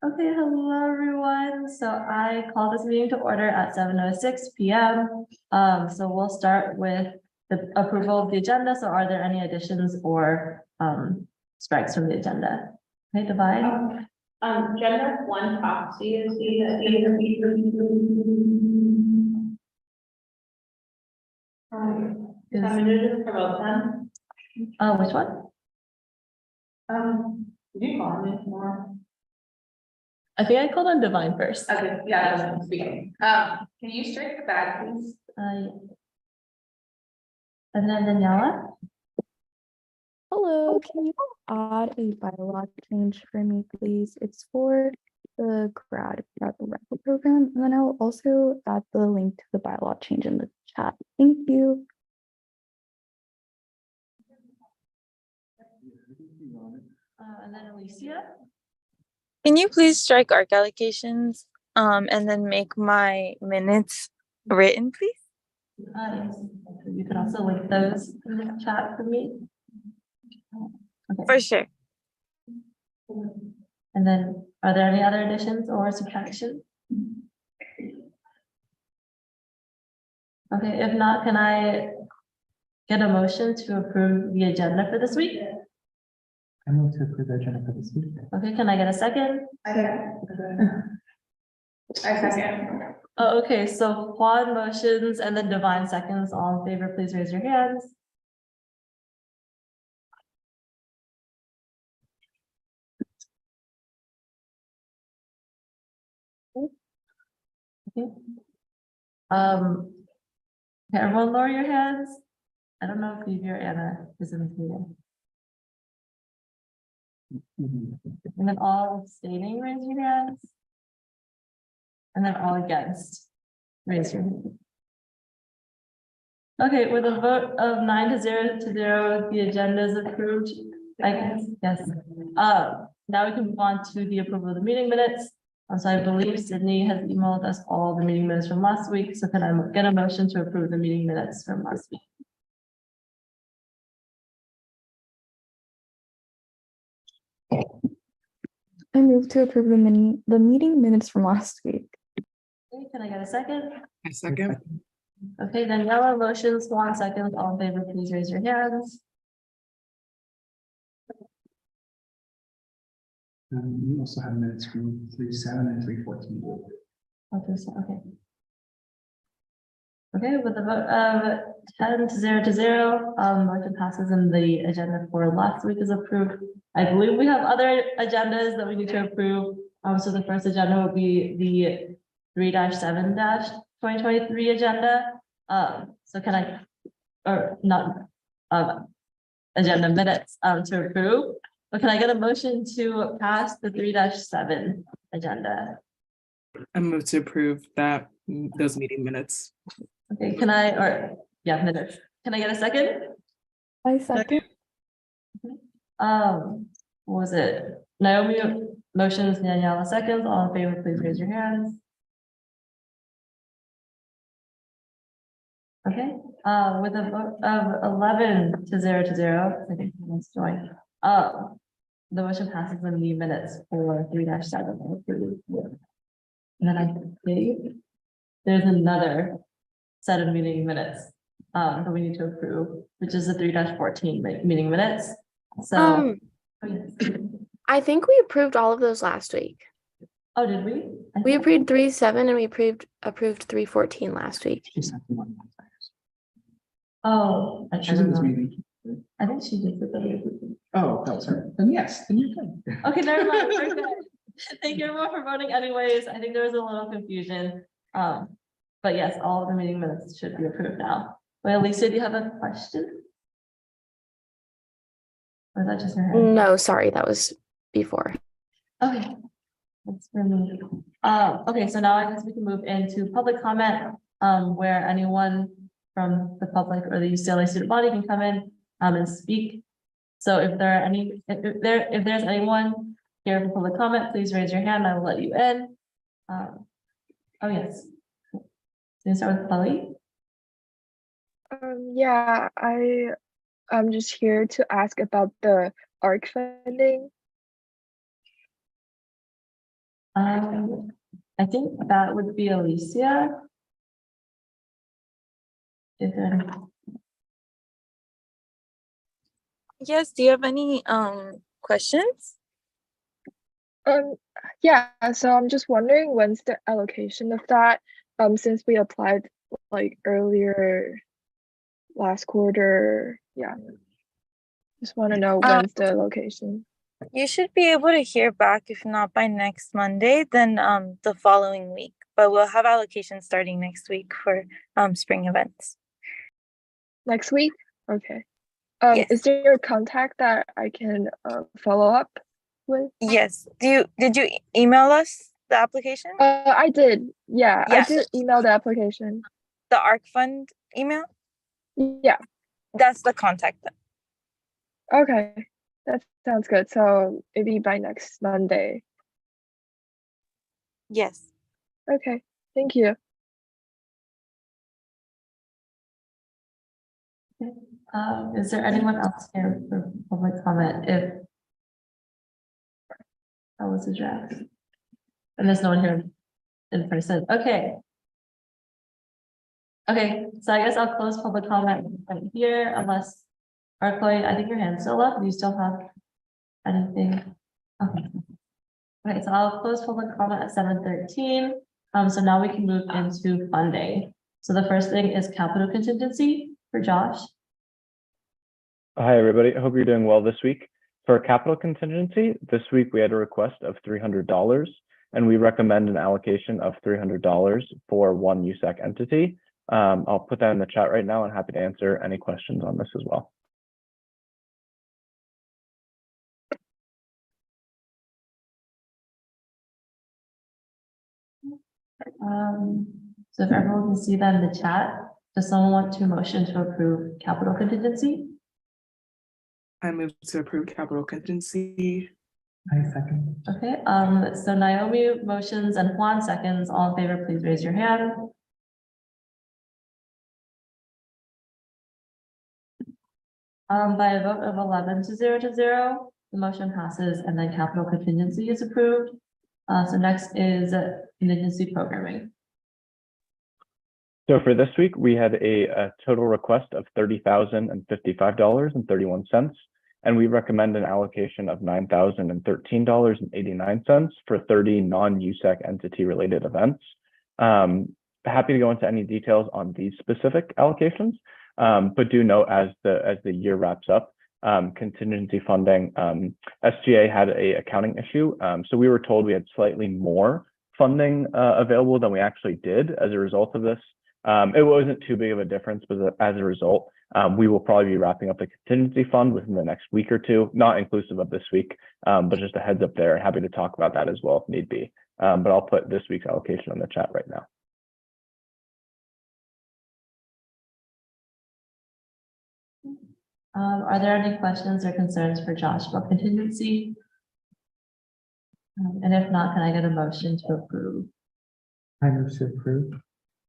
Okay, hello everyone. So I call this meeting to order at 7:06 p.m. So we'll start with the approval of the agenda. So are there any additions or strikes from the agenda? Okay, Divine. Agenda 1 proxy is I'm gonna just promote them. Which one? Did you call me more? I think I called on Divine first. Okay, yeah, I'm speaking. Can you strike the bag, please? And then Daniela. Hello, can you add a bylaw change for me, please? It's for the grad rental program, and then I'll also add the link to the bylaw change in the chat. Thank you. And then Alicia. Can you please strike ARC allocations and then make my minutes written, please? Yes. You can also link those in the chat for me. Okay. For sure. And then are there any other additions or subtractions? Okay, if not, can I get a motion to approve the agenda for this week? I move to approve the agenda for this week. Okay, can I get a second? I second. Oh, okay, so Juan motions and then Divine seconds. All in favor, please raise your hands. Okay. Can everyone lower your hands? I don't know if Phoebe or Anna is in the meeting. And then all abstaining, raise your hands. And then all against, raise your hand. Okay, with a vote of 9-0, the agenda is approved. I guess, yes. Now we can move on to the approval of the meeting minutes. So I believe Sydney has emailed us all the meeting minutes from last week. So can I get a motion to approve the meeting minutes from last week? I move to approve the meeting minutes from last week. Okay, can I get a second? I second. Okay, Daniela motions, 1 second. All in favor, please raise your hands. You also have minutes from 3-7 and 3-14. Okay. Okay, with a vote of 10-0, motion passes and the agenda for last week is approved. I believe we have other agendas that we need to approve. So the first agenda will be the 3-7-2023 agenda. So can I, or not, agenda minutes to approve? But can I get a motion to pass the 3-7 agenda? I move to approve those meeting minutes. Okay, minutes. Can I get a second? I second. What was it? Naomi motions, Daniela seconds. All in favor, please raise your hands. Okay, with a vote of 11-0, I think someone's joined. The motion passes in the minutes for 3-7. And then I think there's another set of meeting minutes that we need to approve, which is the 3-14 meeting minutes. So I think we approved all of those last week. oh, did we? We approved 3-7 and we approved 3-14 last week. Oh, She's in this meeting. I think she did. Oh, that was her. Then yes, then you're good. Okay, never mind. We're good. Thank you everyone for voting anyways. I think there was a little confusion. But yes, all of the meeting minutes should be approved now. Well, Lisa, do you have a question? Or is that just her hand? No, sorry, that was before. Okay. That's for me. Okay, so now I guess we can move into public comment, where anyone from the public or the UCLA student body can come in and speak. So if there's anyone here for public comment, please raise your hand. I will let you in. Oh yes. Can you start with Chloe? Yeah, I'm just here to ask about the ARC funding. I think that would be Alicia. Is there, Yes, do you have any questions? Um, yeah, so I'm just wondering when's the allocation of that? Since we applied like earlier last quarter, yeah. Just want to know when's the location. You should be able to hear back, if not by next Monday, then the following week. But we'll have allocations starting next week for spring events. Next week? Okay. Yes. Is there a contact that I can follow up with? Yes. Did you email us the application? I did. Yeah, I Yeah. did email the application. The ARC Fund email? Yeah. That's the contact. Okay. That sounds good. So maybe by next Monday. Yes. Okay. Thank you. is there anyone else here for public comment if that was addressed? And there's no one here in person. Okay. Okay, so I guess I'll close public comment right here unless, or Chloe, I think your hand's still up. Do you still have anything? Okay. Okay, so I'll close public comment at 7:13. So now we can move into funding. So the first thing is capital contingency for Josh. Hi, everybody. I hope you're doing well this week. For capital contingency, this week we had a request of $300, and we recommend an allocation of $300 for one USAC entity. I'll put that in the chat right now and happy to answer any questions on this as well. So if everyone can see that in the chat, does someone want to motion to approve capital contingency? I move to approve capital contingency. I second. Okay, so Naomi motions and Juan seconds. All in favor, please raise your hand. By a vote of 11-0, the motion passes and then capital contingency is approved. So next is contingency programming. So for this week, we had a total request of $30,055.31, and we recommend an allocation of $9,013.89 for 30 non-USAC entity related events. Happy to go into any details on these specific allocations, but do note as the year wraps up, contingency funding, SGA had a accounting issue. So we were told we had slightly more funding available than we actually did as a result of this. It wasn't too big of a difference, but as a result, we will probably be wrapping up the contingency fund within the next week or two, not inclusive of this week, but just a heads up there. Happy to talk about that as well if need be. But I'll put this week's allocation on the chat right now. Are there any questions or concerns for Josh about contingency? And if not, can I get a motion to approve? I move to approve.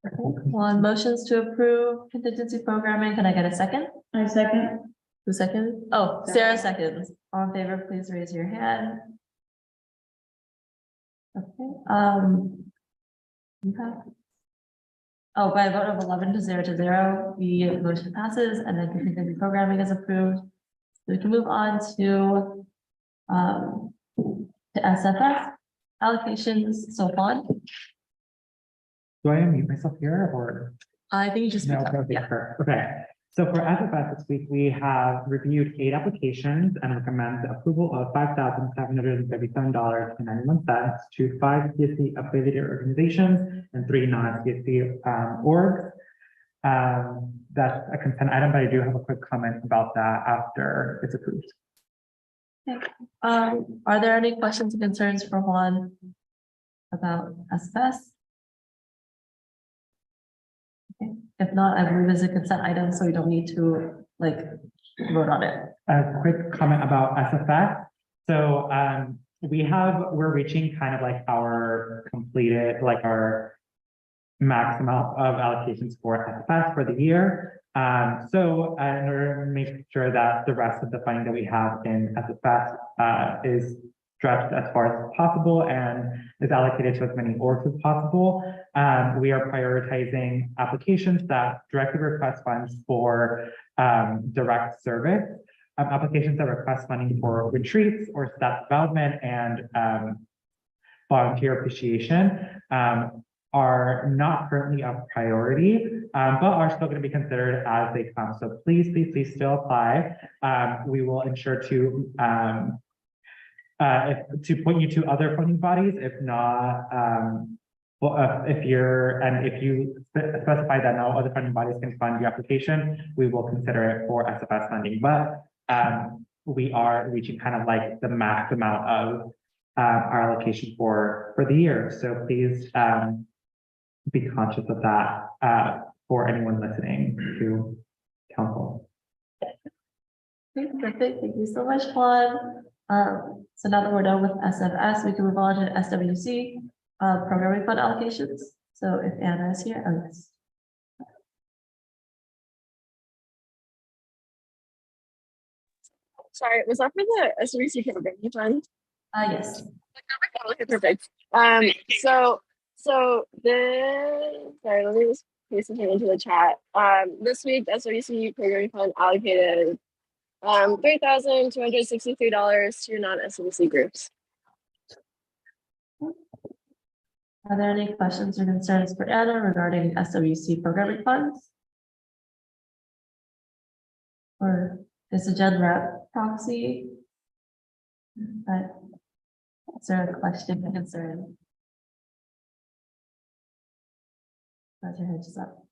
Okay. One motions to approve contingency programming. Can I get a second? I second. Who second? Oh, Sarah seconds. All in favor, please raise your hand. Okay. Okay. Oh, by a vote of 11-0, the motion passes and then contingency programming is approved. So we can move on to SFS allocations. So fun. Do I unmute myself here or? I think you just No, picked up. okay, Yeah. perfect. Okay. So for SFS this week, we have reviewed 8 applications and recommend the approval of $5,737.91 to 5 CSC affiliated organizations and 3 non-CSC orgs. That's a consent item, but I do have a quick comment about that after it's approved. Okay. Are there any questions or concerns for Juan about SFS? Okay. If not, I believe it's a consent item, so we don't need to like vote on it. A quick comment about SFS. So we're reaching kind of like our completed, like our max amount of allocations for SFS for the year. So in order to make sure that the rest of the funding that we have in SFS is stretched as far as possible and is allocated to as many orgs as possible. We are prioritizing applications that directly request funds for direct service, applications that request funding for retreats or staff development and volunteer appreciation are not currently a priority, but are still going to be considered as they come. So please still apply. We will ensure to point you to other funding bodies. If not, if you specify that no other funding bodies can fund your application, we will consider it for SFS funding. But we are reaching kind of like the max amount of our allocation for the year. So please be conscious of that for anyone listening to council. Okay, perfect. Thank you so much, Juan. So now that we're done with SFS, we can move on to SWC programming fund allocations. So if Anna is here, oh yes. Sorry, was that for the SWC programming fund? Yes. Okay, perfect. Sorry, let me just paste something into the chat. This week, the SWC programming fund allocated $3,263 to non-SWC groups. Are there any questions or concerns for Anna regarding SWC programming funds? Or is the Gen Rep proxy? But is there a question or concern? Raise your hand just up.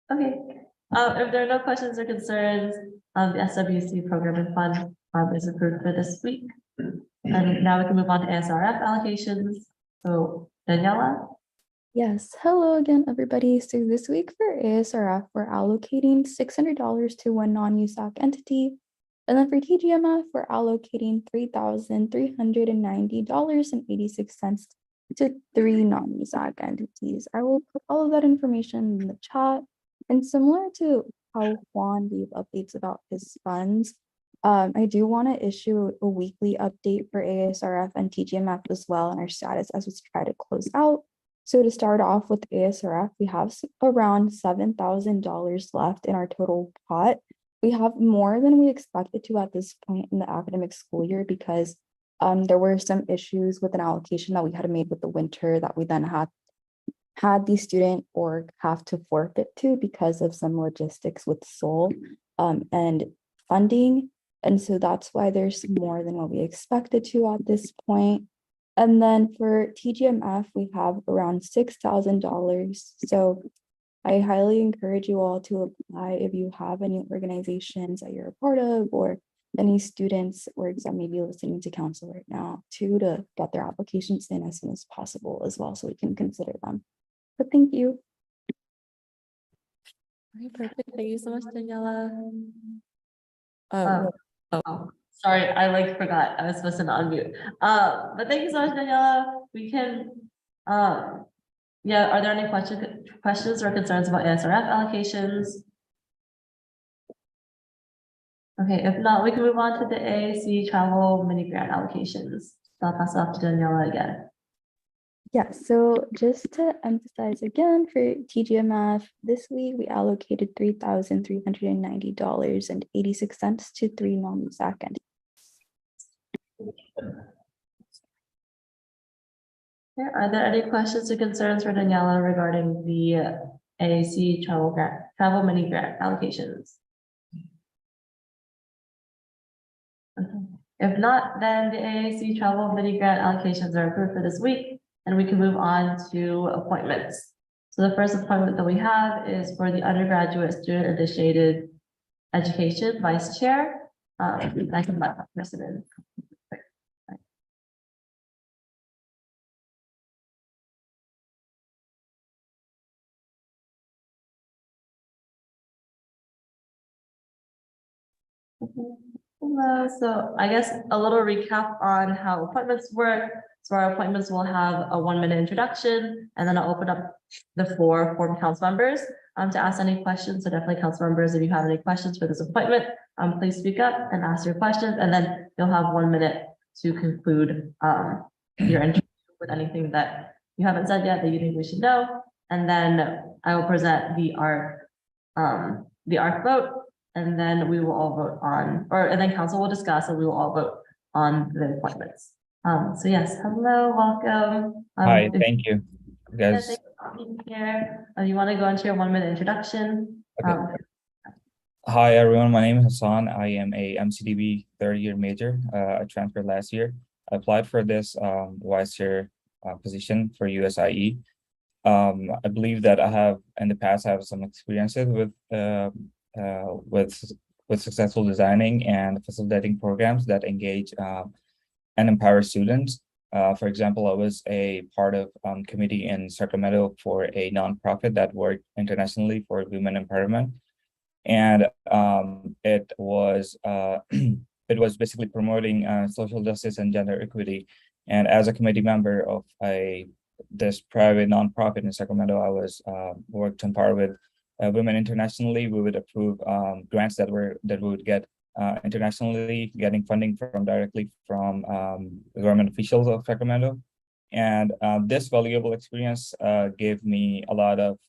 Okay. If there are no questions or concerns, the SWC programming fund is approved for this week. And now we can move on to ASRF allocations. So Daniela. Yes, hello again, everybody. So this week for ASRF, we're allocating $600 to one non-USAC entity. And then for TGMF, we're allocating $3,390.86 to 3 non-USAC entities. I will put all of that information in the chat. And similar to how Juan gave updates about his funds, I do want to issue a weekly update for ASRF and TGMF as well, and our status as we try to close out. So to start off with ASRF, we have around $7,000 left in our total pot. We have more than we expected to at this point in the academic school year because there were some issues with an allocation that we had made with the winter that we then had the student org have to forfeit to because of some logistics with Seoul and funding. And so that's why there's more than what we expected to at this point. And then for TGMF, we have around $6,000. So I highly encourage you all to apply if you have any organizations that you're a part of or any students or that may be listening to council right now to get their applications in as soon as possible as well so we can consider them. But thank you. Okay, perfect. Thank you so much, Daniela. Sorry, I forgot. I was supposed to unmute. But thank you so much, Daniela. We can, yeah, are there any questions or concerns about ASRF allocations? Okay, if not, we can move on to the AAC travel mini grant allocations. So I'll pass it off to Daniela again. Yeah, so just to emphasize again, for TGMF, this week we allocated $3,390.86 to 3 non-USAC entities. Okay, are there any questions or concerns for Daniela regarding the AAC travel mini grant allocations? Okay. If not, then the AAC travel mini grant allocations are approved for this week. And we can move on to appointments. So the first appointment that we have is for the undergraduate student initiated education vice chair. I can let that person in. So I guess a little recap on how appointments work. So our appointments will have a 1-minute introduction, and then I'll open up the floor for council members to ask any questions. So definitely council members, if you have any questions for this appointment, please speak up and ask your questions, and then you'll have 1 minute to conclude your interview with anything that you haven't said yet that you think we should know. And then I will present the ARC vote, and then we will all vote on, and then council will discuss, and we will all vote on the appointments. So yes, hello, welcome. Hi, thank you, Yeah, guys. thanks for being here. You want to go into your 1 minute introduction? Okay. Hi, everyone. My name is Hassan. I am a MCDB third-year major. I transferred last year. I applied for this vice chair position for USIE. I believe that I have in the past some experiences with successful designing and facilitating programs that engage and empower students. For example, I was a part of committee in Sacramento for a nonprofit that worked internationally for women empowerment, and it was basically promoting social justice and gender equity. And as a committee member of this private nonprofit in Sacramento, I was worked to empower with women internationally. We would approve grants that we would get internationally, getting funding directly from government officials of Sacramento. And this valuable experience gave me a lot of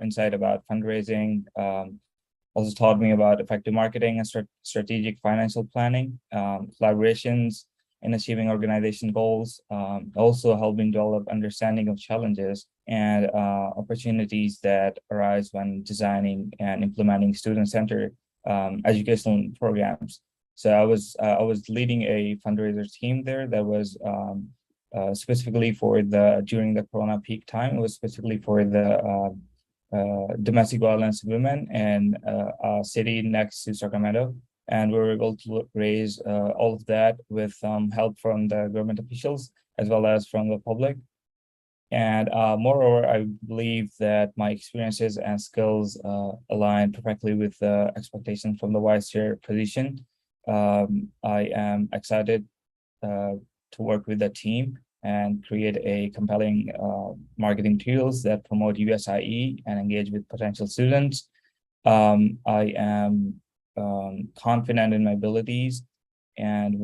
insight about fundraising, also taught me about effective marketing and strategic financial planning, collaborations in achieving organization goals, also helping develop understanding of challenges and opportunities that arise when designing and implementing student-centered educational programs. So I was leading a fundraiser team there that was specifically for during the Corona peak time. It was specifically for the domestic violence women in a city next to Sacramento. And we were able to raise all of that with help from the government officials as well as from the public. And moreover, I believe that my experiences and skills align perfectly with the expectations from the vice chair position. I am excited to work with the team and create a compelling marketing tools that promote USIE and engage with potential students. I am confident in my abilities and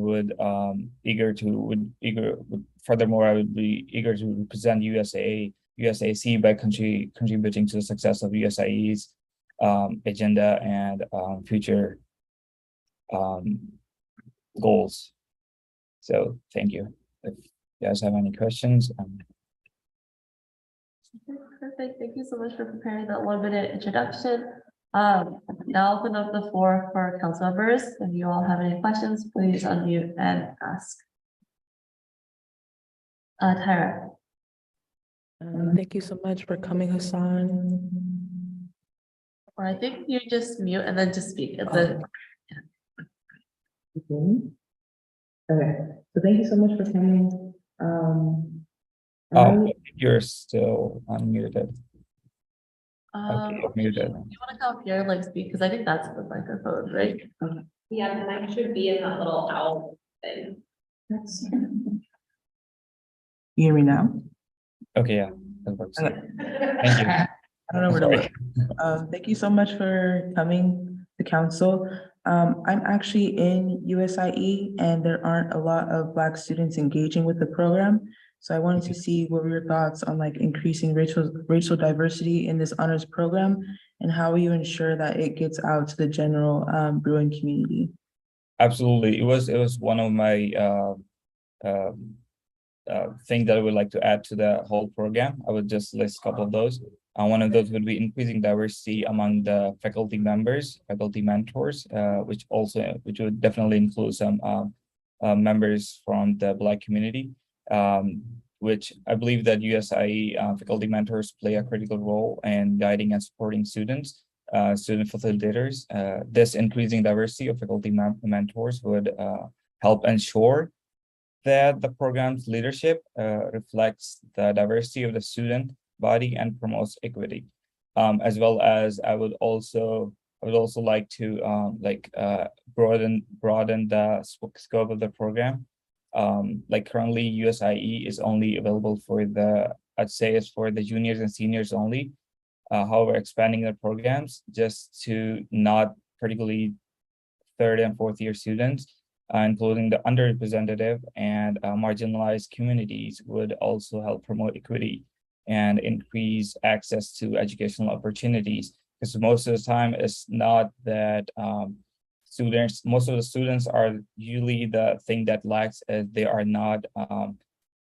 furthermore, I would be eager to represent USAC by contributing to the success of USIE's agenda and future goals. So thank you. If you guys have any questions. Perfect. Thank you so much for preparing that 1 minute introduction. Now I'll open up the floor for council members. If you all have any questions, please unmute and ask. Tyra. Thank you so much for coming, Hassan. Or I think you just mute and then just speak. It's Okay, so thank you so much for coming. You're still unmuted. Okay, you're muted. you want to come up here, like speak, because I think that's the microphone, right? Okay. Yeah, the mic should be in that little owl thing. You hear me now? Okay, yeah, that works. Okay. Thank you. I don't know where to look. Thank you so much for coming to council. I'm actually in USIE and there aren't a lot of Black students engaging with the program. So I wanted to see what were your thoughts on like increasing racial diversity in this honors program and how will you ensure that it gets out to the general Bruin community? Absolutely. It was one of my things that I would like to add to the whole program. I would just list a couple of those. One of those would be increasing diversity among the faculty members, faculty mentors, which would definitely include some members from the Black community, which I believe that USIE faculty mentors play a critical role in guiding and supporting students, student facilitators. This increasing diversity of faculty mentors would help ensure that the program's leadership reflects the diversity of the student body and promotes equity, as well as I would also like to broaden the scope of the program. Like currently USIE is only available for it's for the juniors and seniors only. However, expanding the programs just to not particularly third and fourth year students, including the underrepresented and marginalized communities, would also help promote equity and increase access to educational opportunities. Because most of the time, it's not that most of the students are usually the thing that lacks is they are not,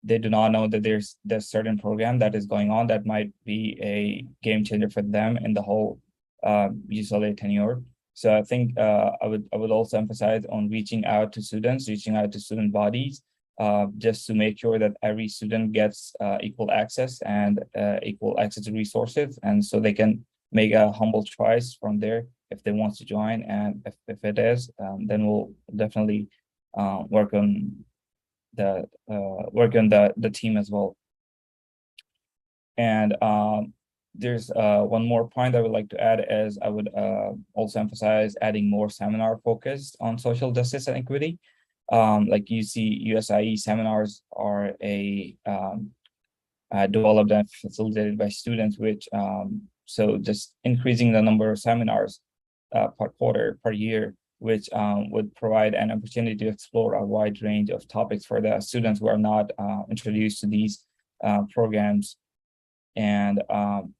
they do not know that there's certain program that is going on that might be a game changer for them in the whole UCLA tenure. So I think I would also emphasize on reaching out to students, reaching out to student bodies, just to make sure that every student gets equal access and equal access to resources, and so they can make a humble choice from there if they want to join. And if it is, then we'll definitely work on the team as well. And there's one more point I would like to add is I would also emphasize adding more seminar focused on social justice and equity. Like USIE seminars are developed and facilitated by students, which so just increasing the number of seminars per quarter, per year, which would provide an opportunity to explore a wide range of topics for the students who are not introduced to these programs. And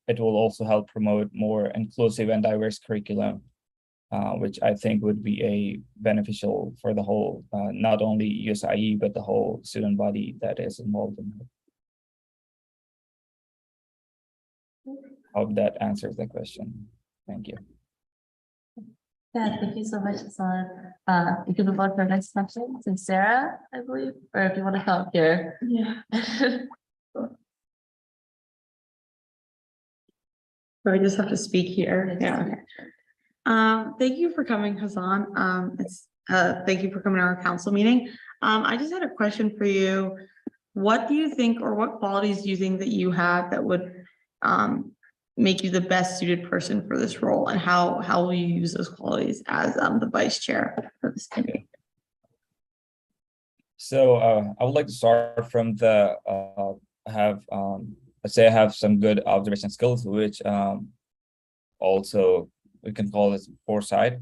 it will also help promote more inclusive and diverse curriculum, which I think would be a beneficial for the whole, not only USIE, but the whole student body that is involved in it. Hope that answers the question. Thank you. Yeah, thank you so much, Hassan. You can move on to our next question. It's Sarah, I believe, or if you want to come up here. Yeah. So I just have to speak here. Yeah. Okay. Thank you for coming, Hassan. Thank you for coming to our council meeting. I just had a question for you. What do you think, or what qualities do you think that you have that would make you the best suited person for this role, and how will you use those qualities as the vice chair for this committee? So I would like to start from the I'd say I have some good observation skills, which also we can call this foresight.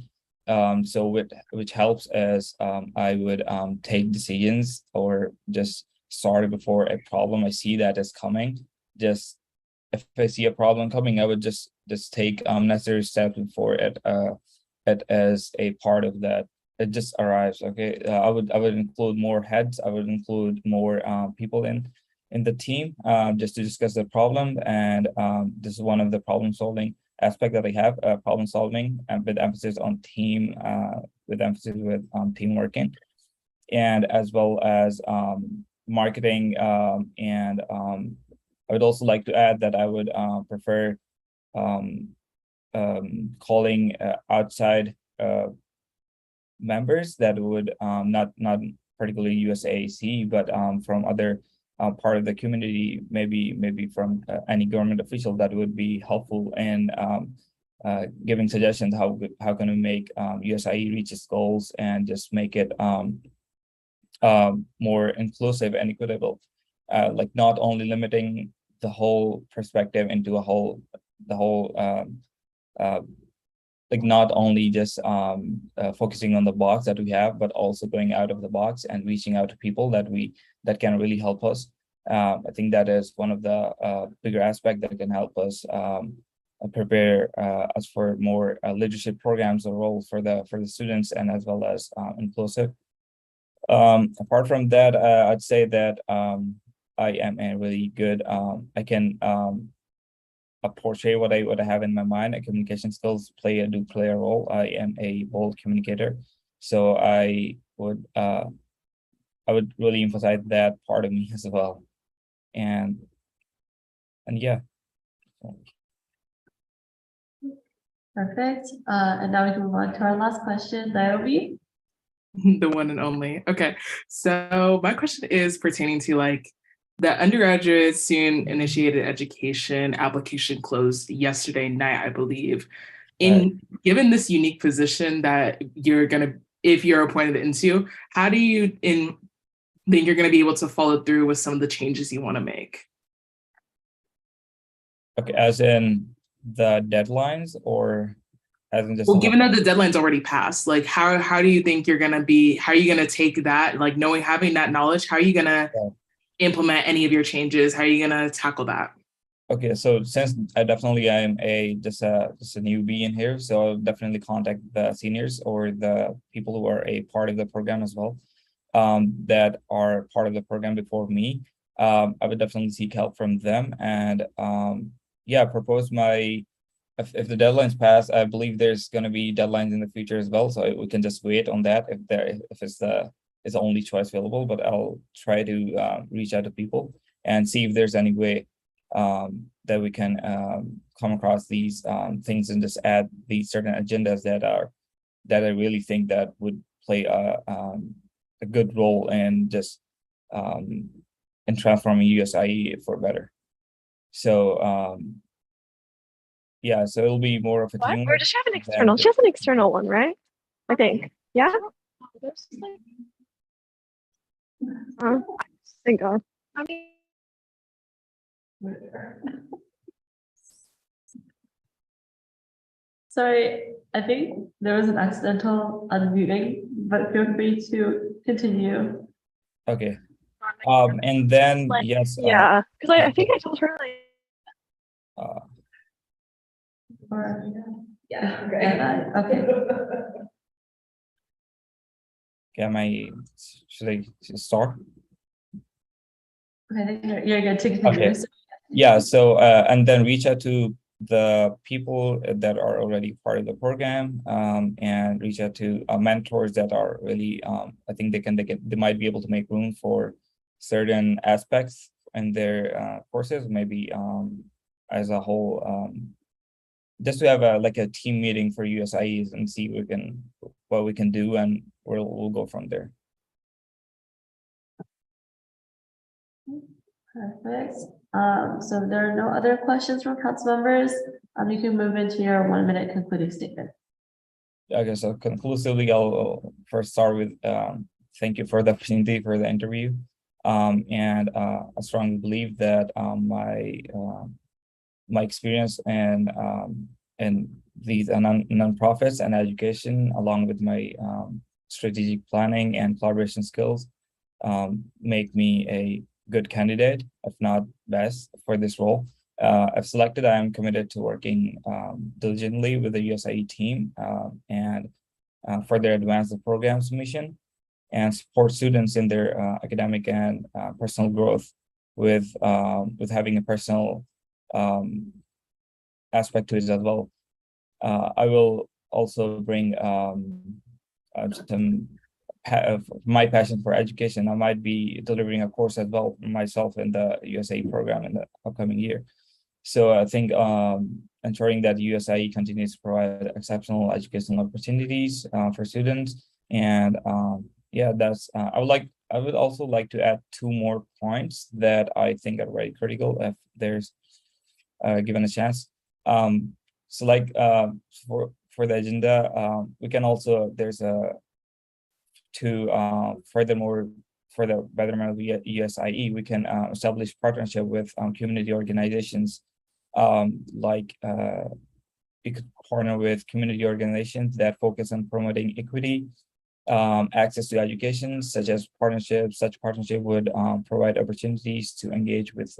So which helps as I would take decisions or just start before a problem I see that is coming. Just if I see a problem coming, I would just take necessary steps before it as a part of that. It just arrives. Okay, I would include more heads. I would include more people in the team just to discuss the problem. And this is one of the problem solving aspect that I have, problem solving, and with emphasis on team, with emphasis with team working, and as well as marketing. And I would also like to add that I would prefer calling outside members that would not particularly USAC, but from other part of the community, maybe from any government official that would be helpful in giving suggestions how can we make USIE reach its goals and just make it more inclusive and equitable, like not only limiting the whole perspective into like not only just focusing on the box that we have, but also going out of the box and reaching out to people that can really help us. I think that is one of the bigger aspects that can help us prepare us for more leadership programs or roles for the students, and as well as inclusive. Apart from that, I'd say that I am a really good, I can portray what I have in my mind. Communication skills do play a role. I am a bold communicator, so I would really emphasize that part of me as well. And yeah. Perfect. And now we can move on to our last question, Niobe. The one and only. Okay, so my question is pertaining to like the undergraduate student initiated education application closed yesterday night, I believe. Given this unique position that if you're appointed into, how do you think you're gonna be able to follow through with some of the changes you want to make? Okay, as in the deadlines, or as in just Well, given that the deadline's already passed, like how do you think you're gonna be? How are you gonna take that? Like having that knowledge, how are you gonna implement any of your changes? How are you gonna tackle that? Okay, so since I definitely am just a newbie in here, so I'll definitely contact the seniors or the people who are a part of the program as well, that are part of the program before me. I would definitely seek help from them and yeah, propose my. If the deadlines pass, I believe there's going to be deadlines in the future as well, so we can just wait on that if it's the only choice available. But I'll try to reach out to people and see if there's any way that we can come across these things and just add these certain agendas that I really think that would play a good role in just in transforming USIE for better. So yeah, so it'll be more of a What? team. Or does she have an external? She has an external one, right? I think. Yeah. Thank God. Sorry, I think there was an accidental unmuting, but feel free to continue. Okay. And then yes. Yeah, because I think I told her like. Yeah. Okay. Okay, should I start? Okay, I think you're good to continue. Okay. Yeah, so and then reach out to the people that are already part of the program, and reach out to mentors that are really I think they might be able to make room for certain aspects in their courses, maybe as a whole, just to have a team meeting for USIEs and see what we can do, and we'll go from there. Perfect. So if there are no other questions from council members, you can move into your 1-minute concluding statement. Okay, so conclusively, I'll first start with thank you for the opportunity for the interview. And I strongly believe that my experience and these nonprofits and education, along with my strategic planning and collaboration skills, make me a good candidate, if not best, for this role. If selected, I am committed to working diligently with the USAE team and further advance the program's mission and support students in their academic and personal growth with having a personal aspect to it as well. I will also bring my passion for education. I might be delivering a course as well myself in the USAE program in the upcoming year. So I think ensuring that USAE continues to provide exceptional educational opportunities for students. And yeah, that's I would also like to add 2 more points that I think are very critical if there's given a chance. So like for the agenda, we can also furthermore, for the betterment of USIE, we can establish partnership with community organizations. We could partner with community organizations that focus on promoting equity, access to education, such partnership would provide opportunities to engage with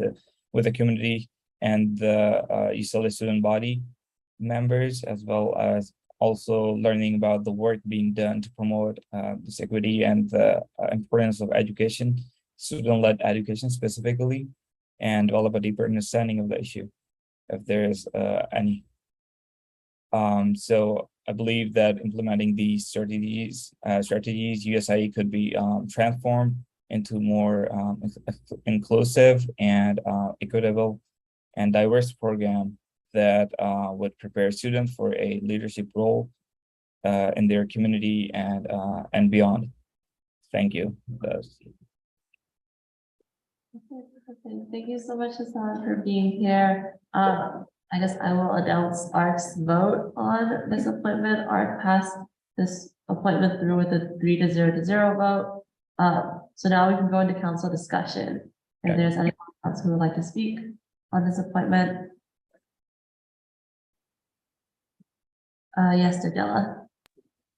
the community and the UCLA student body members, as well as also learning about the work being done to promote this equity and the importance of education, student-led education specifically, and develop a deeper understanding of the issue, if there is any. So I believe that implementing these strategies, USIE could be transformed into more inclusive and equitable and diverse program that would prepare students for a leadership role in their community and beyond. Thank you. Thank you so much, Hassan, for being here. I guess I will announce ARC's vote on this appointment. ARC passed this appointment through with a 3-0 vote. So now we can go into council discussion. If there's anyone else who would like to speak on this appointment. Yes, Daniela.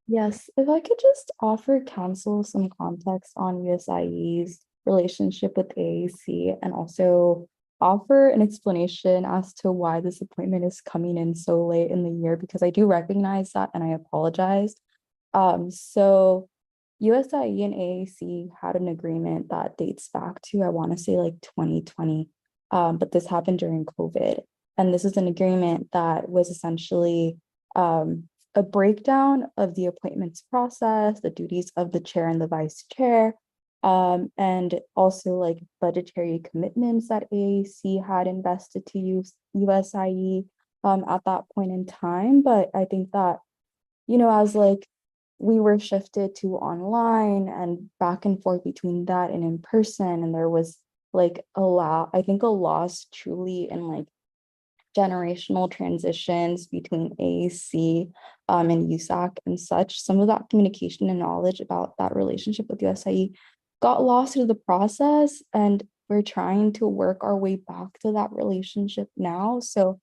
Yes, if I could just offer council some context on USIE's relationship with AAC and also offer an explanation as to why this appointment is coming in so late in the year, because I do recognize that and I apologize. So USIE and AAC had an agreement that dates back to, I want to say like 2020, but this happened during COVID. And this is an agreement that was essentially a breakdown of the appointments process, the duties of the chair and the vice chair, and also like budgetary commitments that AAC had invested to USIE at that point in time. But I think that, you know, as like we were shifted to online and back and forth between that and in person, and there was like a loss truly in like generational transitions between AAC and USAC and such. Some of that communication and knowledge about that relationship with USIE got lost through the process, and we're trying to work our way back to that relationship now. So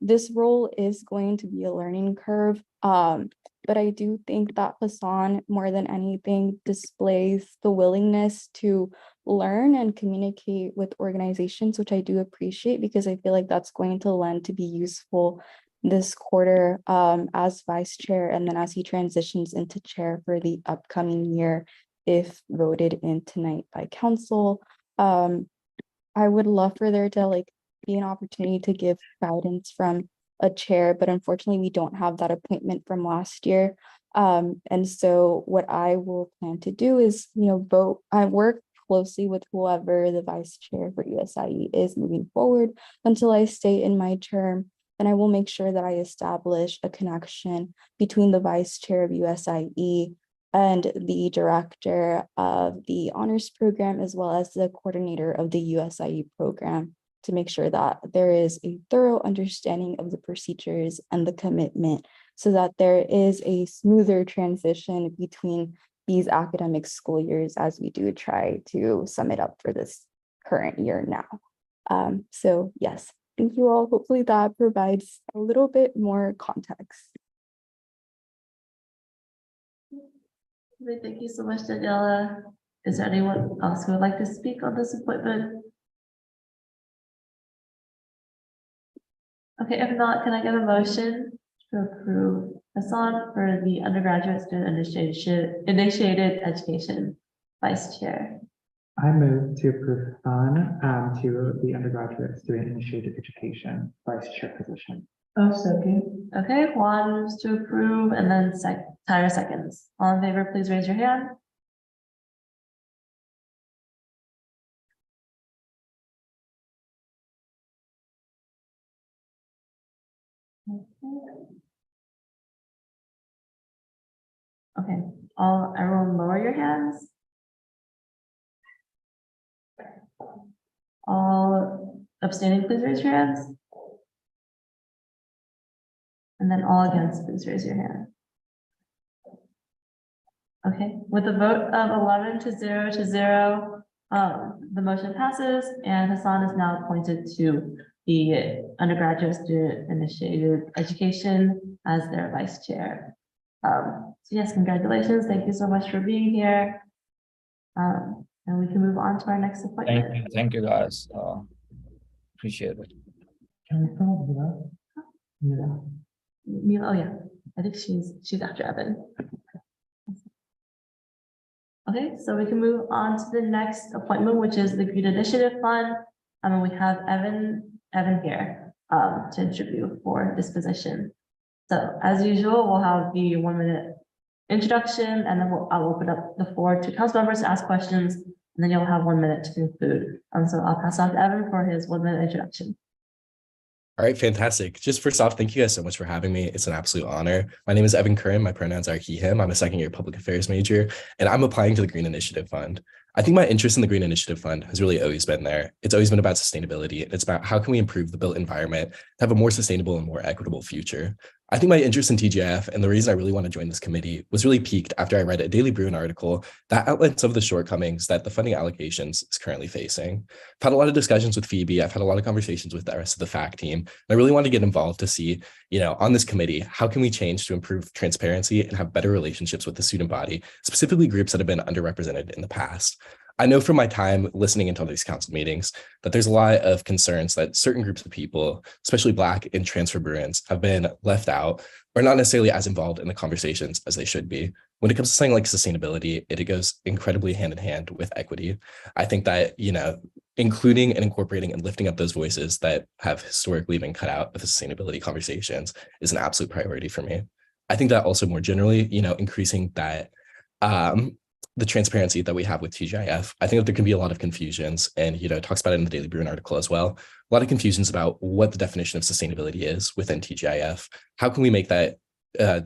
this role is going to be a learning curve. But I do think that Hassan, more than anything, displays the willingness to learn and communicate with organizations, which I do appreciate, because I feel like that's going to lend to be useful this quarter as vice chair, and then as he transitions into chair for the upcoming year, if voted in tonight by council. I would love for there to like be an opportunity to give guidance from a chair, but unfortunately we don't have that appointment from last year. And so what I will plan to do is, you know, I work closely with whoever the vice chair for USIE is moving forward until I stay in my term. And I will make sure that I establish a connection between the vice chair of USIE and the director of the honors program, as well as the coordinator of the USIE program, to make sure that there is a thorough understanding of the procedures and the commitment, so that there is a smoother transition between these academic school years as we do try to sum it up for this current year now. So yes, thank you all. Hopefully that provides a little bit more context. Thank you so much, Daniela. Is there anyone else who would like to speak on this appointment? Okay, if not, can I get a motion to approve Hassan for the undergraduate student initiated education vice chair? I move to approve Hassan to the undergraduate student initiated education vice chair position. I'll second. Okay, Juan moves to approve, and then Tyra seconds. All in favor, please raise your hand. Okay, everyone lower your hands. All abstaining, please raise your hands. And then all against, please raise your hand. Okay, with a vote of 11 to 0, the motion passes, and Hassan is now appointed to the undergraduate student initiated education as their vice chair. So yes, congratulations. Thank you so much for being here. And we can move on to our next appointment. Thank you guys. Appreciate it. Can we call Mila? Mila, oh yeah, I think she's after Evan. Okay, so we can move on to the next appointment, which is the Green Initiative Fund. And we have Evan here to interview for this position. So as usual, we'll have the 1 minute introduction, and then I'll open up the floor to council members to ask questions, and then you'll have 1 minute to conclude. So I'll pass on to Evan for his 1 minute introduction. All right, fantastic. Just first off, thank you guys so much for having me. It's an absolute honor. My name is Evan Curran. My pronouns are he, him. I'm a second-year public affairs major, and I'm applying to the Green Initiative Fund. I think my interest in the Green Initiative Fund has really always been there. It's always been about sustainability. It's about how can we improve the built environment to have a more sustainable and more equitable future. I think my interest in TGIF and the reason I really want to join this committee was really piqued after I read a Daily Bruin article that outlines some of the shortcomings that the funding allocations is currently facing. I've had a lot of discussions with Phoebe. I've had a lot of conversations with the rest of the FAC team. And I really want to get involved to see, on this committee, how can we change to improve transparency and have better relationships with the student body, specifically groups that have been underrepresented in the past. I know from my time listening into all these council meetings that there's a lot of concerns that certain groups of people, especially Black and transfer Bruins, have been left out or not necessarily as involved in the conversations as they should be. When it comes to something like sustainability, it goes incredibly hand in hand with equity. I think that, including and incorporating and lifting up those voices that have historically been cut out of the sustainability conversations is an absolute priority for me. I think that also more generally, increasing that the transparency that we have with TGIF. I think that there can be a lot of confusions, and it talks about it in the Daily Bruin article as well. A lot of confusions about what the definition of sustainability is within TGIF. How can we make that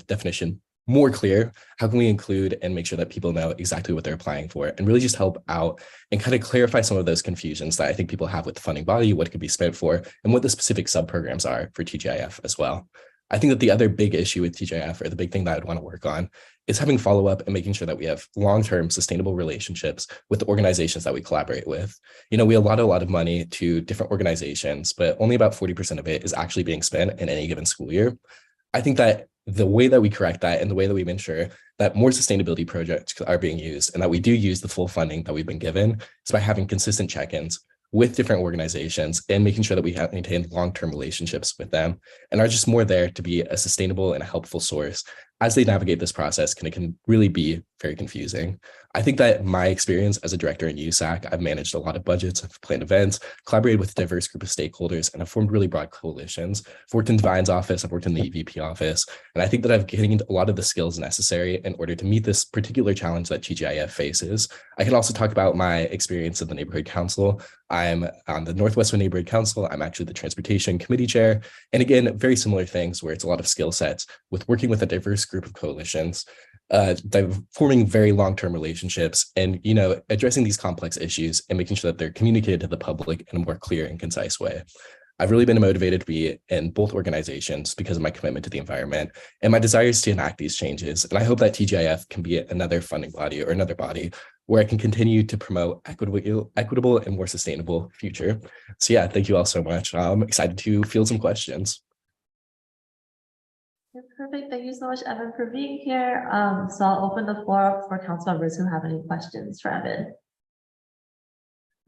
definition more clear? How can we include and make sure that people know exactly what they're applying for, and really just help out and kind of clarify some of those confusions that I think people have with the funding body, what it could be spent for, and what the specific sub-programs are for TGIF as well. I think that the other big issue with TGIF, or the big thing that I'd want to work on, is having follow-up and making sure that we have long-term sustainable relationships with the organizations that we collaborate with. We allot a lot of money to different organizations, but only about 40% of it is actually being spent in any given school year. I think that the way that we correct that and the way that we ensure that more sustainability projects are being used and that we do use the full funding that we've been given is by having consistent check-ins with different organizations and making sure that we have maintained long-term relationships with them and are just more there to be a sustainable and a helpful source as they navigate this process. It can really be very confusing. I think that my experience as a director in USAC, I've managed a lot of budgets, I've planned events, collaborated with a diverse group of stakeholders, and I've formed really broad coalitions. I've worked in Divine's office, I've worked in the EVP office, and I think that I've gained a lot of the skills necessary in order to meet this particular challenge that TGIF faces. I can also talk about my experience in the neighborhood council. I'm on the Northwestern Neighborhood Council. I'm actually the transportation committee chair. And again, very similar things where it's a lot of skill sets with working with a diverse group of coalitions, forming very long-term relationships and, addressing these complex issues and making sure that they're communicated to the public in a more clear and concise way. I've really been motivated to be in both organizations because of my commitment to the environment and my desires to enact these changes. And I hope that TGIF can be another funding body or another body where I can continue to promote equitable and more sustainable future. So yeah, thank you all so much. I'm excited to field some questions. Perfect. Thank you so much, Evan, for being here. So I'll open the floor up for council members who have any questions for Evan.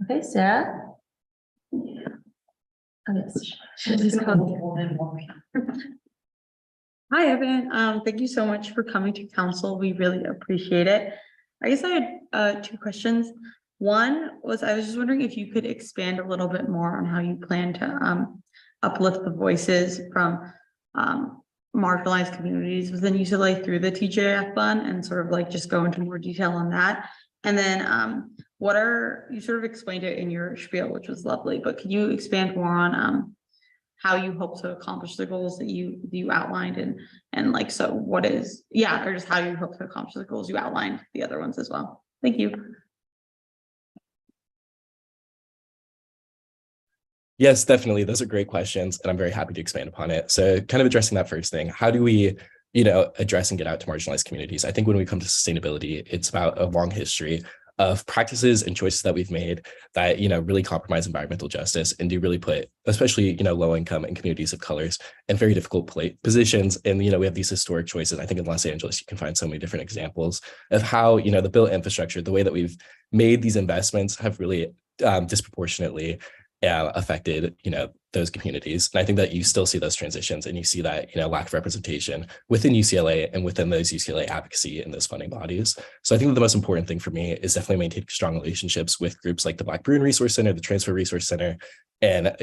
Okay, Sarah. Oh, yes. Hi, Evan. Thank you so much for coming to council. We really appreciate it. I guess I had 2 questions. One was I was just wondering if you could expand a little bit more on how you plan to uplift the voices from marginalized communities within UCLA through the TGIF fund, and sort of like just go into more detail on that. And then you sort of explained it in your spiel, which was lovely, but could you expand more on how you hope to accomplish the goals that you outlined and like, so what is, or just how you hope to accomplish the goals you outlined, the other ones as well. Thank you. Yes, definitely. Those are great questions, and I'm very happy to expand upon it. So kind of addressing that first thing, how do we, address and get out to marginalized communities? I think when we come to sustainability, it's about a long history of practices and choices that we've made that, really compromise environmental justice and do really put, especially, low income and communities of colors in very difficult positions. And, we have these historic choices. I think in Los Angeles, you can find so many different examples of how, the built infrastructure, the way that we've made these investments have really disproportionately affected, those communities. And I think that you still see those transitions and you see that, lack of representation within UCLA and within those UCLA advocacy and those funding bodies. So I think that the most important thing for me is definitely maintaining strong relationships with groups like the Black Bruin Resource Center, the Transfer Resource Center, and,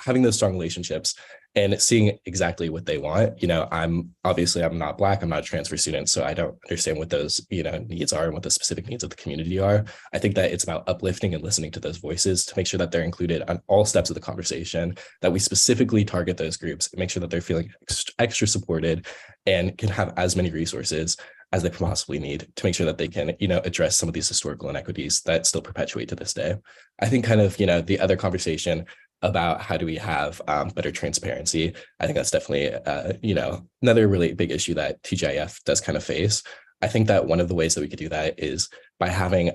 having those strong relationships and seeing exactly what they want. I'm not Black, I'm not a transfer student, so I don't understand what those, needs are and what the specific needs of the community are. I think that it's about uplifting and listening to those voices to make sure that they're included on all steps of the conversation, that we specifically target those groups and make sure that they're feeling extra supported and can have as many resources as they possibly need to make sure that they can, address some of these historical inequities that still perpetuate to this day. I think kind of, the other conversation about how do we have better transparency. I think that's definitely, another really big issue that TGIF does kind of face. I think that one of the ways that we could do that is by having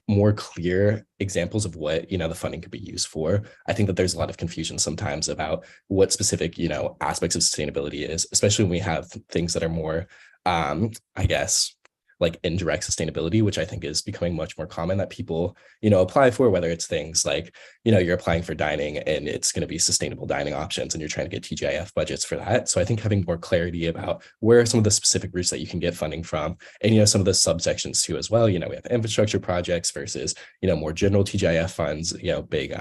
more clear examples of what, the funding could be used for. I think that there's a lot of confusion sometimes about what specific, aspects of sustainability is, especially when we have things that are more, I guess, like indirect sustainability, which I think is becoming much more common that people, apply for, whether it's things like, you're applying for dining and it's going to be sustainable dining options and you're trying to get TGIF budgets for that. So I think having more clarity about where are some of the specific routes that you can get funding from and, some of the subsections too as well, we have infrastructure projects versus, more general TGIF funds, big,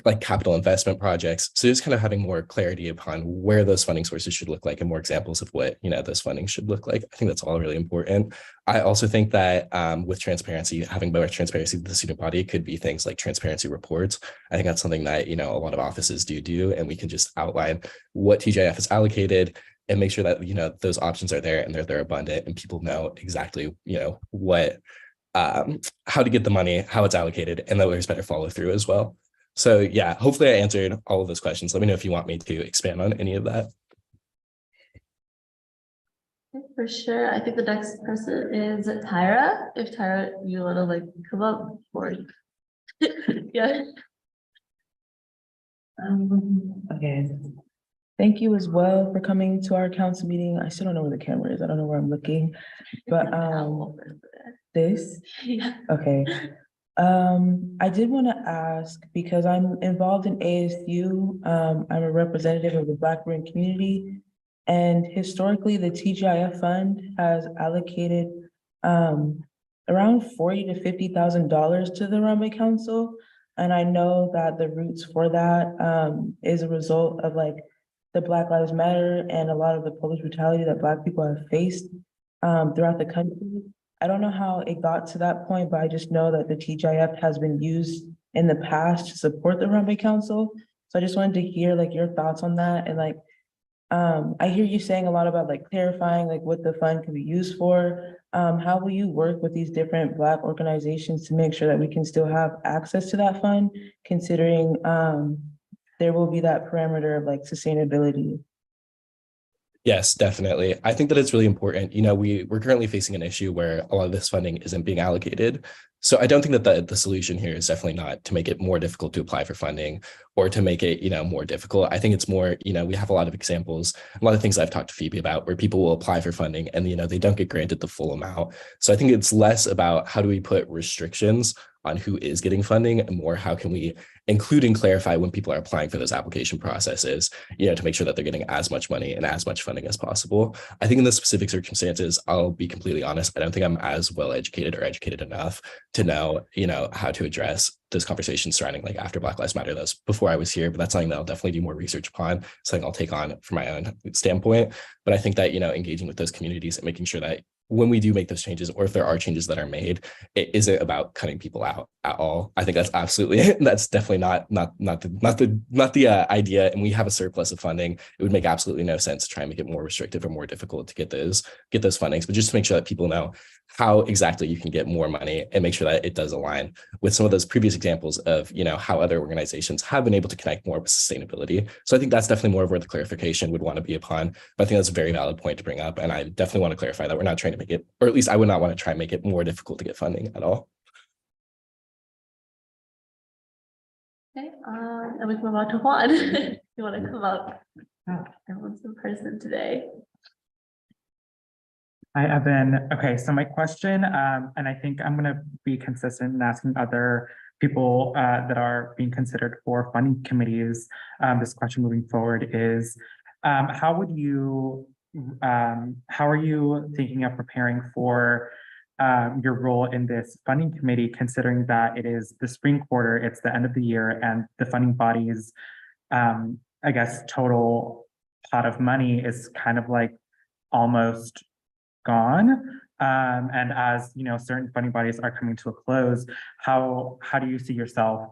like capital investment projects. So just kind of having more clarity upon where those funding sources should look like and more examples of what, those funding should look like. I think that's all really important. I also think that with transparency, having better transparency with the student body could be things like transparency reports. I think that's something that, a lot of offices do, and we can just outline what TGIF is allocated and make sure that, those options are there and they're abundant and people know exactly, what, how to get the money, how it's allocated, and that there's better follow through as well. So yeah, hopefully I answered all of those questions. Let me know if you want me to expand on any of that. For sure. I think the next person is Tyra. If Tyra, you want to come up for yeah. Okay. Thank you as well for coming to our council meeting. I still don't know where the camera is. I don't know where I'm looking, but this. Yeah. Okay. I did want to ask, because I'm involved in ASU, I'm a representative of the Black Maroon community, and historically the TGIF fund has allocated around $40,000 to $50,000 to the Runway Council. And I know that the roots for that is a result of the Black Lives Matter and a lot of the police brutality that Black people have faced throughout the country. I don't know how it got to that point, but I just know that the TGIF has been used in the past to support the Runway Council. So I just wanted to hear your thoughts on that. And I hear you saying a lot about clarifying what the fund can be used for. How will you work with these different Black organizations to make sure that we can still have access to that fund, considering there will be that parameter of sustainability? Yes, definitely. I think that it's really important. We're currently facing an issue where a lot of this funding isn't being allocated. So I don't think that the solution here is definitely not to make it more difficult to apply for funding or to make it, more difficult. I think it's more, we have a lot of examples, a lot of things I've talked to Phoebe about where people will apply for funding and, they don't get granted the full amount. So I think it's less about how do we put restrictions on who is getting funding and more how can we include and clarify when people are applying for those application processes, to make sure that they're getting as much money and as much funding as possible. I think in the specific circumstances, I'll be completely honest, I don't think I'm as well educated or educated enough to know, how to address those conversations surrounding after Black Lives Matter. That's before I was here, but that's something that I'll definitely do more research upon, something I'll take on from my own standpoint. But I think that, engaging with those communities and making sure that when we do make those changes, or if there are changes that are made, it isn't about cutting people out at all. I think that's absolutely, that's definitely not the idea. And we have a surplus of funding. It would make absolutely no sense to try and make it more restrictive or more difficult to get those fundings, but just to make sure that people know how exactly you can get more money and make sure that it does align with some of those previous examples of, how other organizations have been able to connect more with sustainability. So I think that's definitely more of where the clarification would want to be upon. But I think that's a very valid point to bring up. And I definitely want to clarify that we're not trying to make it, or at least I would not want to try and make it more difficult to get funding at all. Okay, and we can move on to Juan. You want to come up? Everyone's in person today. Hi, Evan. Okay, so my question, and I think I'm going to be consistent in asking other people that are being considered for funding committees. This question moving forward is, how are you thinking of preparing for your role in this funding committee, considering that it is the spring quarter, it's the end of the year, and the funding body's, I guess, total pot of money is kind of almost gone. And as certain funding bodies are coming to a close, how do you see yourself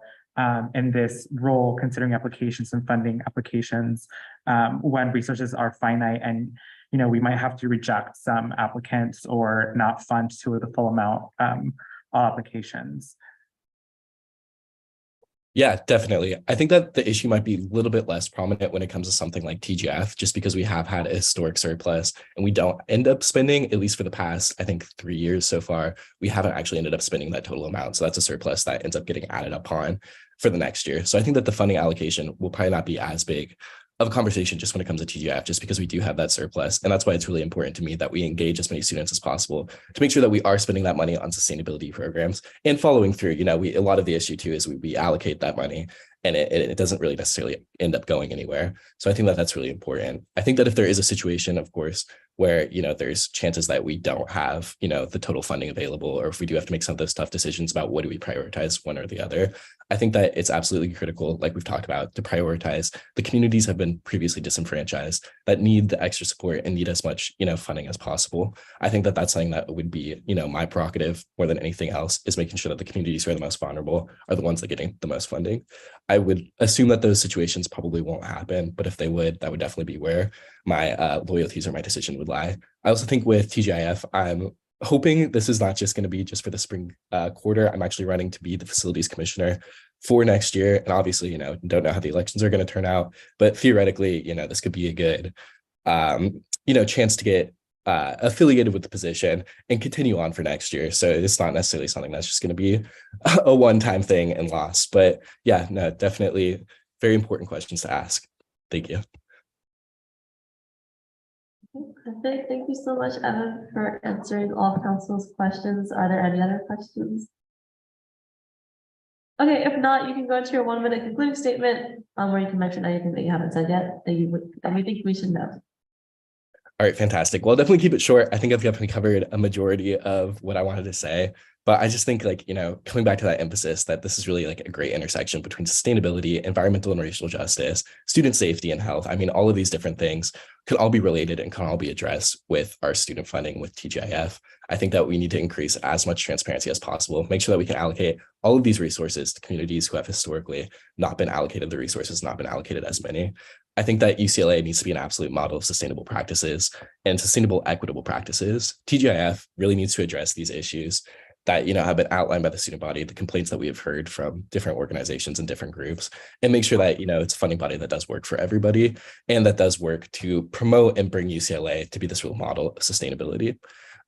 in this role, considering applications and funding applications when resources are finite and we might have to reject some applicants or not fund to the full amount all applications? Yeah, definitely. I think that the issue might be a little bit less prominent when it comes to something like TGF, just because we have had a historic surplus and we don't end up spending, at least for the past, I think 3 years so far, we haven't actually ended up spending that total amount. So that's a surplus that ends up getting added upon for the next year. So I think that the funding allocation will probably not be as big of a conversation just when it comes to TGF, just because we do have that surplus. And that's why it's really important to me that we engage as many students as possible to make sure that we are spending that money on sustainability programs and following through. You know, a lot of the issue too is we allocate that money and it doesn't really necessarily end up going anywhere. So I think that that's really important. I think that if there is a situation, of course, where, you know, there's chances that we don't have, you know, the total funding available, or if we do have to make some of those tough decisions about what do we prioritize, one or the other, I think that it's absolutely critical, like we've talked about, to prioritize the communities have been previously disenfranchised that need the extra support and need as much, you know, funding as possible. I think that that's something that would be, you know, my prerogative more than anything else, is making sure that the communities who are the most vulnerable are the ones that are getting the most funding. I would assume that those situations probably won't happen, but if they would, that would definitely be where my loyalties or my decision would lie. I also think with TGIF, I'm hoping this is not just going to be just for the spring quarter. I'm actually running to be the facilities commissioner for next year. And obviously, you know, don't know how the elections are going to turn out, but theoretically, you know, this could be a good, you know, chance to get affiliated with the position and continue on for next year. So it's not necessarily something that's just going to be a one-time thing and lost. But yeah, no, definitely very important questions to ask. Thank you. Perfect. Thank you so much, Evan, for answering all council's questions. Are there any other questions? Okay, if not, you can go into your 1-minute concluding statement, where you can mention anything that you haven't said yet that we think we should know. All right, fantastic. Well, I'll definitely keep it short. I think I've definitely covered a majority of what I wanted to say, but I just think, like, you know, coming back to that emphasis that this is really like a great intersection between sustainability, environmental and racial justice, student safety and health. I mean, all of these different things could all be related and can all be addressed with our student funding with TGIF. I think that we need to increase as much transparency as possible, make sure that we can allocate all of these resources to communities who have historically not been allocated the resources, not been allocated as many. I think that UCLA needs to be an absolute model of sustainable practices and sustainable, equitable practices. TGIF really needs to address these issues that, you know, have been outlined by the student body, the complaints that we have heard from different organizations and different groups, and make sure that, you know, it's a funding body that does work for everybody and that does work to promote and bring UCLA to be this real model of sustainability.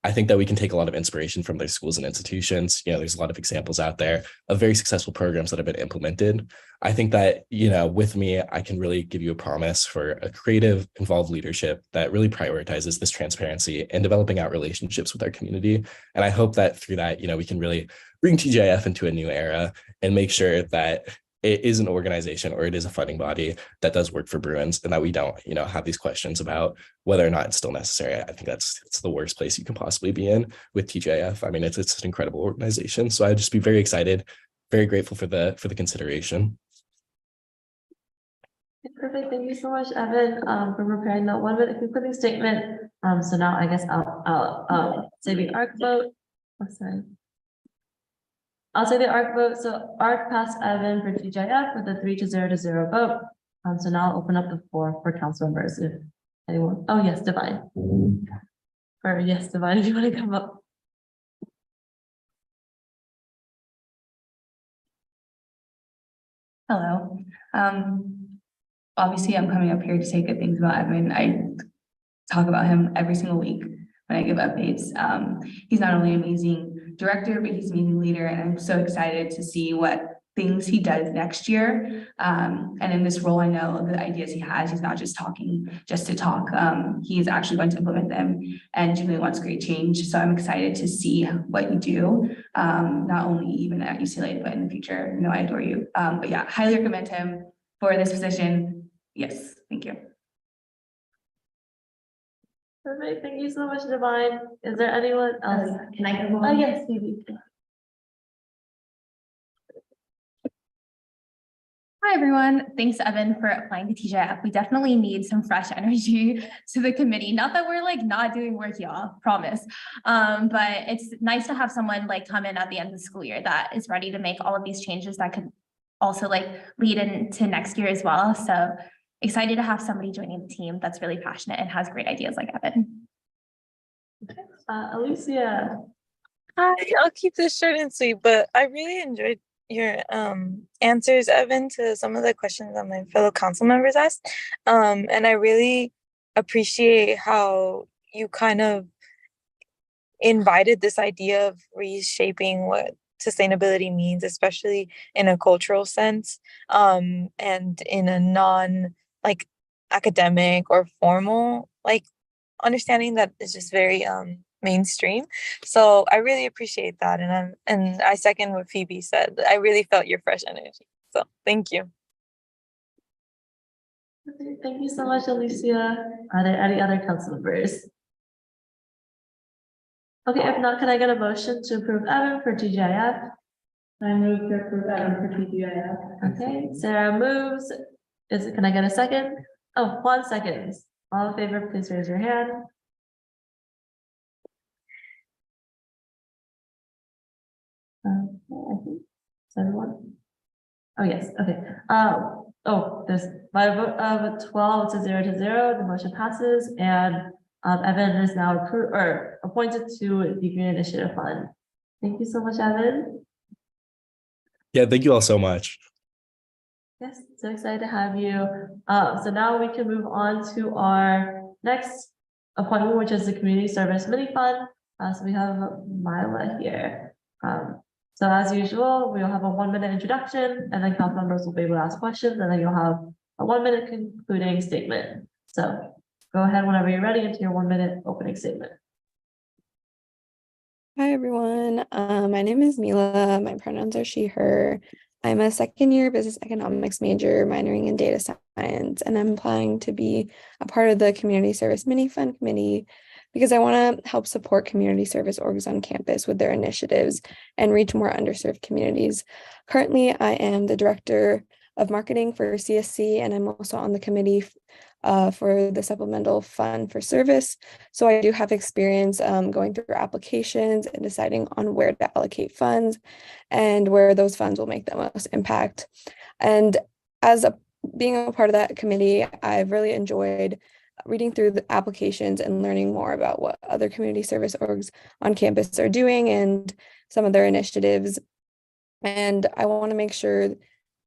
I think that we can take a lot of inspiration from their schools and institutions. You know, there's a lot of examples out there of very successful programs that have been implemented. I think that, you know, with me, I can really give you a promise for a creative, involved leadership that really prioritizes this transparency and developing out relationships with our community. And I hope that through that, you know, we can really bring TGIF into a new era and make sure that it is an organization or it is a funding body that does work for Bruins, and that we don't, you know, have these questions about whether or not it's still necessary. I think it's the worst place you can possibly be in with TGIF. I mean, it's an incredible organization. So I'd just be very excited, very grateful for the say Perfect. Thank you so much, Evan, for preparing that 1-minute concluding statement. So now I guess I'll say the ARC vote. Oh, sorry. I'll say the ARC vote. So ARC passed Evan for TGIF with a 3-0 vote. So now I'll open up the floor for council members if anyone. Oh yes, Divine. Or yes, Divine, if you want to come up. Hello. Obviously I'm coming up here to say good things about Evan. I talk about him every single week when I give updates. He's not only an amazing director, but he's an amazing leader, and I'm so excited to see what things he does next year. And in this role, I know the ideas he has, he's not just talking just to talk. He is actually going to implement them and genuinely wants great change. So I'm excited to see what you do, not only even at UCLA, but in the future. You know, I adore you. But yeah, highly recommend him for this position. Yes, thank you. Perfect. Thank you so much, Divine. Is there anyone else? Can I go on? Oh, yes, maybe. Hi, everyone. Thanks, Evan, for applying to TGIF. We definitely need some fresh energy to the committee. Not that we're like not doing work, y'all, promise. But it's nice to have someone like come in at the end of the school year that is ready to make all of these changes that could also like lead into next year as well. So excited to have somebody joining the team that's really passionate and has great ideas like Evan. Alicia. Hi, I'll keep this short and sweet, but I really enjoyed your answers, Evan, to some of the questions that my fellow council members asked. And I really appreciate how you kind of invited this idea of reshaping what sustainability means, especially in a cultural sense, and in a non like academic or formal like understanding that is just very mainstream. So I really appreciate that, and I second what Phoebe said. I really felt your fresh energy. So thank you. Okay, thank you so much, Alicia. Are there any other council members? Okay, if not, can I get a motion to approve Evan for TGIF? I move to approve Evan for TGIF. Okay, Sarah moves. Can I get a second? Oh, 1 second. All in favor, please raise your hand. Okay, I think it's everyone. Oh, yes, okay. There's by a vote of 12 to 0, the motion passes, and Evan is now approved or appointed to the Green Initiative Fund. Thank you so much, Evan. Yeah, thank you all so much. Yes, so excited to have you. So now we can move on to our next appointment, which is the Community Service Mini Fund. So we have Mila here. So as usual, we'll have a 1-minute introduction, and then council members will be able to ask questions, and then you'll have a 1-minute concluding statement. So go ahead whenever you're ready into your 1-minute opening statement. Hi, everyone. My name is Mila. My pronouns are she, her. I'm a second-year business economics major minoring in data science, and I'm applying to be a part of the Community Service Mini Fund Committee because I want to help support community service orgs on campus with their initiatives and reach more underserved communities. Currently, I am the director of marketing for CSC, and I'm also on the committee for the supplemental fund for service. So I do have experience going through applications and deciding on where to allocate funds and where those funds will make the most impact. And being a part of that committee, I've really enjoyed reading through the applications and learning more about what other community service orgs on campus are doing and some of their initiatives. And I want to make sure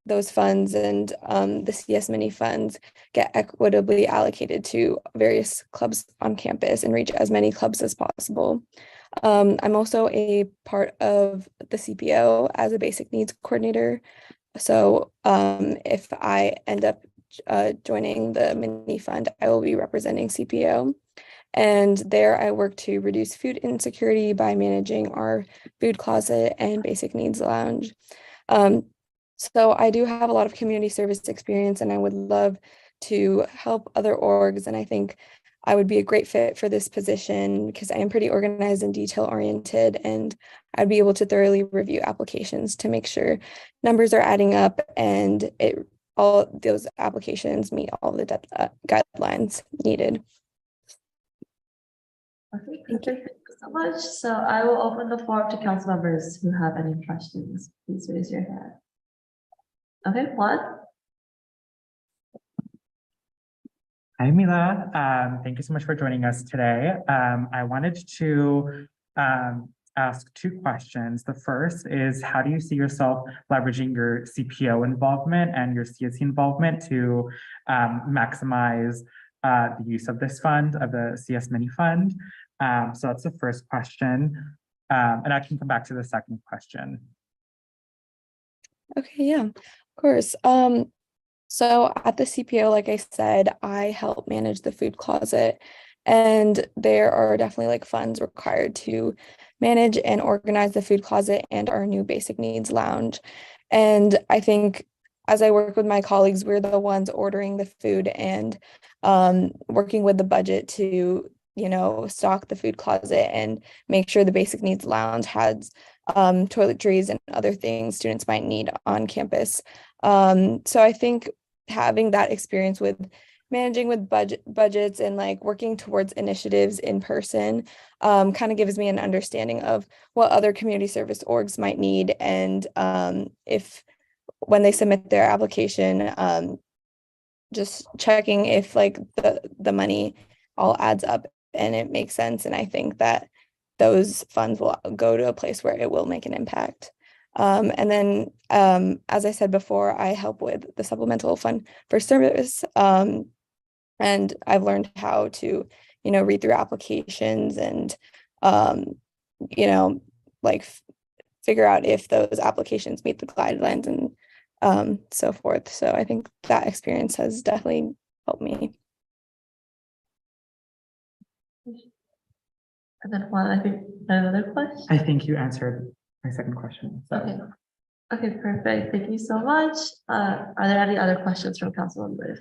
those funds and the CS mini funds get equitably allocated to various clubs on campus and reach as many clubs as possible. I'm also a part of the CPO as a basic needs coordinator. So if I end up joining the mini fund, I will be representing CPO. And there I work to reduce food insecurity by managing our food closet and basic needs lounge. So I do have a lot of community service experience, and I would love to help other orgs. And I think I would be a great fit for this position because I am pretty organized and detail oriented, and I'd be able to thoroughly review applications to make sure numbers are adding up and all those applications meet all the guidelines needed. Okay, thank you so much. So I will open the floor to council members who have any questions. Please raise your hand. Okay, Juan. Hi, Mila. Thank you so much for joining us today. I wanted to ask 2 questions. The first is, how do you see yourself leveraging your CPO involvement and your CSC involvement to maximize the use of this fund, of the CS Mini Fund? So that's the first question. And I can come back to the second question. Okay, yeah, of course. So at the CPO, like I said, I help manage the food closet, and there are definitely like funds required to manage and organize the food closet and our new basic needs lounge. And I think as I work with my colleagues, we're the ones ordering the food and working with the budget to, stock the food closet and make sure the basic needs lounge has toiletries and other things students might need on campus. So I think having that experience with managing with budgets and like working towards initiatives in person kind of gives me an understanding of what other community service orgs might need, and if when they submit their application, just checking if like the money all adds up and it makes sense. And I think that those funds will go to a place where it will make an impact. And then, as I said before, I help with the supplemental fund for service. And I've learned how to, read through applications and, like figure out if those applications meet the guidelines and so forth. So I think that experience has definitely helped me. And then Juan, I think another question. I think you answered my second question. So. Okay. Okay, perfect. Thank you so much. Are there any other questions from council members?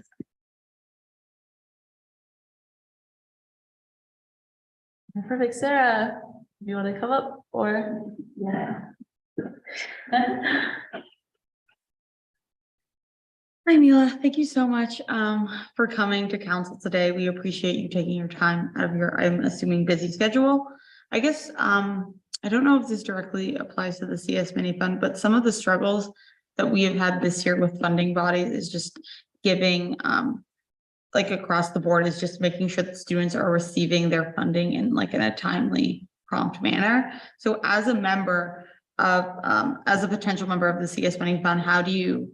Perfect. Sarah, do you want to come up or? Yeah. Hi, Mila. Thank you so much for coming to council today. We appreciate you taking your time out of your, I'm assuming, busy schedule. I guess I don't know if this directly applies to the CS mini fund, but some of the struggles that we have had this year with funding bodies is just giving like across the board is just making sure that students are receiving their funding in a timely, prompt manner. So as a member of as a potential member of the CS mini fund, how do you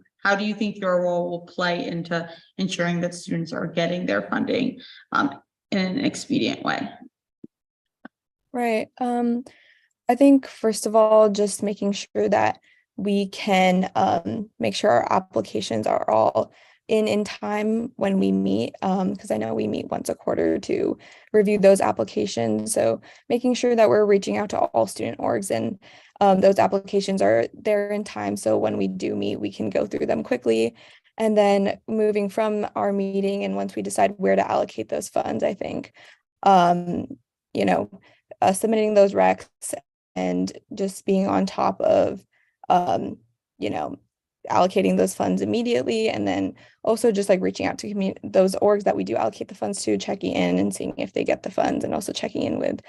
think your role will play into ensuring that students are getting their funding in an expedient way? Right. I think first of all, just making sure that we can make sure our applications are all in time when we meet, because I know we meet once a quarter to review those applications. So making sure that we're reaching out to all student orgs and those applications are there in time. So when we do meet, we can go through them quickly. And then moving from our meeting and once we decide where to allocate those funds, I think, submitting those recs and just being on top of, allocating those funds immediately. And then also just reaching out to those orgs that we do allocate the funds to, checking in and seeing if they get the funds, and also checking in with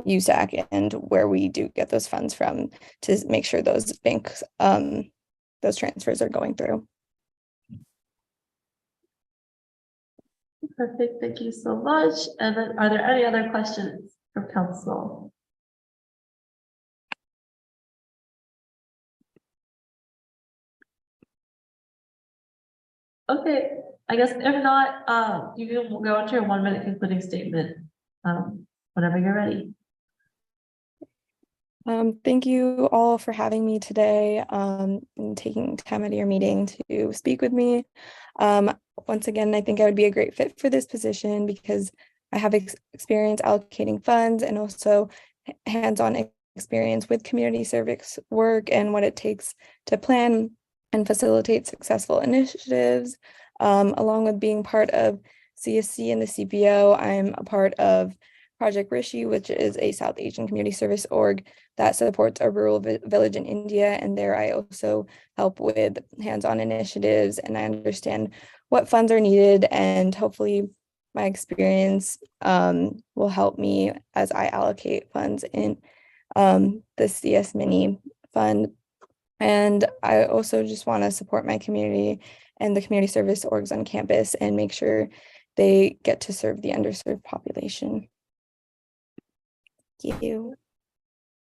USAC and where we do get those funds from to make sure those banks, those transfers are going through. Perfect. Thank you so much. And then are there any other questions from council? Okay, I guess if not, you can go into your 1 minute concluding statement whenever you're ready. Thank you all for having me today and taking time out of your meeting to speak with me. Once again, I think I would be a great fit for this position because I have experience allocating funds and also hands-on experience with community service work and what it takes to plan and facilitate successful initiatives. Along with being part of CSC and the CPO, I'm a part of Project Rishi, which is a South Asian community service org that supports a rural village in India. And there I also help with hands-on initiatives, and I understand what funds are needed, and hopefully my experience will help me as I allocate funds in the CS mini fund. And I also just want to support my community and the community service orgs on campus and make sure they get to serve the underserved population. Thank you.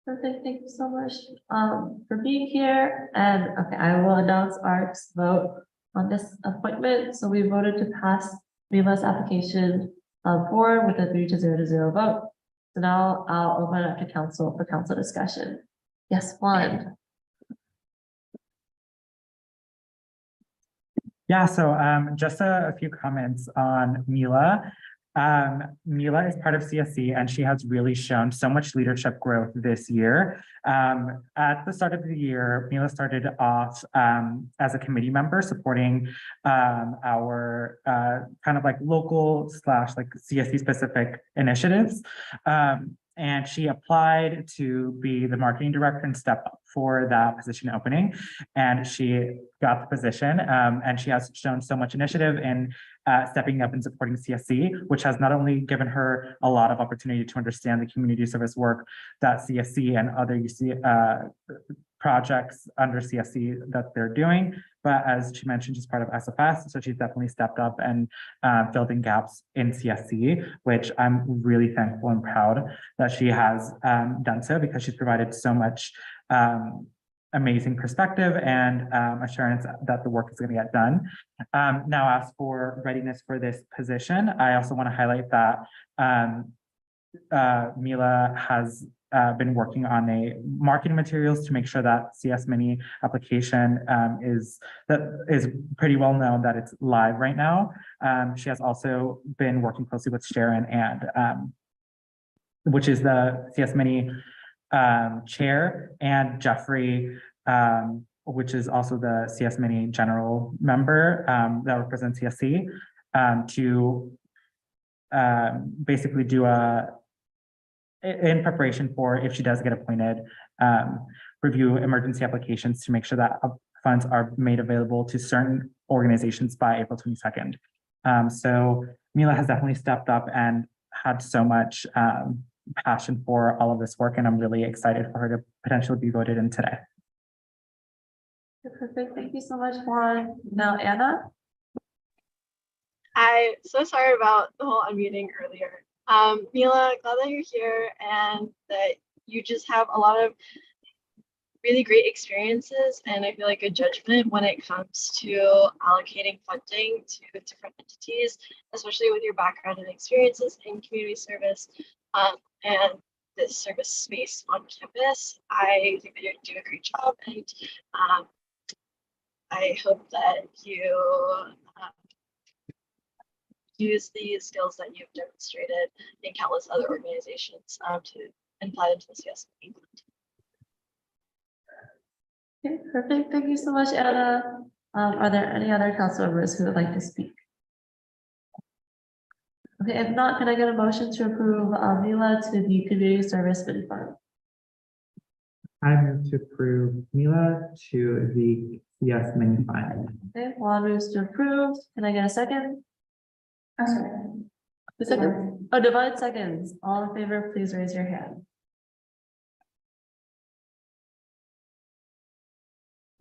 Perfect. Thank you so much for being here. And okay, I will announce our vote on this appointment. So we voted to pass Mila's application forward with a 3-0 vote. So now I'll open it up to council for council discussion. Yes, Juan. Yeah, so just a few comments on Mila. Mila is part of CSC and she has really shown so much leadership growth this year. At the start of the year, Mila started off as a committee member supporting our kind of local / CSC specific initiatives. And she applied to be the marketing director and step up for that position opening. And she got the position, and she has shown so much initiative in stepping up and supporting CSC, which has not only given her a lot of opportunity to understand the community service work that CSC and other projects under CSC that they're doing, but as she mentioned, she's part of SFS, so she's definitely stepped up and filled in gaps in CSC, which I'm really thankful and proud that she has done so, because she's provided so much amazing perspective and assurance that the work is going to get done. Now, as for readiness for this position, I also want to highlight that Mila has been working on a marketing materials to make sure that CS Mini application is pretty well known that it's live right now. She has also been working closely with Sharon and which is the CS Mini chair, and Jeffrey, which is also the CS Mini general member that represents CSC, to basically do in preparation for, if she does get appointed, review emergency applications to make sure that funds are made available to certain organizations by April 22nd. So Mila has definitely stepped up and had so much passion for all of this work, and I'm really excited for her to potentially be voted in today. Perfect. Thank you so much, Juan. Now, Anna. I'm so sorry about the whole unmuting earlier. Mila, glad that you're here and that you just have a lot of really great experiences and I feel like good judgment when it comes to allocating funding to different entities, especially with your background and experiences in community service and this service space on campus. I think that you're doing a great job, and I hope that you use the skills that you've demonstrated in countless other organizations to apply them to the CS England. Okay, perfect. Thank you so much, Anna. Are there any other council members who would like to speak? Okay, if not, can I get a motion to approve Mila to the Community Service Mini Fund? I move to approve Mila to the CS Mini Fund. Okay, Juan moves to approve. Can I get a second? The second? Oh, divide seconds. All in favor, please raise your hand.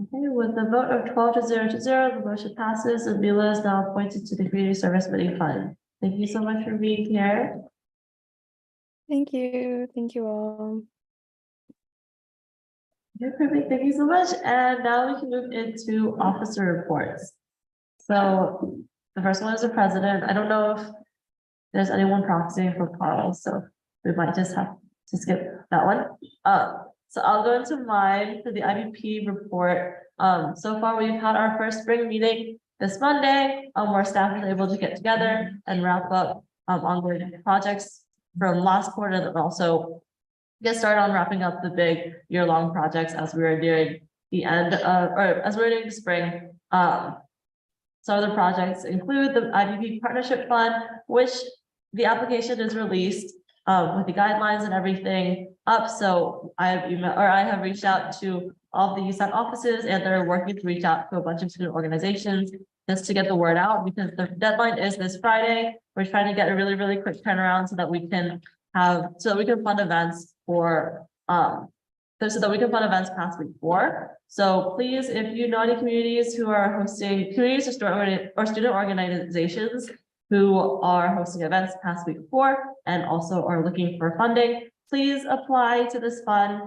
Okay, with the vote of 12 to 0 to 0, the motion passes and Mila is now appointed to the Community Service Mini Fund. Thank you so much for being here. Thank you. Thank you all. Okay, perfect. Thank you so much. And now we can move into officer reports. So the first one is the president. I don't know if there's anyone proxying for Carl, so we might just have to skip that one. So I'll go into mine for the IBP report. So far we've had our first spring meeting this Monday, where staff was able to get together and wrap up ongoing projects from last quarter, and also get started on wrapping up the big year-long projects as we are nearing the end of, or as we're nearing spring. Some of the projects include the IBP Partnership Fund, which the application is released with the guidelines and everything up. So I have reached out to all the USAC offices, and they're working to reach out to a bunch of student organizations just to get the word out, because the deadline is this Friday. We're trying to get a really, really quick turnaround so that we can fund events for so that we can fund events past week 4. So please, if you know any communities who are hosting communities or student organizations who are hosting events past week 4 and also are looking for funding, please apply to this fund.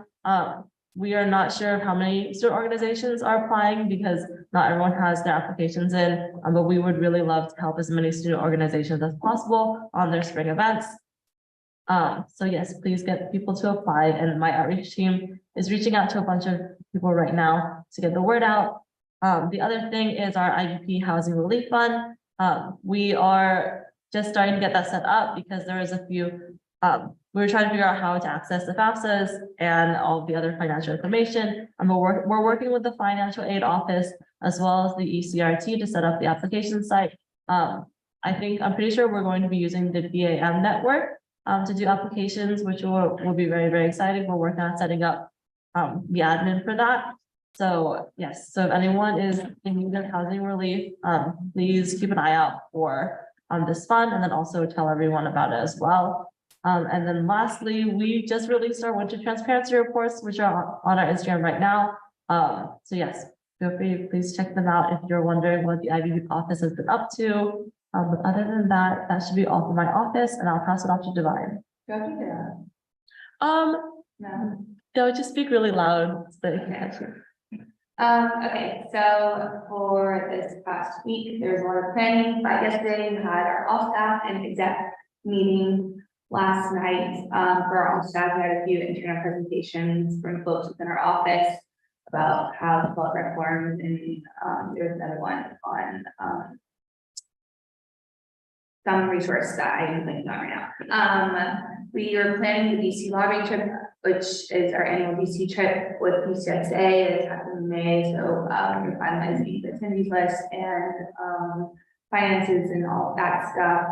We are not sure of how many student organizations are applying because not everyone has their applications in, but we would really love to help as many student organizations as possible on their spring events. So yes, please get people to apply, and my outreach team is reaching out to a bunch of people right now to get the word out. The other thing is our IBP Housing Relief Fund. We are just starting to get that set up because there is a few, we were trying to figure out how to access the FAFSAs and all the other financial information. We're working with the financial aid office as well as the ECRT to set up the application site. I'm pretty sure we're going to be using the BAM network to do applications, which will be very, very exciting. We're working on setting up the admin for that. So yes, so if anyone is in need of housing relief, please keep an eye out for this fund, and then also tell everyone about it as well. And then lastly, we just released our winter transparency reports, which are on our Instagram right now. So yes, feel free to please check them out if you're wondering what the IBP office has been up to. But other than that, that should be all for my office, and I'll pass it off to Divine. Go, just speak really loud so they can catch you. Okay, so for this past week, there's a lot of planning. By yesterday, we had our all staff and exec meeting last night. For our all staff, we had a few internal presentations from folks within our office about how to develop reforms, and there's another one on some resource that I'm thinking on right now. We are planning the DC lobbying trip, which is our annual DC trip with USAC. It's happening in May, so we're finalizing the attendees list and finances and all that stuff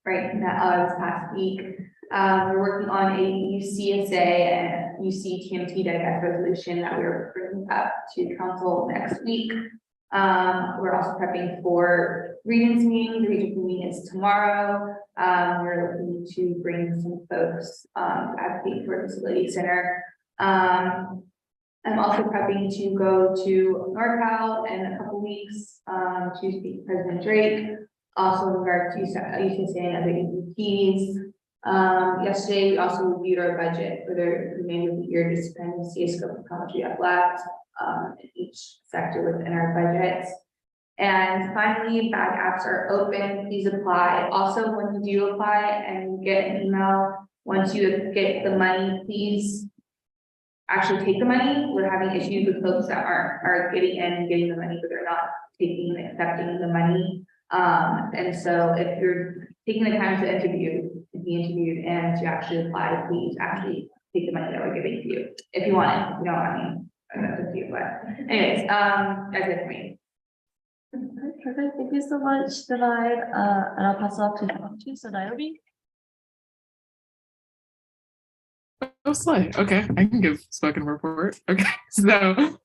right now this past week. We're working on a UCSA and UC TMT TGIF resolution that we're bringing up to council next week. We're also prepping for Regents meeting. The Regents meeting is tomorrow. We're looking to bring some folks to advocate for a disability center. I'm also prepping to go to NorCal in a couple weeks to speak to President Drake. Also in regard to UCSA and other EVPs. Yesterday, we also reviewed our budget for the remainder of the year, just to kind of see a scope of how much we have left in each sector within our budgets. And finally, bag apps are open. Please apply. Also, when you do apply and get an email, once you get the money, please actually take the money. We're having issues with folks that are getting in and getting the money, but they're not taking and accepting the money. And so if you're taking the time to be interviewed and to actually apply, please actually take the money that we're giving to you. If you want it, if you don't, I mean, that's up to you, but anyways, that's it for me. Perfect. Thank you so much, Divide. And I'll pass it off to so Nairobi. Oh, slay. Okay, I can give spoken report. Okay, so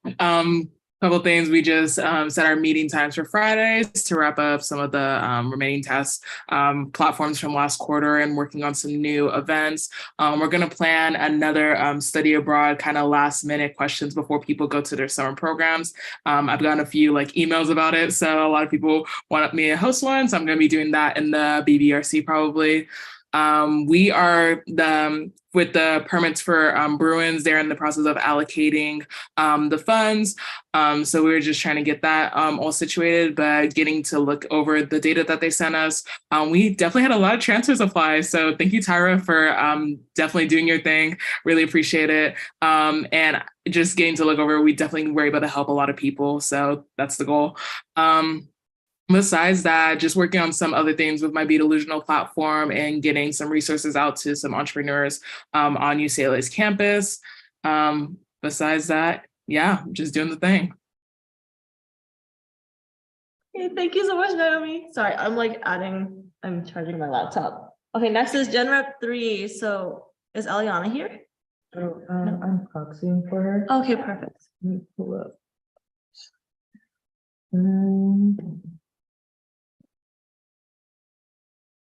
couple things. We just set our meeting times for Fridays to wrap up some of the remaining test platforms from last quarter and working on some new events. We're going to plan another study abroad kind of last minute questions before people go to their summer programs. I've gotten a few like emails about it, so a lot of people want me to host one, so I'm going to be doing that in the BBRC probably. We are with the permits for Bruins, they're in the process of allocating the funds. So we were just trying to get that all situated, but getting to look over the data that they sent us. We definitely had a lot of transfers apply. So thank you, Tyra, for definitely doing your thing. Really appreciate it. And just getting to look over, we definitely were able to help a lot of people. So that's the goal. Besides that, just working on some other things with my Be Delusional platform and getting some resources out to some entrepreneurs on UCLA's campus. Besides that, yeah, just doing the thing. Okay, thank you so much, Naomi. Sorry, I'm charging my laptop. Okay, next is Gen Rep 3. So is Eliana here? Oh, I'm proxying for her. Okay, perfect. Let me pull up.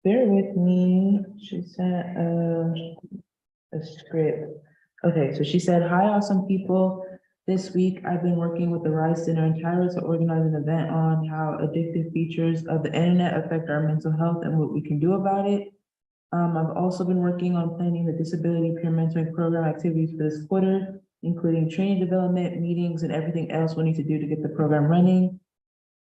Bear with me. She sent a script. Okay, so she said, "Hi, awesome people. This week, I've been working with the Rise Center and Tyra to organize an event on how addictive features of the internet affect our mental health and what we can do about it. I've also been working on planning the disability peer mentoring program activities for this quarter, including training development, meetings, and everything else we need to do to get the program running.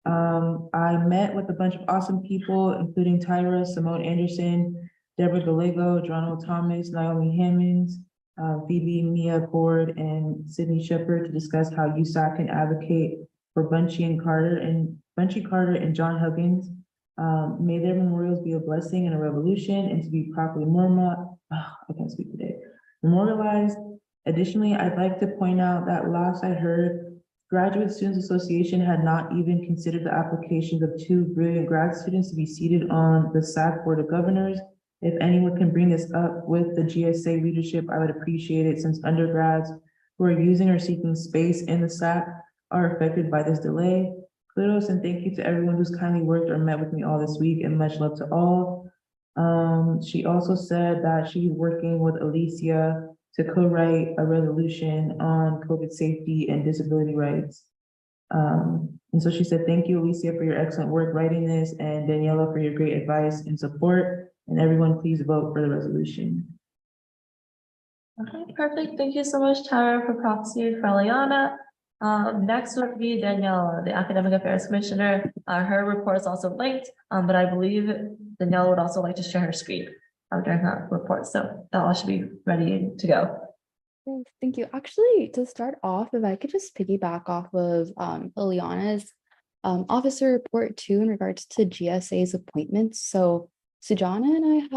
I met with a bunch of awesome people, including Tyra, Simone Anderson, Deborah Gallego, Geronimo Thomas, Naomi Hammonds, Phoebe Mia Ford, and Sydney Shepard to discuss how USAC can advocate for Bunchy Carter and John Huggins. May their memorials be a blessing and a revolution and to be properly memorialized. Additionally, I'd like to point out that last I heard, Graduate Students Association had not even considered the applications of 2 brilliant grad students to be seated on the SAC Board of Governors. If anyone can bring this up with the GSA leadership, I would appreciate it, since undergrads who are using or seeking space in the SAC are affected by this delay. Kudos and thank you to everyone who's kindly worked or met with me all this week, and much love to all. She also said that she's working with Alicia to co-write a resolution on COVID safety and disability rights. And so she said, "Thank you, Alicia, for your excellent work writing this, and Daniela for your great advice and support. And everyone, please vote for the resolution." Okay, perfect. Thank you so much, Tyra, for proxy for Eliana. Next would be Daniela, the Academic Affairs Commissioner. Her report is also linked, but I believe Daniela would also like to share her screen during her report. So that all should be ready to go. Yes, thank you. Actually, to start off, if I could just piggyback off of Ileana's officer report too in regards to GSA's appointments. So Sujana and I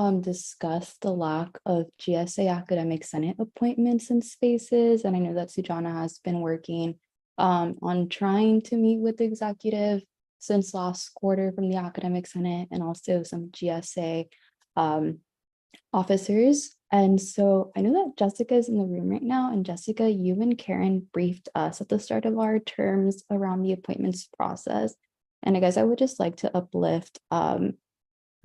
have discussed the lack of GSA Academic Senate appointments and spaces, and I know that Sujana has been working on trying to meet with the executive since last quarter from the Academic Senate and also some GSA officers. And so I know that Jessica is in the room right now, and Jessica, you and Curran briefed us at the start of our terms around the appointments process. And I guess I would just like to uplift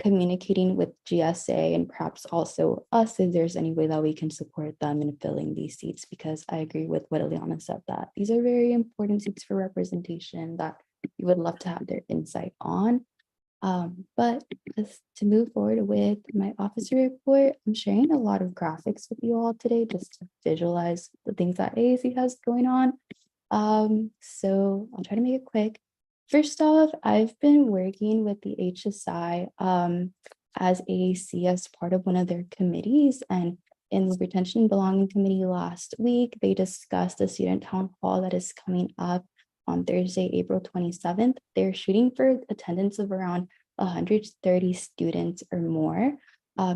communicating with GSA and perhaps also us if there's any way that we can support them in filling these seats, because I agree with what Ileana said, that these are very important seats for representation that we would love to have their insight on. But just to move forward with my officer report, I'm sharing a lot of graphics with you all today just to visualize the things that AAC has going on. So I'll try to make it quick. First off, I've been working with the HSI as AAC as part of one of their committees, and in the Retention and Belonging Committee last week, they discussed the student town hall that is coming up on Thursday, April 27th. They're shooting for attendance of around 130 students or more.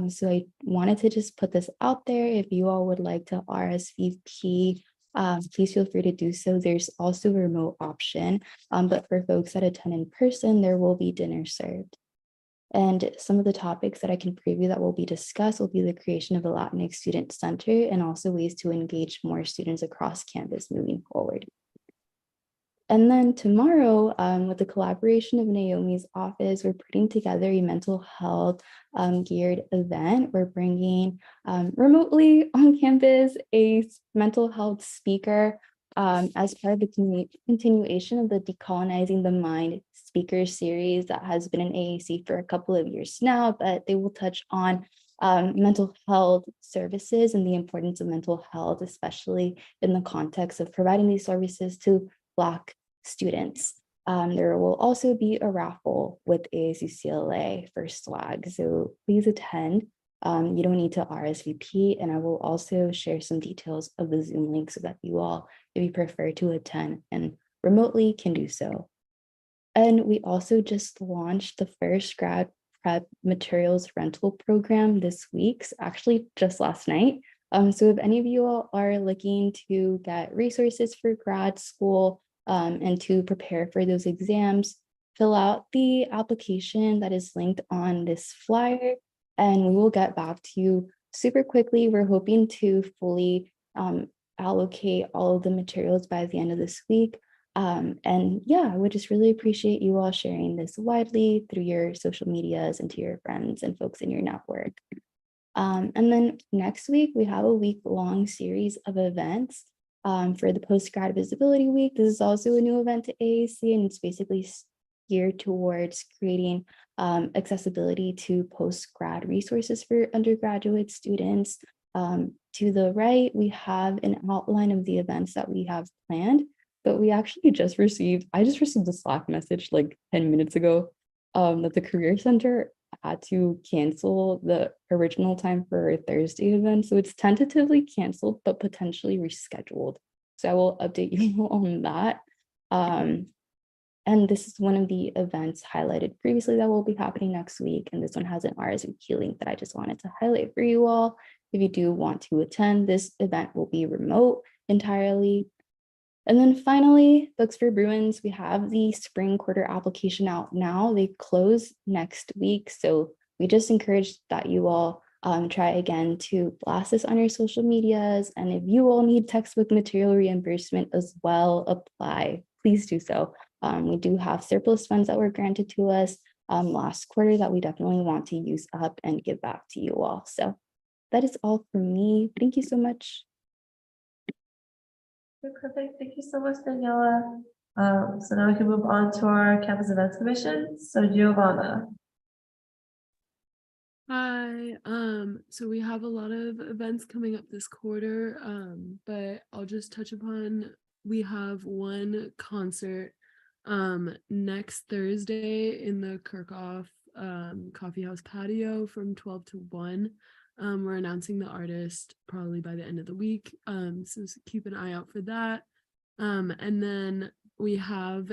So I wanted to just put this out there. If you all would like to RSVP, please feel free to do so. There's also a remote option, but for folks that attend in person, there will be dinner served. And some of the topics that I can preview that will be discussed will be the creation of a Latinx Student Center and also ways to engage more students across campus moving forward. And then tomorrow, with the collaboration of Naomi's office, we're putting together a mental health geared event. We're bringing remotely on campus a mental health speaker as part of the continuation of the Decolonizing the Mind speaker series that has been in AAC for a couple of years now, but they will touch on mental health services and the importance of mental health, especially in the context of providing these services to Black students. There will also be a raffle with ASU CLA for swag, so please attend. You don't need to RSVP, and I will also share some details of the Zoom link so that you all, if you prefer to attend and remotely, can do so. And we also just launched the first grad prep materials rental program this week, actually just last night. So if any of you all are looking to get resources for grad school and to prepare for those exams, fill out the application that is linked on this flyer, and we will get back to you super quickly. We're hoping to fully allocate all of the materials by the end of this week. And yeah, I would just really appreciate you all sharing this widely through your social medias and to your friends and folks in your network. And then next week, we have a week-long series of events for the Postgrad Visibility Week. This is also a new event to AAC, and it's basically geared towards creating accessibility to postgrad resources for undergraduate students. To the right, we have an outline of the events that we have planned, but we actually just received, I just received a Slack message like 10 minutes ago that the Career Center had to cancel the original time for a Thursday event. So it's tentatively canceled, but potentially rescheduled. So I will update you on that. And this is one of the events highlighted previously that will be happening next week. And this one has an RSVP link that I just wanted to highlight for you all. If you do want to attend, this event will be remote entirely. And then finally, Books for Bruins, we have the spring quarter application out now. They close next week. So we just encourage that you all try again to blast this on your social medias. And if you all need textbook material reimbursement as well, apply, please do so. We do have surplus funds that were granted to us last quarter that we definitely want to use up and give back to you all. So that is all from me. Thank you so much. Perfect. Thank you so much, Daniela. So now we can move on to our Campus Events Commission. So Giovanna. Hi, so we have a lot of events coming up this quarter, but I'll just touch upon, we have one concert next Thursday in the Kirkhoff Coffee House patio from 12 to 1. We're announcing the artist probably by the end of the week, so keep an eye out for that. And then we have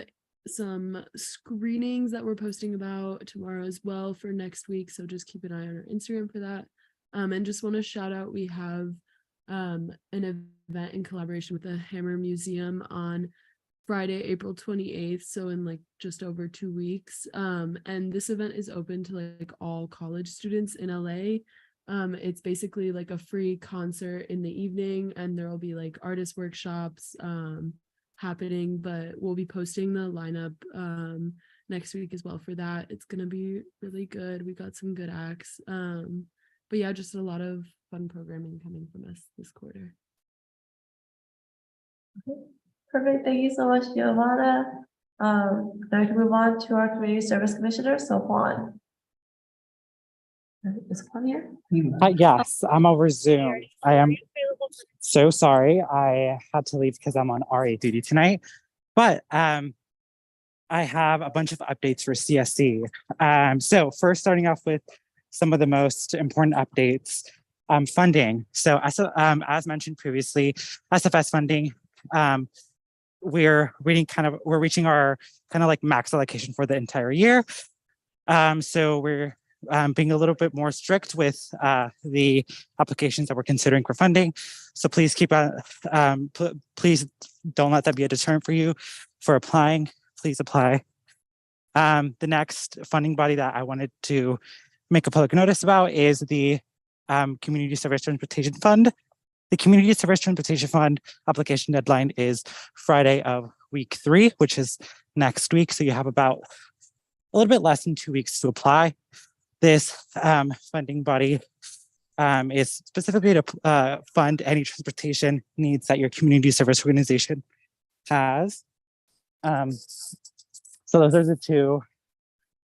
some screenings that we're posting about tomorrow as well for next week, so just keep an eye on our Instagram for that. And just want to shout out, we have an event in collaboration with the Hammer Museum on Friday, April 28th, so in like just over 2 weeks. And this event is open to like all college students in LA. It's basically like a free concert in the evening, and there will be like artist workshops happening, but we'll be posting the lineup next week as well for that. It's gonna be really good. We got some good acts. But yeah, just a lot of fun programming coming from us this quarter. Okay. Perfect. Thank you so much, Giovanna. Now we can move on to our community service commissioner, so Juan. Is Juan here? Yes, I'm over Zoom. I am so sorry. I had to leave because I'm on RA duty tonight, but I have a bunch of updates for CSC. So first, starting off with some of the most important updates, funding. So as mentioned previously, SFS funding, we're reaching our kind of like max allocation for the entire year. So we're being a little bit more strict with the applications that we're considering for funding. So please please don't let that be a deterrent for you for applying. Please apply. The next funding body that I wanted to make a public notice about is the Community Service Transportation Fund. The Community Service Transportation Fund application deadline is Friday of week 3, which is next week. So you have about a little bit less than 2 weeks to apply. This funding body is specifically to fund any transportation needs that your community service organization has. So those are the two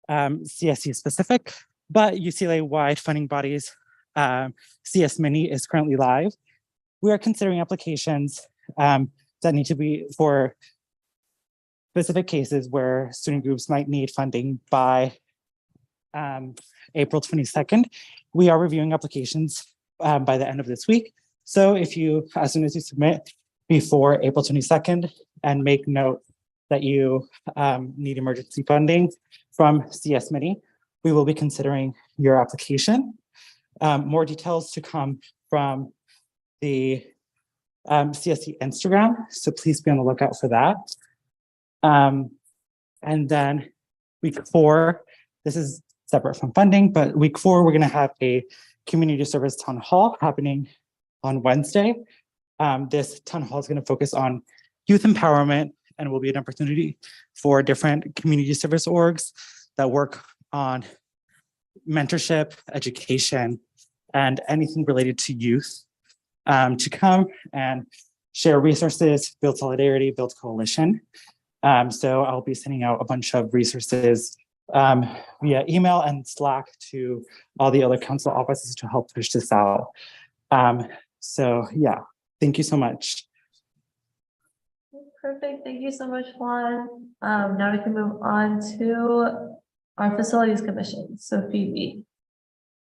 CSC specific, but UCLA-wide funding bodies, CS Mini is currently live. We are considering applications that need to be for specific cases where student groups might need funding by April 22nd. We are reviewing applications by the end of this week. So if you, as soon as you submit before April 22nd and make note that you need emergency funding from CS Mini, we will be considering your application. More details to come from the CSC Instagram, so please be on the lookout for that. And then week 4, this is separate from funding, but week 4, we're gonna have a community service town hall happening on Wednesday. This town hall is gonna focus on youth empowerment and will be an opportunity for different community service orgs that work on mentorship, education, and anything related to youth to come and share resources, build solidarity, build coalition. So I'll be sending out a bunch of resources via email and Slack to all the other council offices to help push this out. So yeah, thank you so much. Perfect. Thank you so much, Juan. Now we can move on to our facilities commission. So Phoebe.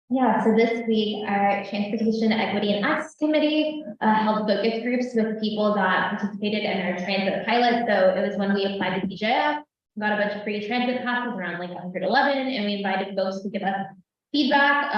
Yeah, so this week, our Transportation Equity and Access Committee held focus groups with people that participated in our transit pilot. So it was when we applied to TGIF, got a bunch of free transit passes, around like 111, and we invited folks to give us feedback,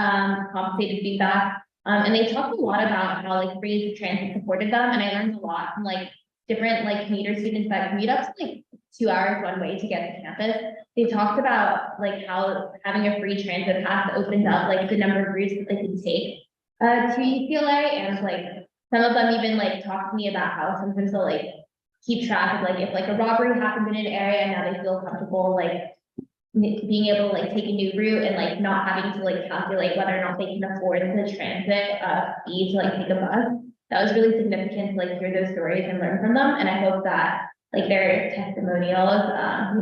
compensated feedback. And they talked a lot about how like free transit supported them. And I learned a lot from like different like commuter students that commute up to like 2 hours one way to get to campus. They talked about like how having a free transit pass opened up like the number of routes that they could take to UCLA, and like some of them even like talked to me about how sometimes they'll like keep track of like if like a robbery happened in an area, and now they feel comfortable like being able to like take a new route and like not having to like calculate whether or not they can afford the transit fee to like take a bus. That was really significant to like hear those stories and learn from them, and I hope that like their testimonials,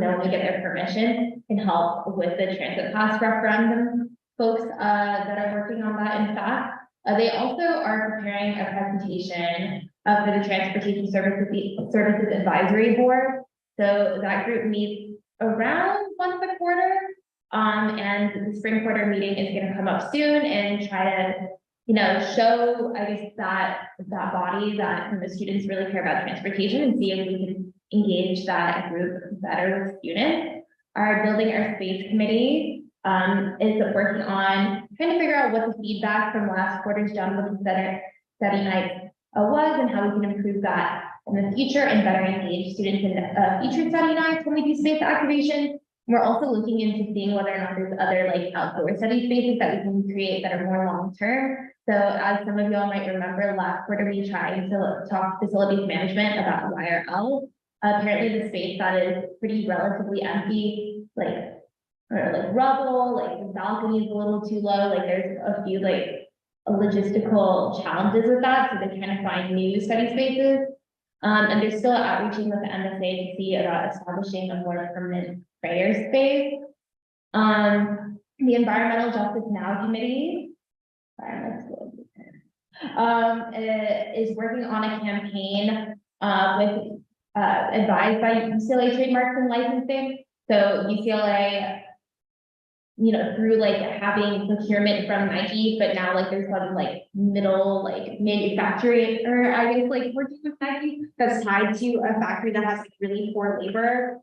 when we get their permission, can help with the transit pass referendum folks that are working on that. In fact, they also are preparing a presentation for the Transportation Services Advisory Board. So that group meets around once a quarter. And the spring quarter meeting is going to come up soon and try to, show, I guess, that body that the students really care about transportation and see if we can engage that group better with students. Our Building Our Space Committee is working on trying to figure out what the feedback from last quarter's John Wilson study night was and how we can improve that in the future and better engage students in future study nights when we do space activation. We're also looking into seeing whether or not there's other like outdoor study spaces that we can create that are more long-term. So as some of y'all might remember, last quarter we tried to talk facilities management about YRL. Apparently the space that is pretty relatively empty, like rubble, like the balcony is a little too low, like there's a few like logistical challenges with that. So they're trying to find new study spaces. And they're still outreaching with the MSA to see about establishing a more permanent prayer space. The Environmental Justice Now Committee is working on a campaign with advised by UCLA Trademarks and Licensing. So UCLA, through like having procurement from Nike, but now like there's some like middle like manufacturing, or I guess like working with Nike that's tied to a factory that has like really poor labor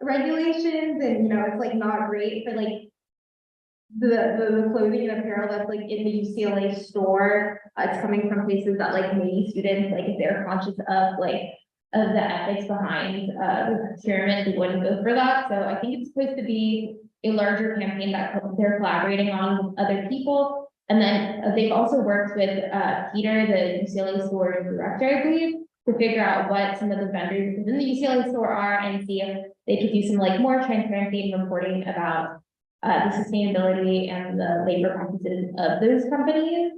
regulations, and it's like not great for like the clothing and apparel that's like in the UCLA store. It's coming from places that like maybe students, like if they're conscious of the ethics behind the procurement, they wouldn't go for that. So I think it's supposed to be a larger campaign that they're collaborating on with other people. And then they've also worked with Peter, the UCLA store director, I believe, to figure out what some of the vendors within the UCLA store are and see if they could do some like more transparency and reporting about the sustainability and the labor practices of those companies.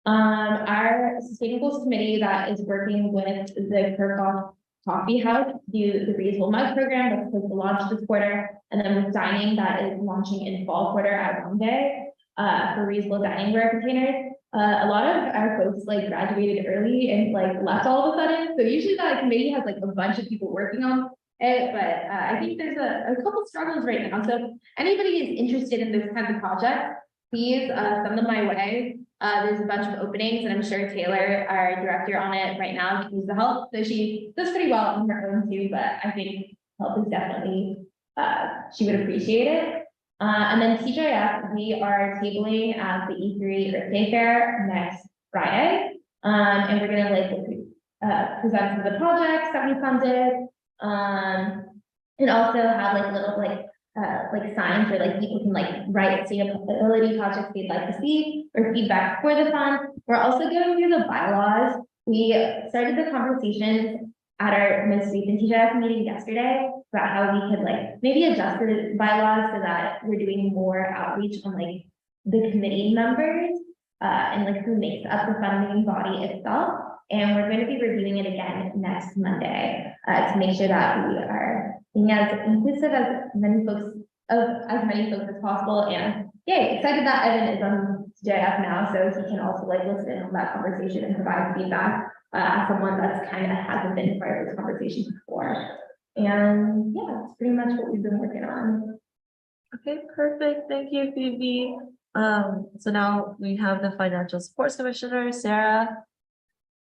Our Sustainables Committee that is working with the Kirkhoff Coffee House to do the reusable mug program that's supposed to launch this quarter, and then with dining that is launching in fall quarter at Monday for reusable dining ware containers. A lot of our folks like graduated early and like left all of a sudden. So usually that committee has like a bunch of people working on it, but I think there's a couple struggles right now. So if anybody is interested in those kinds of projects, please send them my way. There's a bunch of openings, and I'm sure Taylor, our director on it right now, can use the help. So she does pretty well on her own too, but I think help is definitely, she would appreciate it. And then TGIF, we are tabling at the E3 Earth Day Fair next Friday. And we're gonna like present some of the projects that we funded. And also have like little like signs where like people can like write sustainability projects they'd like to see or feedback for the fund. We're also going through the bylaws. We started the conversations at our most recent TGIF meeting yesterday about how we could like maybe adjust the bylaws so that we're doing more outreach on like the committee members and like who makes up the funding body itself. And we're going to be reviewing it again next Monday to make sure that we are being as inclusive as many folks as possible. And yay, excited that Evan is on TGIF now, so he can also like listen in on that conversation and provide feedback as someone that's kind of hasn't been part of those conversations before. And yeah, that's pretty much what we've been working on. Okay, perfect. Thank you, Phoebe. So now we have the Financial Supports Commissioner, Sarah.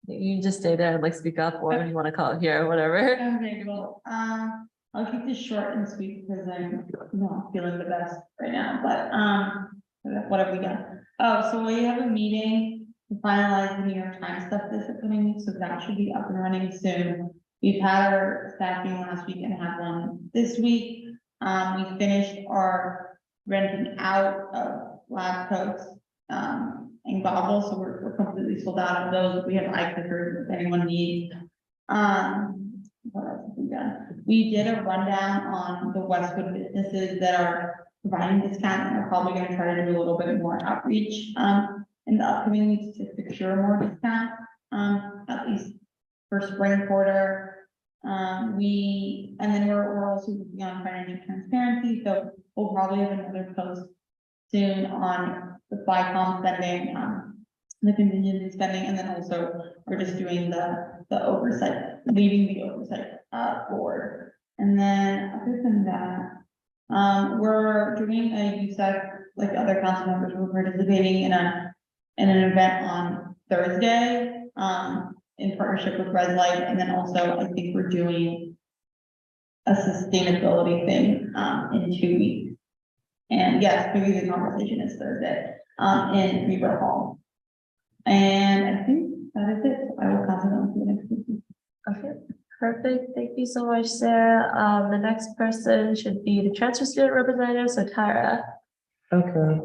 You can just stay there and like speak up, or when you want to call it here, whatever. Okay, well, I'll keep this short and sweet because I'm not feeling the best right now, but what have we done? Oh, so we have a meeting to finalize the New York Times stuff this upcoming week, so that should be up and running soon. We've had our staff meeting last week and have one this week. We finished our renting out of lab coats and goggles, so we're completely sold out of those. We have eye clickers if anyone needs. What else have we done? We did a rundown on the Westwood businesses that are providing discount, and we're probably going to try to do a little bit more outreach in the upcoming weeks to secure more discount, at least for spring quarter. And then we're also working on financial transparency. So we'll probably have another post soon on the FlyCom spending, the contingency spending, and then also we're just doing the oversight, leading the oversight board. And then other than that, we're doing a USAC, like other council members, we're participating in an event on Thursday, in partnership with Red Light, and then also I think we're doing a sustainability thing in 2 weeks. And yes, maybe the conversation is Thursday in Weaver Hall. And I think that is it. I will pass it on to the next person. Okay, perfect. Thank you so much, Sarah. The next person should be the transfer student representative, so Tyra. Okay,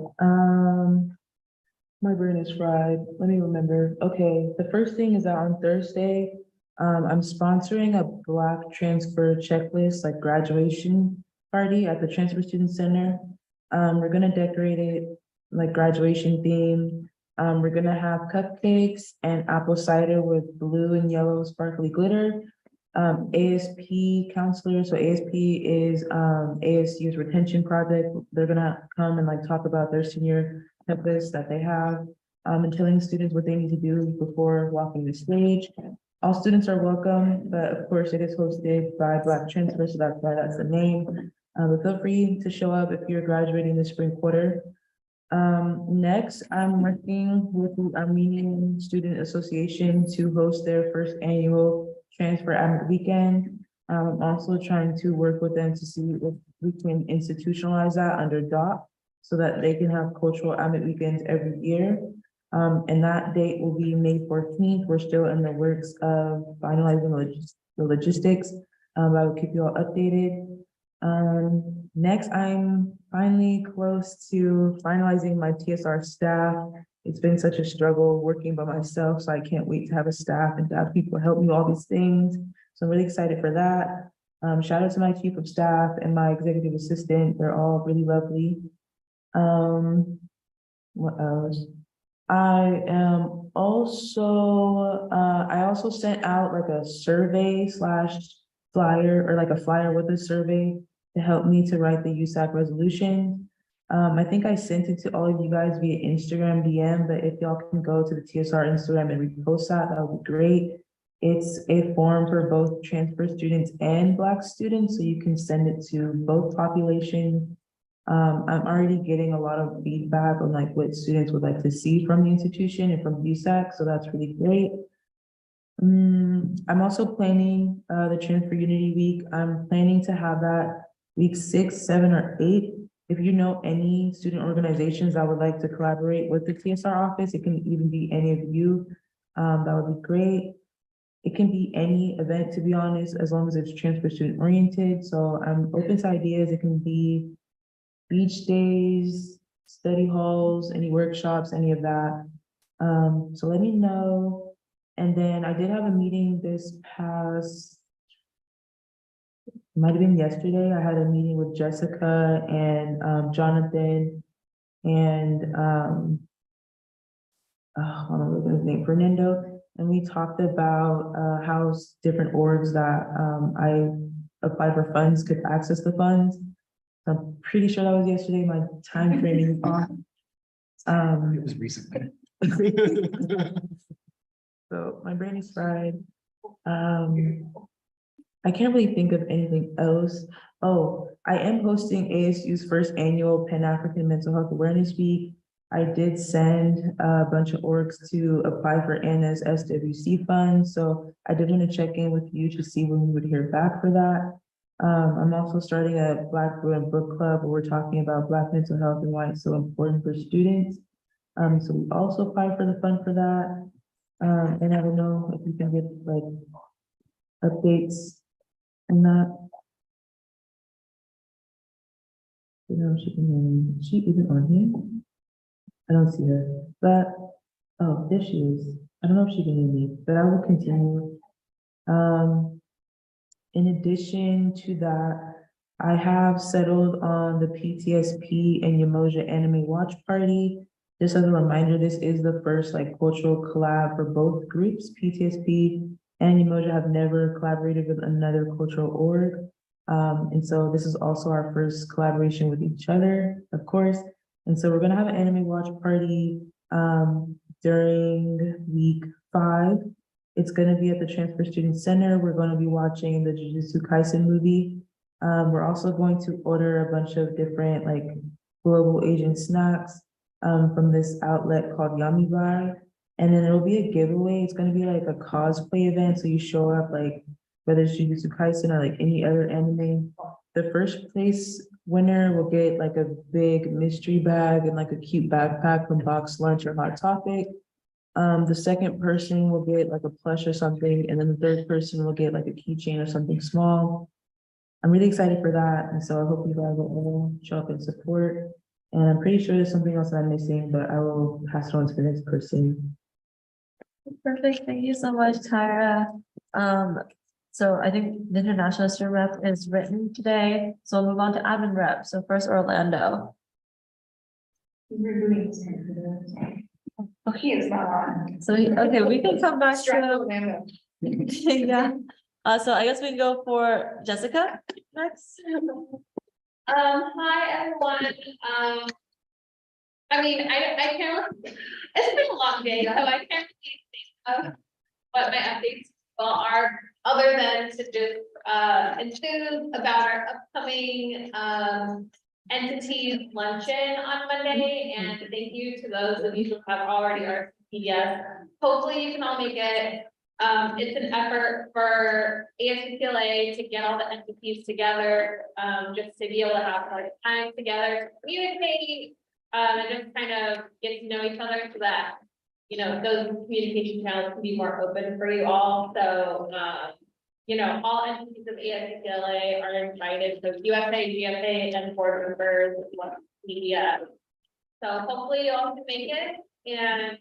my brain is fried. Let me remember. Okay, the first thing is that on Thursday, I'm sponsoring a Black transfer checklist, like graduation party at the Transfer Student Center. We're gonna decorate it like graduation theme. We're gonna have cupcakes and apple cider with blue and yellow sparkly glitter. ASP counselors, so ASP is ASU's retention project. They're gonna come and like talk about their senior checklist that they have, and telling students what they need to do before walking the stage. All students are welcome, but of course it is hosted by Black transfer, so that's why that's the name. But feel free to show up if you're graduating this spring quarter. Next, I'm working with the Armenian Student Association to host their first annual transfer Amid weekend. I'm also trying to work with them to see if we can institutionalize that under DOT so that they can have cultural Amid weekends every year. And that date will be May 14th. We're still in the works of finalizing the logistics. I will keep you all updated. Next, I'm finally close to finalizing my TSR staff. It's been such a struggle working by myself, so I can't wait to have a staff and to have people help me with all these things. So I'm really excited for that. Shout out to my chief of staff and my executive assistant. They're all really lovely. What else? I am also, I also sent out like a survey / flyer, or like a flyer with a survey to help me to write the USAC resolution. I think I sent it to all of you guys via Instagram DM, but if y'all can go to the TSR Instagram and repost that, that would be great. It's a form for both transfer students and Black students, so you can send it to both populations. I'm already getting a lot of feedback on like what students would like to see from the institution and from USAC, so that's really great. I'm also planning the Transfer Unity Week. I'm planning to have that week 6, 7, or 8. If you know any student organizations that would like to collaborate with the TSR office, it can even be any of you. That would be great. It can be any event, to be honest, as long as it's transfer student oriented. So I'm open to ideas. It can be beach days, study halls, any workshops, any of that. So let me know. And then I did have a meeting this past, might have been yesterday. I had a meeting with Jessica and Jonathan and hold on, we're gonna think Fernando. And we talked about how different orgs that I applied for funds could access the funds. So I'm pretty sure that was yesterday. My time frame is off. It was recently. So my brain is fried. I can't really think of anything else. Oh, I am hosting ASU's first annual Pan-African Mental Health Awareness Week. I did send a bunch of orgs to apply for Anna's SWC funds. So I did want to check in with you to see when we would hear back for that. I'm also starting a Black Women Book Club where we're talking about Black mental health and why it's so important for students. So we also applied for the fund for that. And I don't know if you can get like updates on that. You know, she can hear me. Is she even on here? I don't see her, but oh, there she is. I don't know if she can hear me, but I will continue. In addition to that, I have settled on the PTSP and Umoja Anime Watch Party. Just as a reminder, this is the first like cultural collab for both groups. PTSP and Umoja have never collaborated with another cultural org. And so this is also our first collaboration with each other, of course. And so we're gonna have an anime watch party during week 5. It's gonna be at the Transfer Student Center. We're gonna be watching the Jujutsu Kaisen movie. We're also going to order a bunch of different like global Asian snacks from this outlet called Yummy Bar. And then it'll be a giveaway. It's gonna be like a cosplay event. So you show up like whether it's Jujutsu Kaisen or like any other anime. The first place winner will get like a big mystery bag and like a cute backpack from Box Lunch or Hot Topic. The second person will get like a plush or something, and then the third person will get like a keychain or something small. I'm really excited for that, and so I hope you guys will all show up and support. And I'm pretty sure there's something else that I'm missing, but I will pass it on to the next person. Perfect. Thank you so much, Tyra. So I think the international student rep is written today. So we'll move on to admin rep. So first, Orlando. Okay, it's not on. So, okay, we can come back Stress to, Orlando. yeah. So I guess we can go for Jessica next. Hi, everyone. I mean, I can't, it's been a long day, so I can't really think of what my updates are, other than to just enthuse about our upcoming entities luncheon on Monday, and thank you to those of you who have already RSVP'd. Hopefully you can all make it. It's an effort for ASCPLA to get all the entities together, just to be able to have like time together to communicate, and just kind of get to know each other so that, you know, those communication channels can be more open for you all. So, you know, all entities of ASCPLA are invited, so USA, GFA, and board members, media. So hopefully you all can make it, and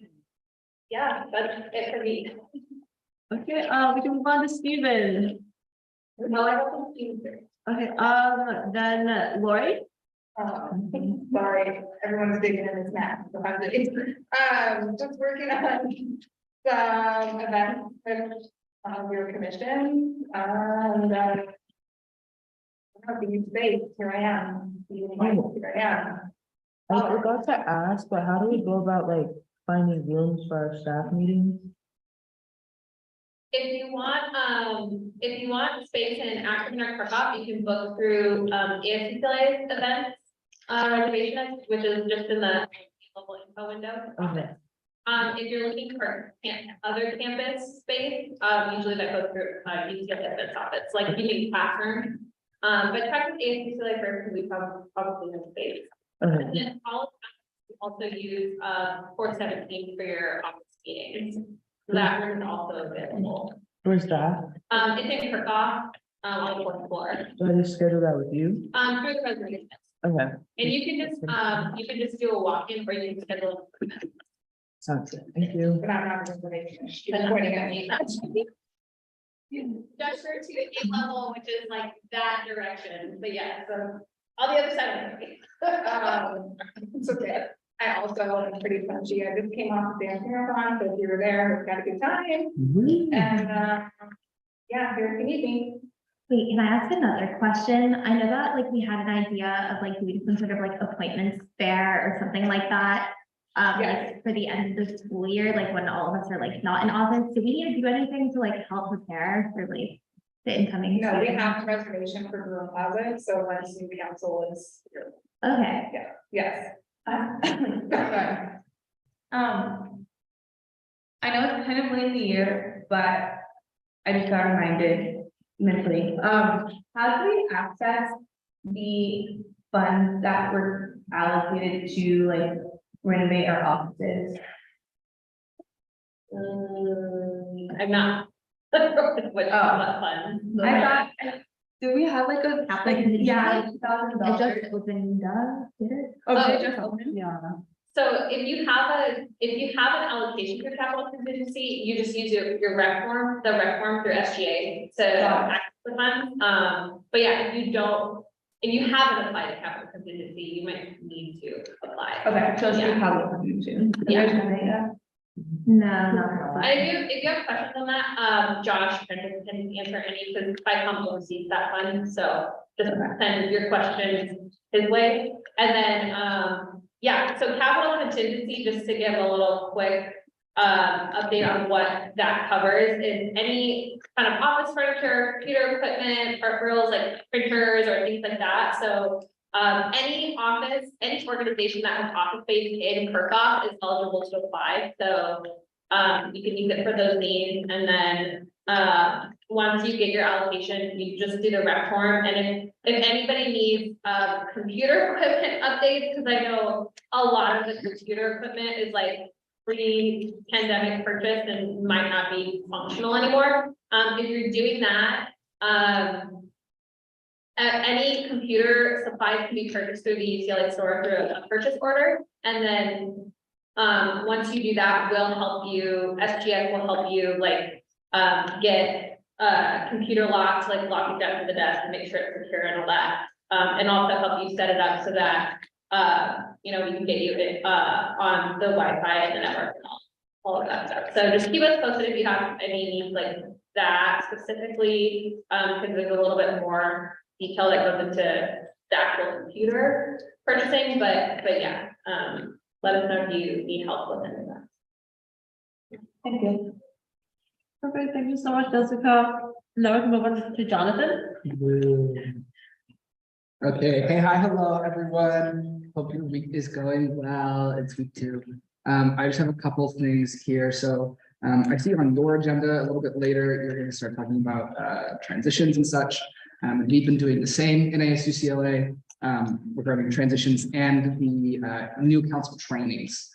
yeah, that's it for me. Okay, we can move on to Steven. Okay, then Lori. Sorry, everyone's digging in this math. So I'm just working on some events with your commission, and space. Here I am. Here I am. I forgot to ask, but how do we go about like finding rooms for our staff meetings? If you want space in Acton or Krakow, you can book through ASCPLA's events reservations, which is just in the local info window. Okay. If you're looking for other campus space, usually that goes through UCF events office, like if you need classroom. But check with ASCPLA first, because we probably have space. Okay. And then also use 417 for your office meetings. So that room is also available. Where's that? It's in Krakow, on the 4th floor. So I just schedule that with you? Through the reservation. Okay. And you can just do a walk-in or you can schedule. Sounds good. Thank you. But I'm not information. She's And pointing at me. Gesture to a level, which is like that direction, but yeah, so on the other side of it. It's okay. I also am pretty punchy. I just came off the dance marathon, so if you were there, we've got a good time. And yeah, here if you need me. Wait, can I ask another question? I know that like we had an idea of like doing some sort of like appointments fair or something like that. Like for the end of the school year, like when all of us are like not in office. Do we need to do anything to like help prepare for like the incoming? No, we students? have a reservation for Brewer Plaza, so once new council is here. Okay. Yeah, yes. I know it's kind of late in the year, but I just got reminded mentally. How do we access the funds that were allocated to like renovate our offices? I'm not. What fun. I thought, do we have like a Like, yeah, it $2,000? just opened up, did it? Oh, did it just open? Yeah. So if you have an allocation for capital contingency, you just use your rec form, the rec form through SGA to access the funds. But yeah, if you haven't applied to capital contingency, you might need to apply. Okay, so it's Yeah. probably coming soon. Yeah. No, not. If you have questions on that, Josh can answer any, because FICOM oversees that fund, so just send your questions his way. And then, yeah, so capital contingency, just to give a little quick update on what that covers, is any kind of office furniture, computer equipment, peripherals like printers or things like that. So any organization that has office space in Kirkhoff is eligible to apply. So you can use it for those needs. And then once you get your allocation, you just do the rec form. And if anybody needs computer equipment updates, because I know a lot of the computer equipment is like pre-pandemic purchase and might not be functional anymore. If you're doing that, any computer supplies can be purchased through the UCLA store through a purchase order. And then once you do that, we'll help you, SGF will help you like get computer locks, like lock it down to the desk and make sure it's secure and all that. And also help you set it up so that you know, we can get you on the Wi-Fi and the network and all of that stuff. So just keep us posted if you have any needs like that specifically, because there's a little bit more detail that goes into the actual computer purchasing, but yeah, let us know if you need help with any of that. Thank you. Perfect, thank you so much, Jessica. Now we can move on to Jonathan. Okay, hey, hi, hello, everyone. Hope your week is going well. It's week 2. I just have a couple things here. So I see on your agenda a little bit later, you're going to start talking about transitions and such. We've been doing the same in ASUCLA regarding transitions and the new council trainings.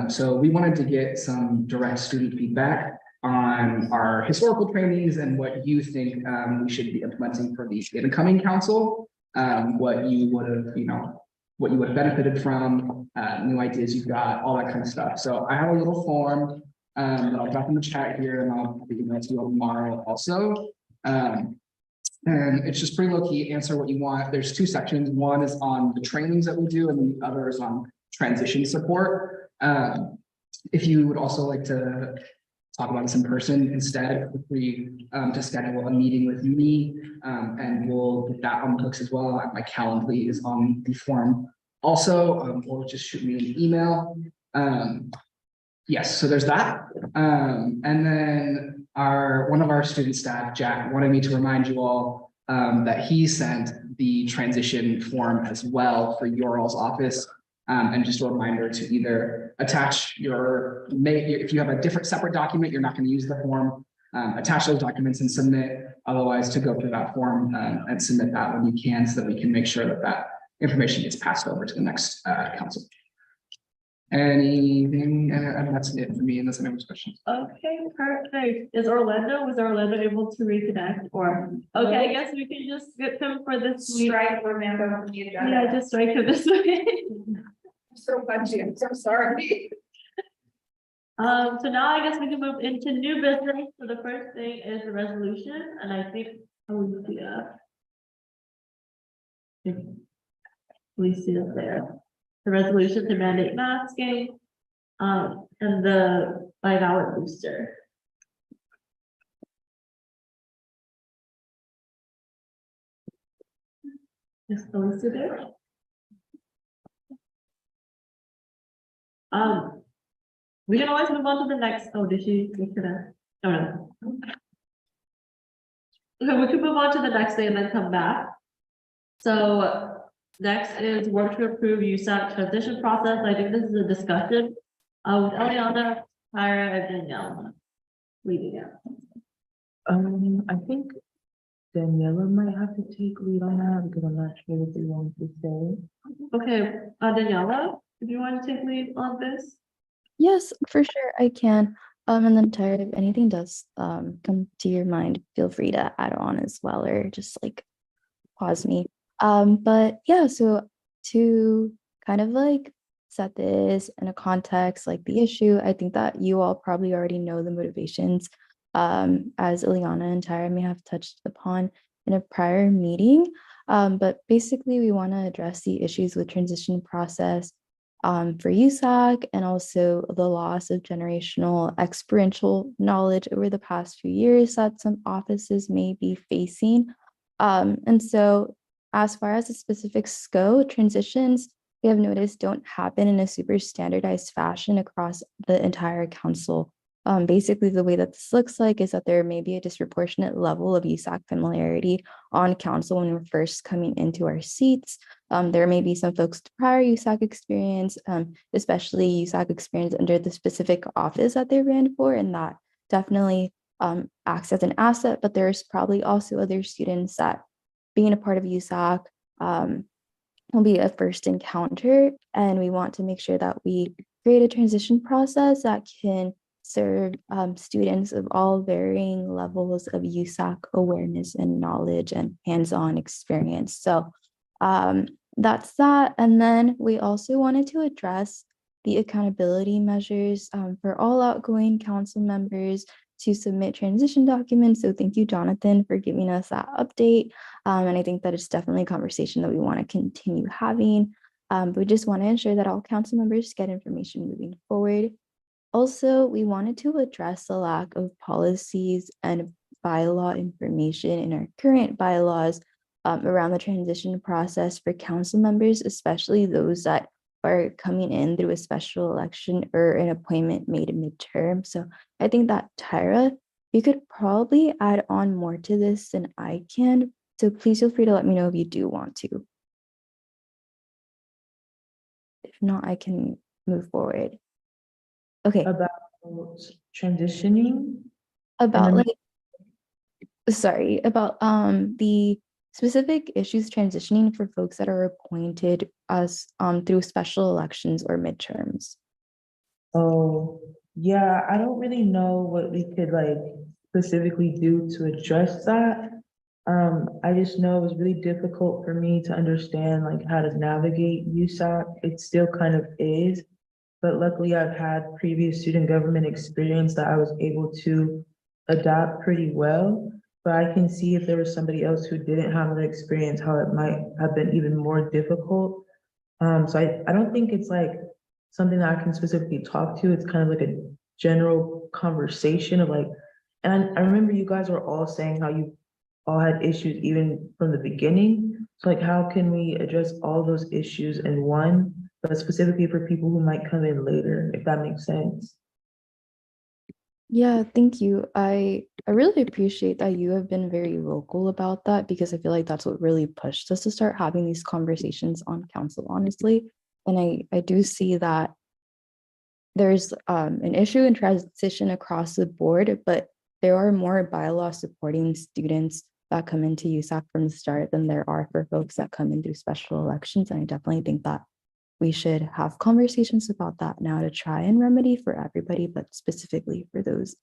So we wanted to get some direct student feedback on our historical trainings and what you think we should be implementing for the incoming council. What you would have, you know, what you would have benefited from, new ideas you've got, all that kind of stuff. So I have a little form that I'll drop in the chat here, and I'll email it to you tomorrow also. And it's just pretty low key, answer what you want. There's 2 sections. One is on the trainings that we do, and the other is on transition support. If you would also like to talk about this in person instead, feel free to schedule a meeting with me, and we'll get that on the books as well. My Calendly is on the form also, or just shoot me an email. Yes, so there's that. And then one of our student staff, Jack, wanted me to remind you all that he sent the transition form as well for your all's office. And just a reminder to either attach if you have a different separate document, you're not going to use the form, attach those documents and submit. Otherwise, to go through that form and submit that when you can, so that we can make sure that that information gets passed over to the next council. Anything, and that's it for me, unless anyone has questions. Okay, perfect. Was Orlando able to reconnect, or okay, I guess we can just skip him for this week. Strike Orlando from the agenda. Yeah, just strike him this week. I'm so punchy, I'm so sorry. So now I guess we can move into new business. So the first thing is the resolution, and I think we see it there. The resolution to mandate masking, and the 5-hour booster. Is Elisa there? We can always move on to the next. Oh, did she look at that? Oh, no. Okay, we can move on to the next thing and then come back. So next is work to approve USAC transition process. I think this is a discussion with Eliana, Tyra, and Danielle leading it. I think Daniela might have to take lead on that because I'm not sure what they want to say. Okay, Daniela, do you want to take lead on this? Yes, for sure I can. And then Tyra, if anything does come to your mind, feel free to add on as well, or just like pause me. But yeah, so to kind of like set this in a context, like the issue, I think that you all probably already know the motivations, as Ileana and Tyra may have touched upon in a prior meeting. But basically we want to address the issues with transition process for USAC, and also the loss of generational experiential knowledge over the past few years that some offices may be facing. And so as far as the specifics go, transitions we have noticed don't happen in a super standardized fashion across the entire council. Basically, the way that this looks like is that there may be a disproportionate level of USAC familiarity on council when we're first coming into our seats. There may be some folks with prior USAC experience, especially USAC experience under the specific office that they ran for, and that definitely acts as an asset, but there's probably also other students that being a part of USAC will be a first encounter, and we want to make sure that we create a transition process that can serve students of all varying levels of USAC awareness and knowledge and hands-on experience. So that's that. And then we also wanted to address the accountability measures for all outgoing council members to submit transition documents. So thank you, Jonathan, for giving us that update. And I think that it's definitely a conversation that we want to continue having. But we just want to ensure that all council members get information moving forward. Also, we wanted to address the lack of policies and bylaw information in our current bylaws around the transition process for council members, especially those that are coming in through a special election or an appointment made midterm. So I think that Tyra, you could probably add on more to this than I can. So please feel free to let me know if you do want to. If not, I can move forward. Okay. About transitioning? About like, sorry, about the specific issues transitioning for folks that are appointed as through special elections or midterms. Oh, yeah, I don't really know what we could like specifically do to address that. I just know it was really difficult for me to understand like how to navigate USAC. It still kind of is, but luckily I've had previous student government experience that I was able to adapt pretty well. But I can see if there was somebody else who didn't have that experience, how it might have been even more difficult. So I don't think it's like something that I can specifically talk to. It's kind of like a general conversation of like, and I remember you guys were all saying how you all had issues even from the beginning. So like, how can we address all those issues in one, but specifically for people who might come in later, if that makes sense? Yeah, thank you. I really appreciate that you have been very vocal about that, because I feel like that's what really pushed us to start having these conversations on council, honestly. And I do see that there's an issue in transition across the board, but there are more bylaws supporting students that come into USAC from the start than there are for folks that come in through special elections. And I definitely think that we should have conversations about that now to try and remedy for everybody, but specifically for those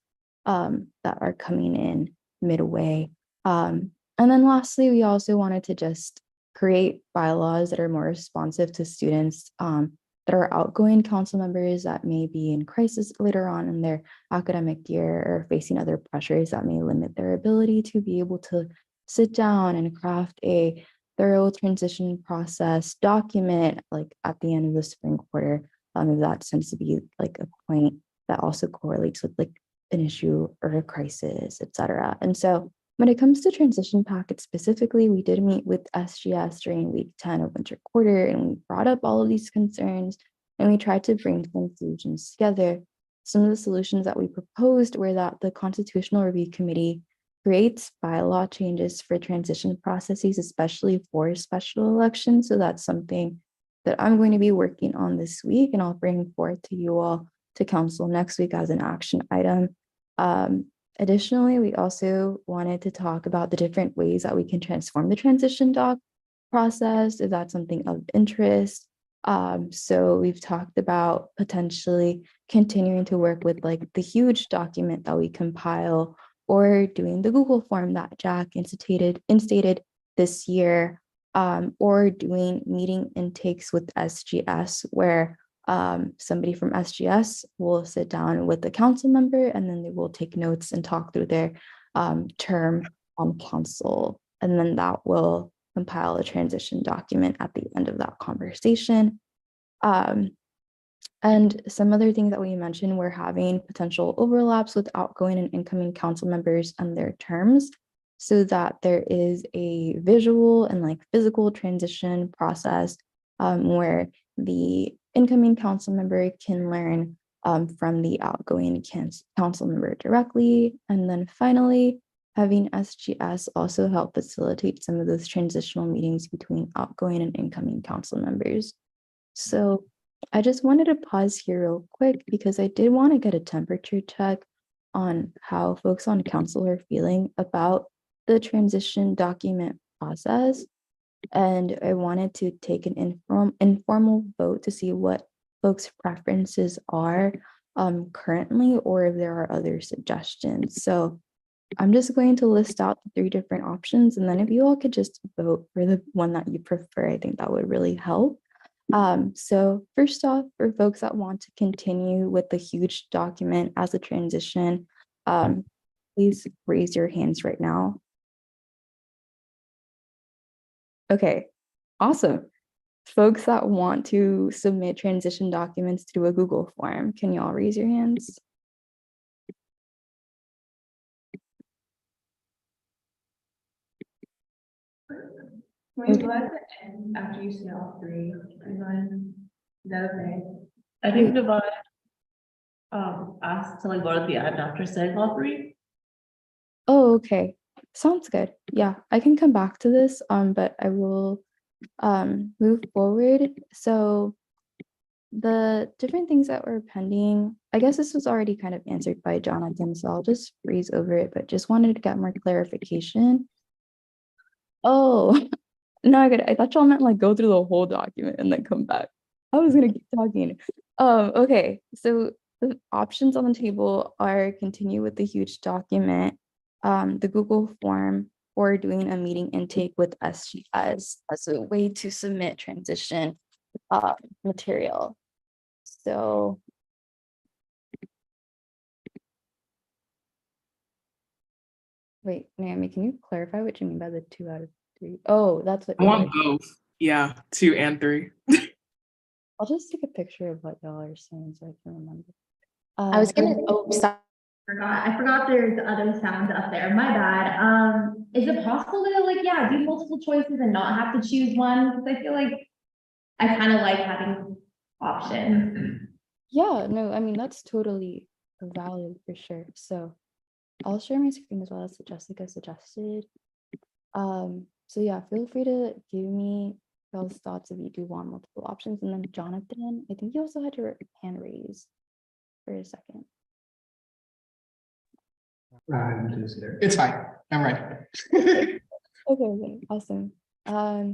that are coming in midway. And then lastly, we also wanted to just create bylaws that are more responsive to students that are outgoing council members that may be in crisis later on in their academic year or facing other pressures that may limit their ability to be able to sit down and craft a thorough transition process document like at the end of the spring quarter. If that tends to be like a point that also correlates with like an issue or a crisis, etc. And so when it comes to transition packets specifically, we did meet with SGS during week 10 of winter quarter, and we brought up all of these concerns and we tried to bring some solutions together. Some of the solutions that we proposed were that the Constitutional Review Committee creates bylaw changes for transition processes, especially for special elections. So that's something that I'm going to be working on this week, and I'll bring forth to you all to council next week as an action item. Additionally, we also wanted to talk about the different ways that we can transform the transition doc process, if that's something of interest. So we've talked about potentially continuing to work with like the huge document that we compile, or doing the Google form that Jack instated this year, or doing meeting intakes with SGS, where somebody from SGS will sit down with the council member and then they will take notes and talk through their term on council. And then that will compile a transition document at the end of that conversation. And some other things that we mentioned were having potential overlaps with outgoing and incoming council members and their terms, so that there is a visual and like physical transition process where the incoming council member can learn from the outgoing council member directly. And then finally, having SGS also help facilitate some of those transitional meetings between outgoing and incoming council members. So I just wanted to pause here real quick because I did want to get a temperature check on how folks on council are feeling about the transition document process. And I wanted to take an informal vote to see what folks' preferences are currently, or if there are other suggestions. So I'm just going to list out the 3 different options, and then if you all could just vote for the one that you prefer, I think that would really help. So first off, for folks that want to continue with the huge document as a transition, please raise your hands right now. Okay, awesome. Folks that want to submit transition documents to a Google form, can you all raise your hands? Can we go at the end after you say all 3? Is that okay? I think Devon asked to like go at the end after saying all 3. Oh, okay. Sounds good. Yeah, I can come back to this, but I will move forward. So the different things that were pending, I guess this was already kind of answered by Jonathan, so I'll just breeze over it, but just wanted to get more clarification. Oh, no, I thought y'all meant like go through the whole document and then come back. I was gonna keep talking. Okay, so the options on the table are continue with the huge document, the Google form, or doing a meeting intake with SGS as a way to submit transition material. So wait, Naomi, can you clarify what you mean by the 2 out of 3? Oh, that's what I want both. Yeah, 2 and 3. I'll just take a picture of what y'all are saying so I can remember. I was gonna, oh, sorry. I forgot there's other sounds up there. My bad. Is it possible to like, yeah, do multiple choices and not have to choose one? Because I feel like I kind of like having options. Yeah, no, I mean, that's totally valid for sure. So I'll share my screen as well as Jessica suggested. So yeah, feel free to give me y'all's thoughts if you do want multiple options. And then Jonathan, I think you also had your hand raised for a second. It's fine. I'm ready. Okay, awesome. Are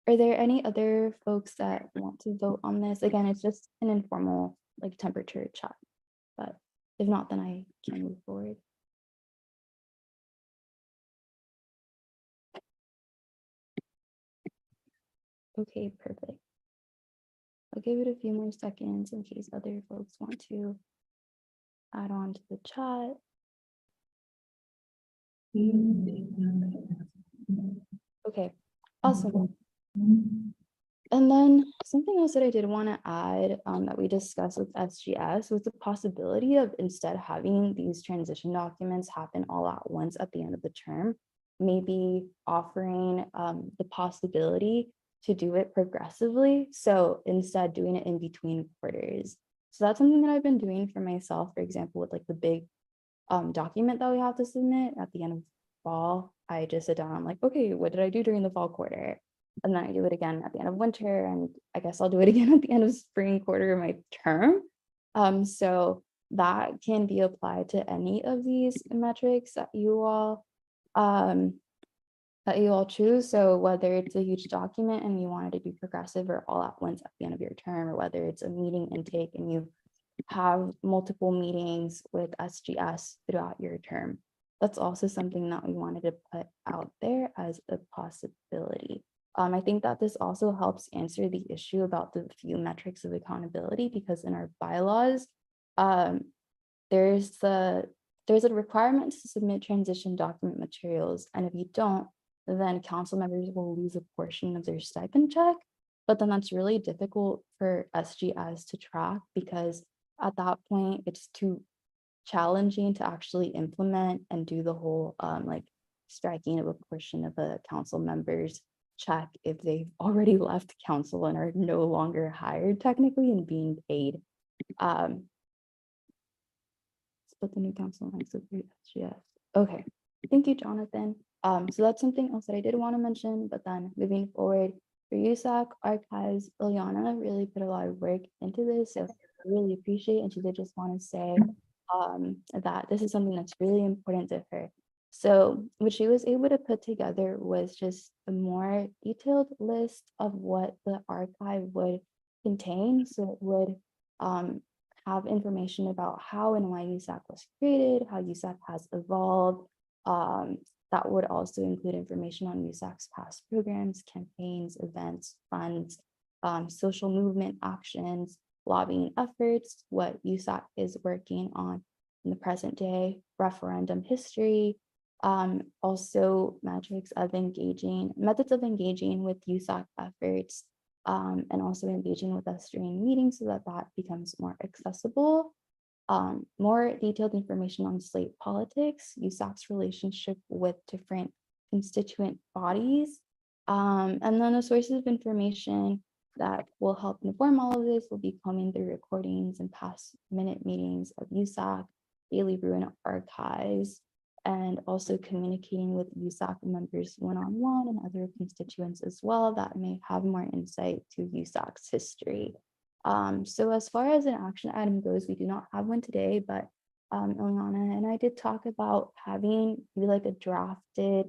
there any other folks that want to vote on this? Again, it's just an informal like temperature check, but if not, then I can move forward. Okay, perfect. I'll give it a few more seconds in case other folks want to add on to the chat. Okay, awesome. And then something else that I did want to add that we discussed with SGS was the possibility of instead having these transition documents happen all at once at the end of the term, maybe offering the possibility to do it progressively. So instead doing it in between quarters. So that's something that I've been doing for myself, for example, with like the big document that we have to submit at the end of fall. I just sit down, I'm like, okay, what did I do during the fall quarter? And then I do it again at the end of winter, and I guess I'll do it again at the end of spring quarter of my term. So that can be applied to any of these metrics that you all choose. So whether it's a huge document and you want it to be progressive or all at once at the end of your term, or whether it's a meeting intake and you have multiple meetings with SGS throughout your term. That's also something that we wanted to put out there as a possibility. I think that this also helps answer the issue about the few metrics of accountability, because in our bylaws, there's a requirement to submit transition document materials, and if you don't, then council members will lose a portion of their stipend check. but then that's really difficult for SGS to track because at that point it's too challenging to actually implement and do the whole like striking of a portion of a council member's check if they've already left council and are no longer hired technically and being paid. Split the new council next to the SGS. Okay, thank you, Jonathan. So that's something else that I did want to mention, but then moving forward for USAC archives, Ileana really put a lot of work into this, so I really appreciate, and she did just want to say that this is something that's really important to her. So what she was able to put together was just a more detailed list of what the archive would contain. So it would have information about how and why USAC was created, how USAC has evolved. That would also include information on USAC's past programs, campaigns, events, funds, social movement actions, lobbying efforts, what USAC is working on in the present day, referendum history, also methods of engaging with USAC efforts, and also engaging with us during meetings so that that becomes more accessible. More detailed information on slate politics, USAC's relationship with different constituent bodies, and then the sources of information that will help inform all of this will be combing through recordings and past minute meetings of USAC, Daily Bruin archives, and also communicating with USAC members one-on-one and other constituents as well that may have more insight to USAC's history. So as far as an action item goes, we do not have one today, but Ileana and I did talk about having like a drafted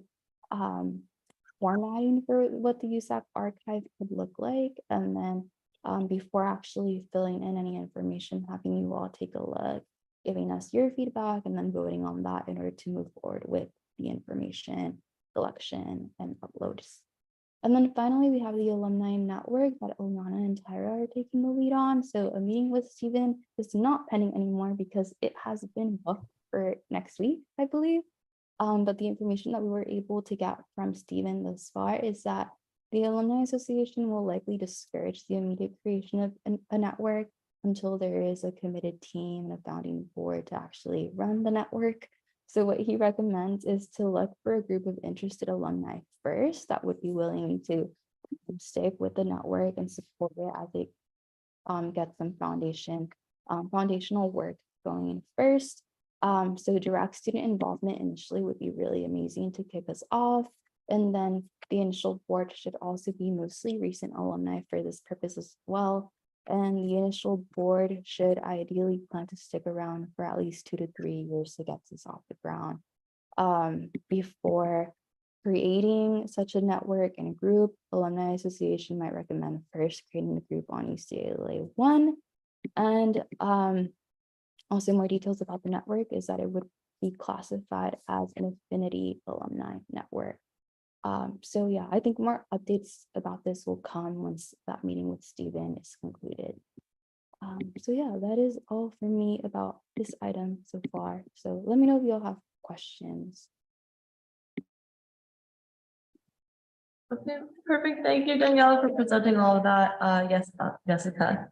formatting for what the USAC archive could look like. And then before actually filling in any information, having you all take a look, giving us your feedback, and then voting on that in order to move forward with the information collection and uploads. And then finally, we have the alumni network that Ileana and Tyra are taking the lead on. So a meeting with Stephen is not pending anymore because it has been booked for next week, I believe. But the information that we were able to get from Stephen thus far is that the Alumni Association will likely discourage the immediate creation of a network until there is a committed team and a founding board to actually run the network. So what he recommends is to look for a group of interested alumni first that would be willing to stick with the network and support it as it gets some foundational work going first. So direct student involvement initially would be really amazing to kick us off. And then the initial board should also be mostly recent alumni for this purpose as well. And the initial board should ideally plan to stick around for at least 2 to 3 years to get this off the ground. Before creating such a network and a group, Alumni Association might recommend first creating a group on UCLA 1. And also more details about the network is that it would be classified as an affinity alumni network. So yeah, I think more updates about this will come once that meeting with Stephen is concluded. So yeah, that is all for me about this item so far. So let me know if you all have questions. Okay, perfect. Thank you, Daniela, for presenting all of that. Yes, Jessica.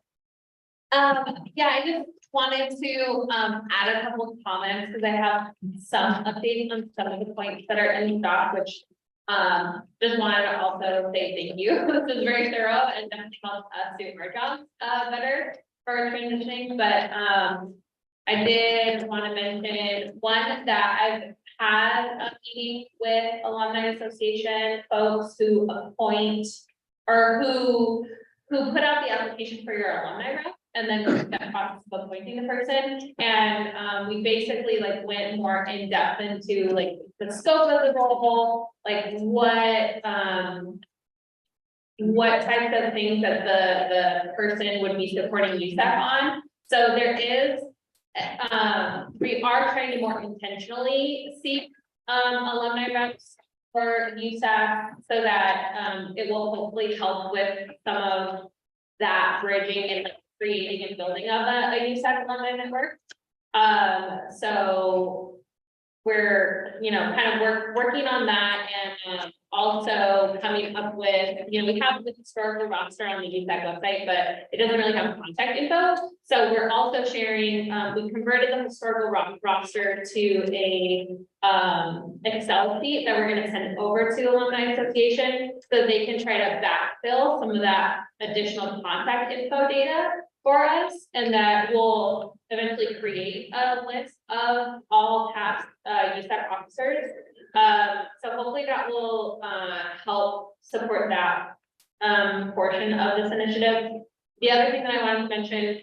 Yeah, I just wanted to add a couple of comments because I have some updates on some of the points that are in the doc, which just wanted to also say thank you. This is very thorough and definitely helps us do our jobs better for transitioning. But I did want to mention one that I've had a meeting with Alumni Association folks who appoint or who put out the application for your alumni rep and then go through that process of appointing the person. And we basically like went more in depth into like the scope of the role, like what types of things that the person would be supporting USAC on. So there is, we are trying to more intentionally seek alumni reps for USAC so that it will hopefully help with some of that bridging and like creating and building of a USAC alumni network. So we're, kind of working on that and also coming up with, we have the historical roster on the USAC website, but it doesn't really have contact info. So we're also sharing, we converted the historical roster to a Excel sheet that we're gonna send over to Alumni Association so they can try to backfill some of that additional contact info data for us, and that will eventually create a list of all past USAC officers. So hopefully that will help support that portion of this initiative. The other thing that I wanted to mention,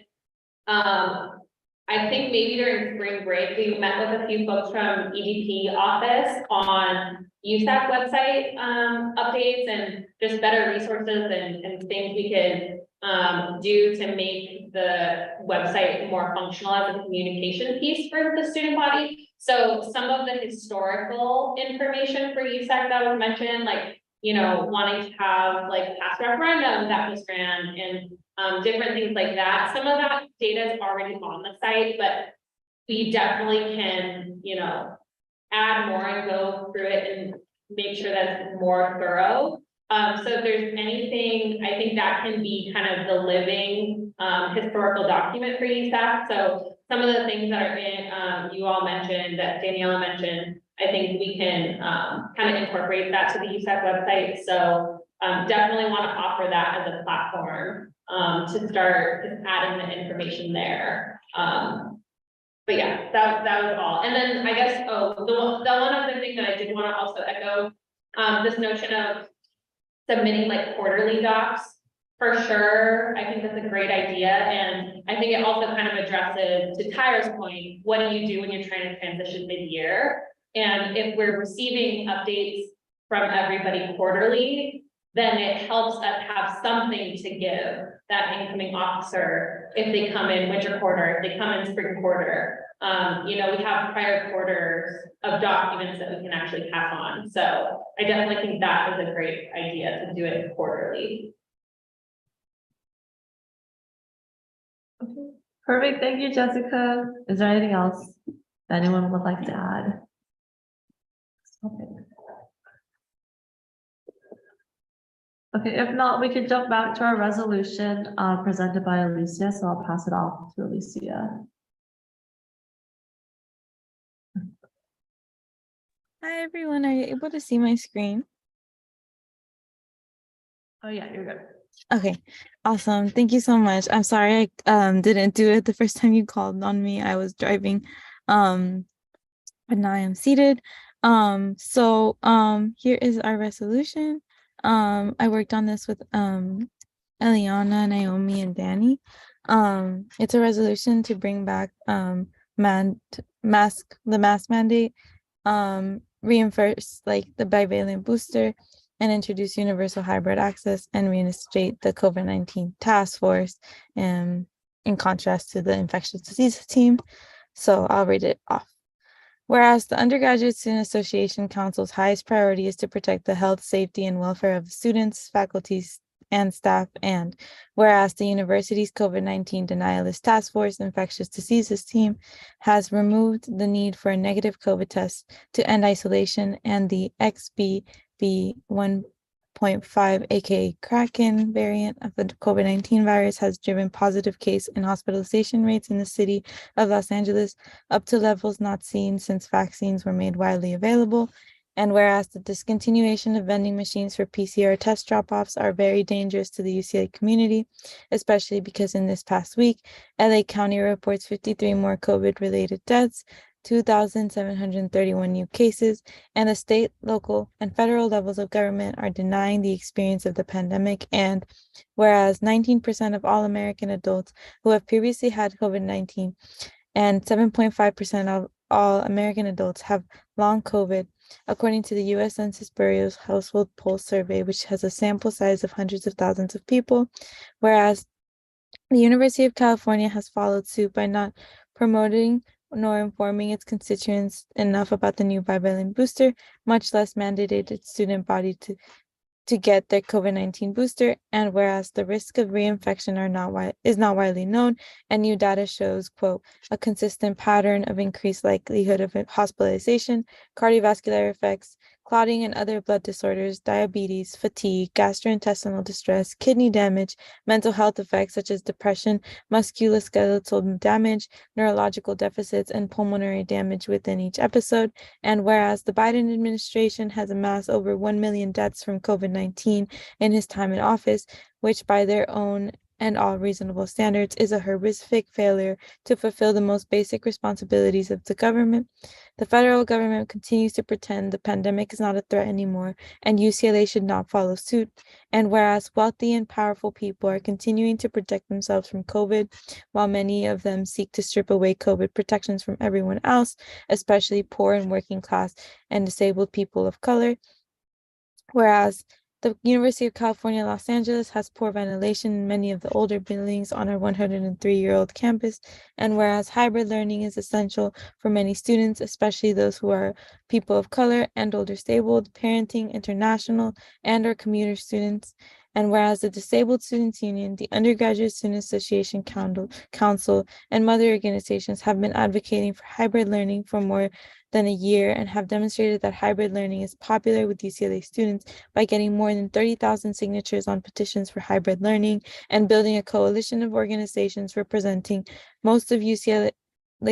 I think maybe during spring break, we met with a few folks from EDP office on USAC website updates and just better resources and things we could do to make the website more functional as a communication piece for the student body. So some of the historical information for USAC that was mentioned, like, wanting to have like past referendum that was ran and different things like that. Some of that data is already on the site, but we definitely can, add more and go through it and make sure that it's more thorough. So if there's anything, I think that can be kind of the living historical document for USAC. So some of the things that are in, you all mentioned, that Daniela mentioned, I think we can kind of incorporate that to the USAC website. So definitely want to offer that as a platform to start just adding the information there. But yeah, that was all. And then I guess, the one other thing that I did want to also echo, this notion of submitting like quarterly docs, for sure. I think that's a great idea. And I think it also kind of addresses, to Tyra's point, what do you do when you're trying to transition mid-year? And if we're receiving updates from everybody quarterly, then it helps us have something to give that incoming officer if they come in winter quarter, if they come in spring quarter. We have prior quarters of documents that we can actually pass on. So I definitely think that is a great idea to do it quarterly. Okay, perfect. Thank you, Jessica. Is there anything else that anyone would like to add? Okay, if not, we could jump back to our resolution presented by Alicia. So I'll pass it off to Alicia. Hi everyone, are you able to see my screen? Oh yeah, you're good. Okay, awesome. Thank you so much. I'm sorry I didn't do it the first time you called on me. I was driving. But now I am seated. Here is our resolution. I worked on this with Eliana, Naomi, and Danny. It's a resolution to bring back the mask mandate, reinforce like the bivalent booster, and introduce universal hybrid access and reinstate the COVID-19 task force, in contrast to the infectious diseases team. So I'll read it off. Whereas the Undergraduate Student Association Council's highest priority is to protect the health, safety, and welfare of students, faculties, and staff, and whereas the university's COVID-19 denialist task force infectious diseases team has removed the need for a negative COVID test to end isolation, and the XBB 1.5 aka Kraken variant of the COVID-19 virus has driven positive case and hospitalization rates in the city of Los Angeles up to levels not seen since vaccines were made widely available. And whereas the discontinuation of vending machines for PCR test drop-offs are very dangerous to the UCLA community, especially because in this past week, LA County reports 53 more COVID-related deaths, 2,731 new cases, and the state, local, and federal levels of government are denying the experience of the pandemic. And whereas 19% of all American adults who have previously had COVID-19 and 7.5% of all American adults have long COVID, according to the U.S. Census Bureau's Household Pulse Survey, which has a sample size of hundreds of thousands of people, whereas the University of California has followed suit by not promoting nor informing its constituents enough about the new bivalent booster, much less mandated its student body to to get their COVID-19 booster, and whereas the risk of reinfection is not widely known, and new data shows, quote, a consistent pattern of increased likelihood of hospitalization, cardiovascular effects, clotting and other blood disorders, diabetes, fatigue, gastrointestinal distress, kidney damage, mental health effects such as depression, musculoskeletal damage, neurological deficits, and pulmonary damage within each episode. And whereas the Biden administration has amassed over 1 million deaths from COVID-19 in his time in office, which by their own and all reasonable standards is a horrific failure to fulfill the most basic responsibilities of the government. The federal government continues to pretend the pandemic is not a threat anymore, and UCLA should not follow suit. And whereas wealthy and powerful people are continuing to protect themselves from COVID, while many of them seek to strip away COVID protections from everyone else, especially poor and working class and disabled people of color. Whereas the University of California, Los Angeles has poor ventilation in many of the older buildings on our 103-year-old campus. And whereas hybrid learning is essential for many students, especially those who are people of color and or disabled, parenting, international, and or commuter students. And whereas the Disabled Students Union, the Undergraduate Student Association Council, and mother organizations have been advocating for hybrid learning for more than a year and have demonstrated that hybrid learning is popular with UCLA students by getting more than 30,000 signatures on petitions for hybrid learning and building a coalition of organizations representing most of UCLA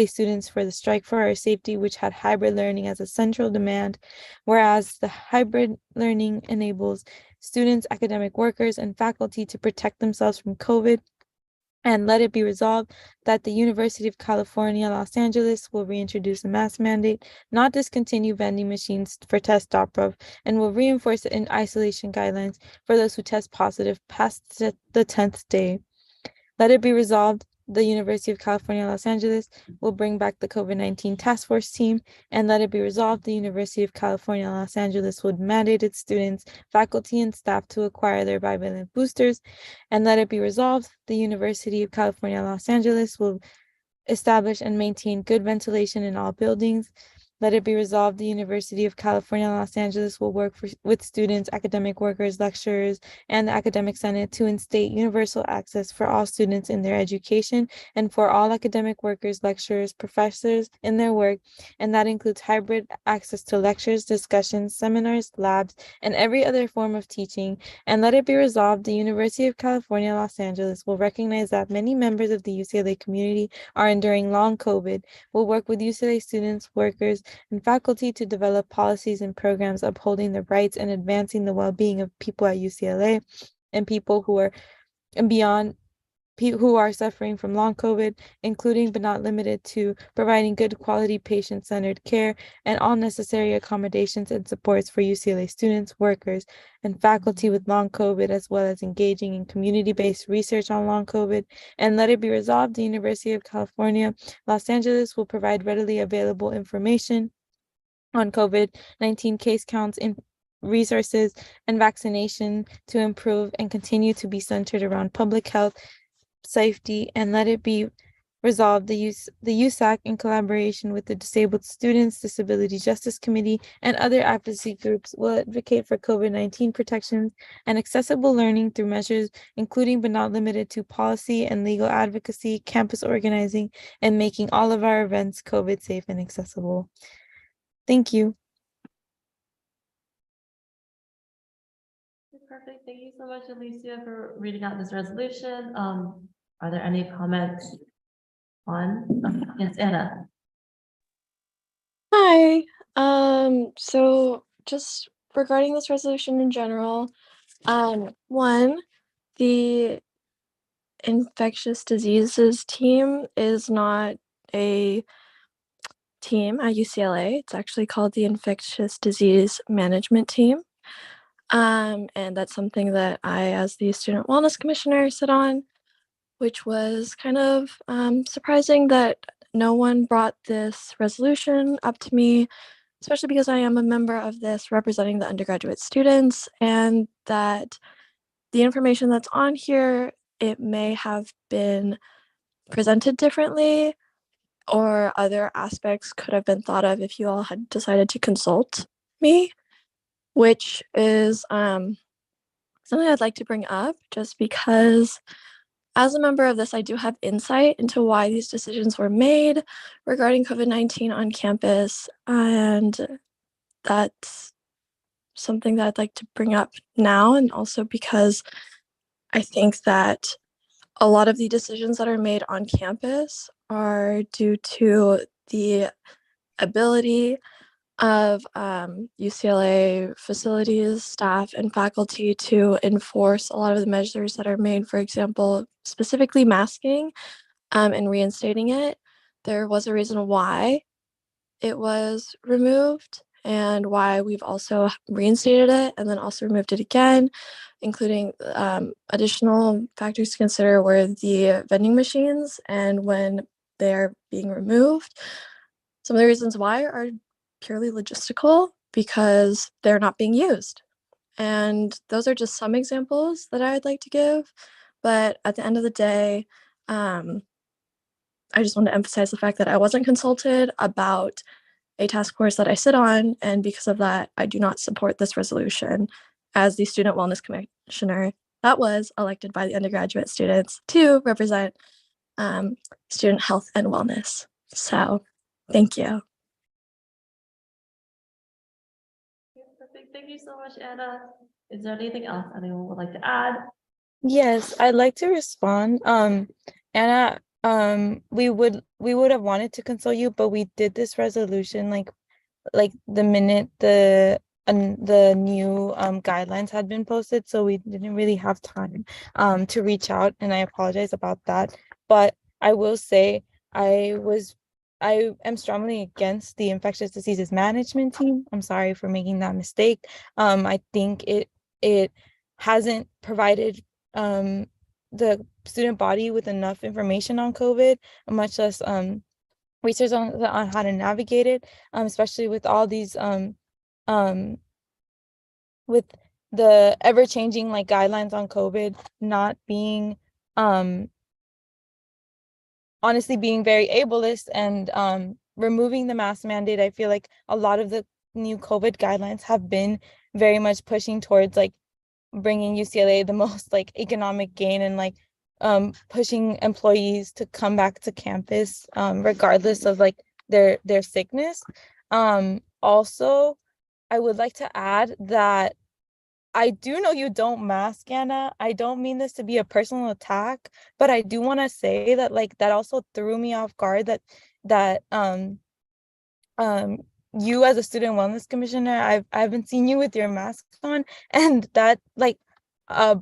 students for the Strike for Our Safety, which had hybrid learning as a central demand, whereas the hybrid learning enables students, academic workers, and faculty to protect themselves from COVID. And let it be resolved that the University of California, Los Angeles will reintroduce a mask mandate, not discontinue vending machines for test drop-off, and will reinforce an isolation guidelines for those who test positive past the 10th day. Let it be resolved the University of California, Los Angeles will bring back the COVID-19 task force team, and let it be resolved the University of California, Los Angeles would mandate its students, faculty, and staff to acquire their bivalent boosters, and let it be resolved the University of California, Los Angeles will establish and maintain good ventilation in all buildings. Let it be resolved the University of California, Los Angeles will work with students, academic workers, lecturers, and the Academic Senate to instate universal access for all students in their education and for all academic workers, lecturers, professors in their work, and that includes hybrid access to lectures, discussions, seminars, labs, and every other form of teaching. And let it be resolved the University of California, Los Angeles will recognize that many members of the UCLA community are enduring long COVID, will work with UCLA students, workers, and faculty to develop policies and programs upholding the rights and advancing the well-being of people at UCLA and people who are beyond who are suffering from long COVID, including but not limited to providing good quality patient-centered care and all necessary accommodations and supports for UCLA students, workers, and faculty with long COVID, as well as engaging in community-based research on long COVID. And let it be resolved, the University of California, Los Angeles will provide readily available information on COVID-19 case counts in resources and vaccination to improve and continue to be centered around public health, safety, and let it be resolved the USAC in collaboration with the Disabled Students Disability Justice Committee and other advocacy groups will advocate for COVID-19 protections and accessible learning through measures including but not limited to policy and legal advocacy, campus organizing, and making all of our events COVID safe and accessible. Thank you. Perfect. Thank you so much, Alicia, for reading out this resolution. Are there any comments on? Yes, Anna. Hi. So just regarding this resolution in general, one, the infectious diseases team is not a team at UCLA. It's actually called the Infectious Disease Management Team. And that's something that I, as the Student Wellness Commissioner, sit on, which was kind of surprising that no one brought this resolution up to me, especially because I am a member of this representing the undergraduate students, and that the information that's on here, it may have been presented differently, or other aspects could have been thought of if you all had decided to consult me, which is something I'd like to bring up just because as a member of this, I do have insight into why these decisions were made regarding COVID-19 on campus. And that's something that I'd like to bring up now. And also because I think that a lot of the decisions that are made on campus are due to the ability of UCLA facilities, staff, and faculty to enforce a lot of the measures that are made, for example, specifically masking and reinstating it. There was a reason why it was removed and why we've also reinstated it and then also removed it again, including additional factors to consider were the vending machines and when they're being removed. Some of the reasons why are purely logistical because they're not being used. And those are just some examples that I'd like to give. But at the end of the day, I just want to emphasize the fact that I wasn't consulted about a task force that I sit on. And because of that, I do not support this resolution as the Student Wellness Commissioner that was elected by the undergraduate students to represent student health and wellness. So thank you. Perfect. Thank you so much, Anna. Is there anything else anyone would like to add? Yes, I'd like to respond. Anna, we would have wanted to consult you, but we did this resolution like the minute the new guidelines had been posted, so we didn't really have time to reach out, and I apologize about that. But I will say I am strongly against the infectious diseases management team. I'm sorry for making that mistake. I think it hasn't provided the student body with enough information on COVID, much less research on how to navigate it, especially with all these with the ever-changing like guidelines on COVID not being honestly being very ableist and removing the mask mandate. I feel like a lot of the new COVID guidelines have been very much pushing towards like bringing UCLA the most like economic gain and like pushing employees to come back to campus regardless of like their sickness. Also, I would like to add that I do know you don't mask, Anna. I don't mean this to be a personal attack, but I do want to say that like that also threw me off guard that you as a student wellness commissioner, I haven't seen you with your mask on, and that like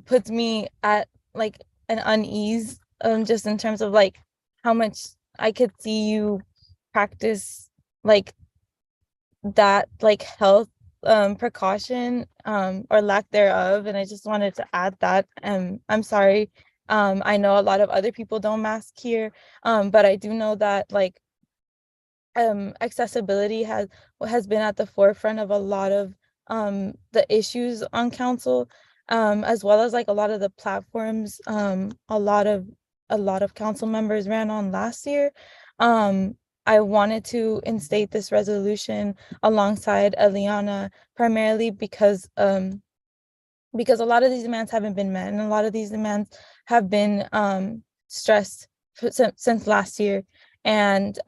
puts me at like an unease just in terms of like how much I could see you practice like that like health precaution or lack thereof, and I just wanted to add that. I'm sorry. I know a lot of other people don't mask here, but I do know that like accessibility has been at the forefront of a lot of the issues on council, as well as like a lot of the platforms a lot of council members ran on last year. I wanted to instate this resolution alongside Eliana, primarily because a lot of these demands haven't been met, and a lot of these demands have been stressed since last year. And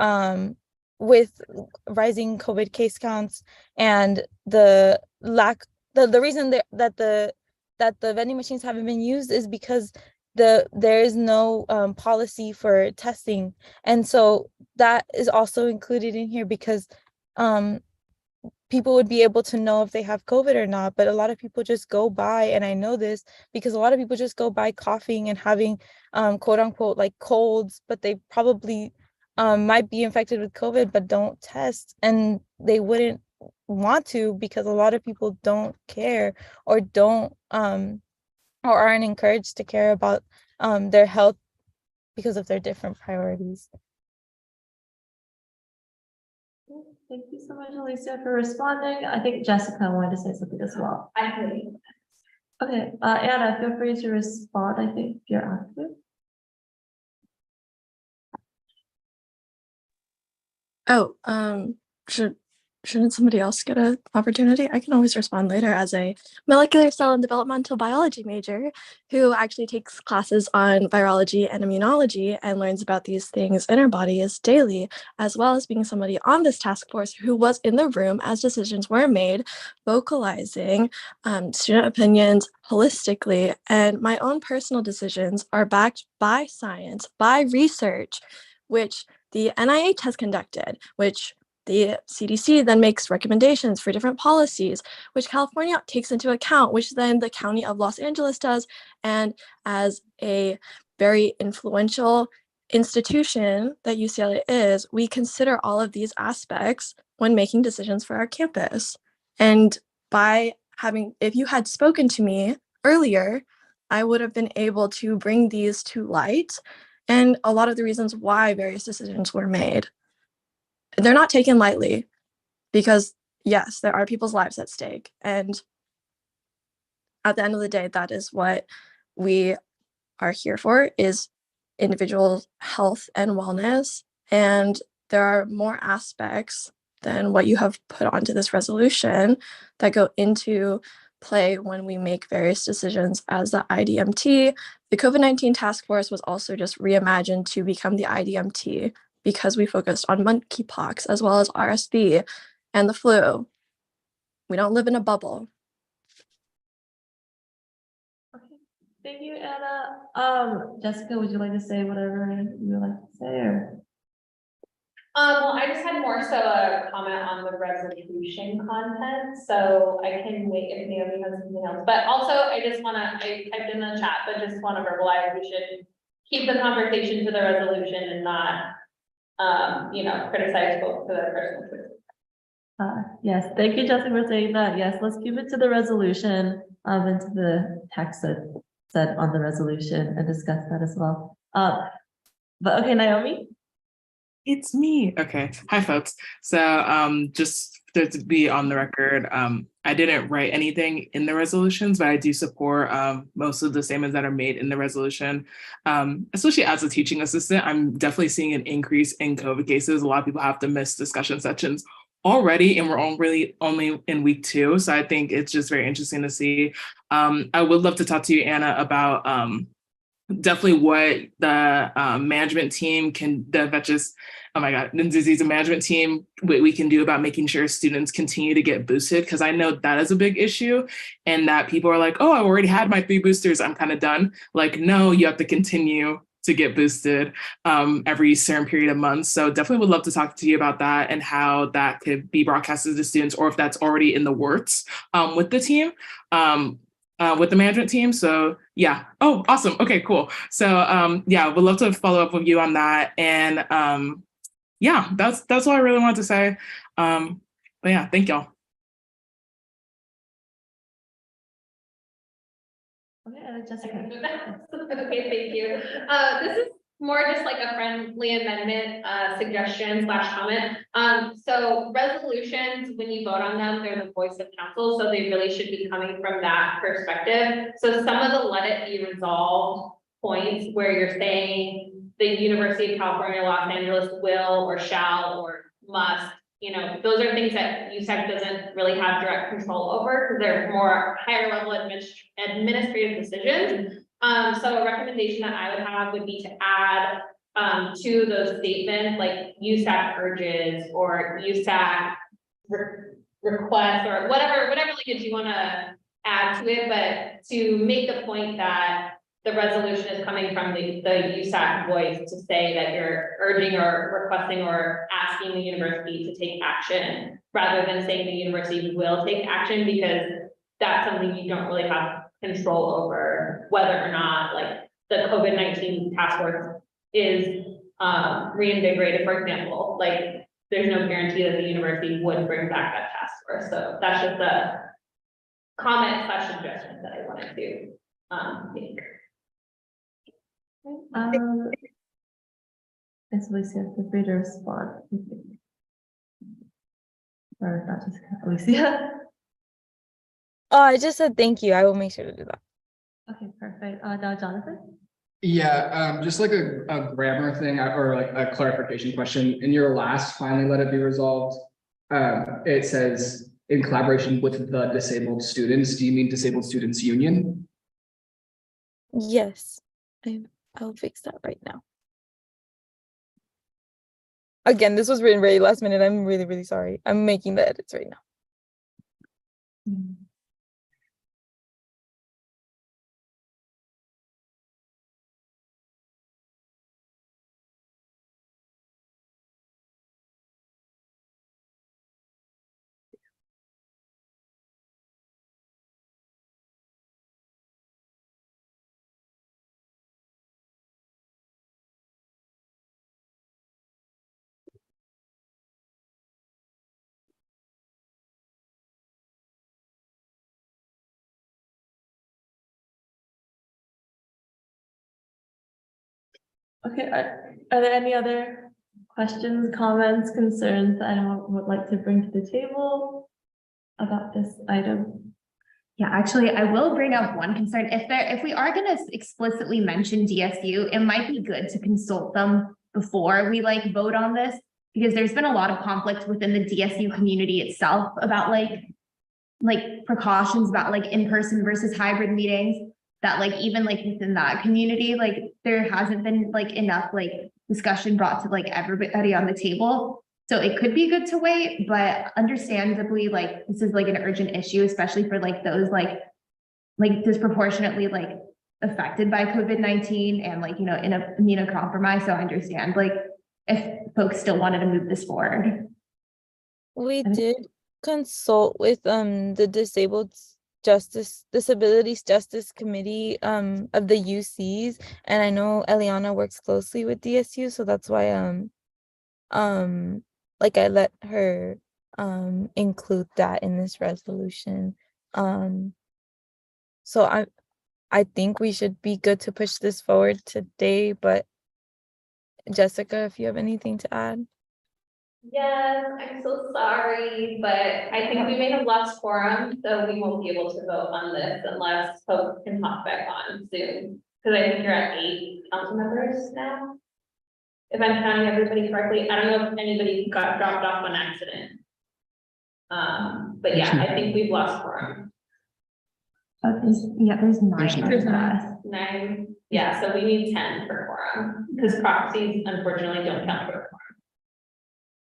with rising COVID case counts and the reason that the vending machines haven't been used is because there is no policy for testing, and so that is also included in here because people would be able to know if they have COVID or not. But a lot of people just go by, and I know this because a lot of people just go by coughing and having quote unquote like colds, but they probably might be infected with COVID but don't test, and they wouldn't want to because a lot of people don't care or don't or aren't encouraged to care about their health because of their different priorities. Thank you so much, Alicia, for responding. I think Jessica wanted to say something as well. I agree. Okay, Anna, feel free to respond. I think you're active. Oh, should shouldn't somebody else get an opportunity? I can always respond later as a molecular cell and developmental biology major who actually takes classes on virology and immunology and learns about these things in our bodies daily, as well as being somebody on this task force who was in the room as decisions were made, vocalizing student opinions holistically. And my own personal decisions are backed by science, by research, which the NIH has conducted, which the CDC then makes recommendations for different policies, which California takes into account, which then the County of Los Angeles does. And as a very influential institution that UCLA is, we consider all of these aspects when making decisions for our campus. And by having, if you had spoken to me earlier, I would have been able to bring these to light and a lot of the reasons why various decisions were made. They're not taken lightly because, yes, there are people's lives at stake. And at the end of the day, that is what we are here for, is individual health and wellness. And there are more aspects than what you have put onto this resolution that go into play when we make various decisions as the IDMT. The COVID-19 task force was also just reimagined to become the IDMT because we focused on monkeypox as well as RSV and the flu. We don't live in a bubble. Thank you, Anna. Jessica, would you like to say whatever you would like to say, or? Well, I just had more so a comment on the resolution content, so I can wait if Naomi has something else. But also, I typed in the chat, but just want to verbalize, we should keep the conversation to the resolution and not, criticize folks for their personal choices. Yes, thank you, Jessica, for saying that. Yes, let's keep it to the resolution, and to the text that said on the resolution and discuss that as well. But okay, Naomi. It's me. Okay. Hi, folks. So just to be on the record, I didn't write anything in the resolutions, but I do support most of the statements that are made in the resolution. Especially as a teaching assistant, I'm definitely seeing an increase in COVID cases. A lot of people have to miss discussion sessions already, and we're only in week 2. So I think it's just very interesting to see. I would love to talk to you, Anna, about definitely what the management team can, the disease management team, what we can do about making sure students continue to get boosted, because I know that is a big issue, and that people are like, oh, I already had my 3 boosters, I'm kind of done. Like, no, you have to continue to get boosted every certain period of months. So definitely would love to talk to you about that and how that could be broadcasted to students, or if that's already in the works with the team. With the management team. So yeah. Oh, awesome. Okay, cool. So yeah, would love to follow up with you on that. And yeah, that's all I really wanted to say. But yeah, thank y'all. Okay, Jessica. Okay, thank you. This is more just like a friendly amendment, suggestion / comment. So resolutions, when you vote on them, they're the voice of council, so they really should be coming from that perspective. So some of the let it be resolved points where you're saying the University of California, Los Angeles will or shall or must, those are things that USAC doesn't really have direct control over because they're more higher level administrative decisions. So a recommendation that I would have would be to add to those statements like USAC urges or USAC request or whatever language you want to add to it, but to make the point that the resolution is coming from the USAC voice to say that you're urging or requesting or asking the university to take action rather than saying the university will take action, because that's something you don't really have control over, whether or not like the COVID-19 task force is reinvigorated, for example. Like there's no guarantee that the university would bring back that task force. So that's just a comment / suggestion that I wanted to make. It's Alicia, feel free to respond. Or not just Alicia. Oh, I just said thank you. I will make sure to do that. Okay, perfect. Now Jonathan. Yeah, just like a grammar thing or like a clarification question. In your last finally let it be resolved, it says in collaboration with the disabled students. Do you mean disabled students union? Yes, I'll fix that right now. Again, this was written very last minute. I'm really, really sorry. I'm making the edits right now. Okay, are there any other questions, comments, concerns that anyone would like to bring to the table about this item? Yeah, actually, I will bring up one concern. If we are gonna explicitly mention DSU, it might be good to consult them before we like vote on this, because there's been a lot of conflict within the DSU community itself about like precautions about like in-person versus hybrid meetings, that like even like within that community, like there hasn't been like enough like discussion brought to like everybody on the table. So it could be good to wait, but understandably, like this is like an urgent issue, especially for like those like disproportionately like affected by COVID-19 and like, you know, immunocompromised. So I understand like if folks still wanted to move this forward. We did consult with the Disabilities Justice Committee of the UCs, and I know Eliana works closely with DSU, so that's why like I let her include that in this resolution. So I think we should be good to push this forward today, but Jessica, if you have anything to add. Yes, I'm so sorry, but I think we may have lost quorum, so we won't be able to vote on this unless folks can hop back on soon. Because I think you're at 8 council members now. If I'm counting everybody correctly, I don't know if anybody got dropped off on accident. But yeah, I think we've lost quorum. There's 9. There's 9. Yeah, so we need 10 for quorum, because proxies unfortunately don't count for quorum.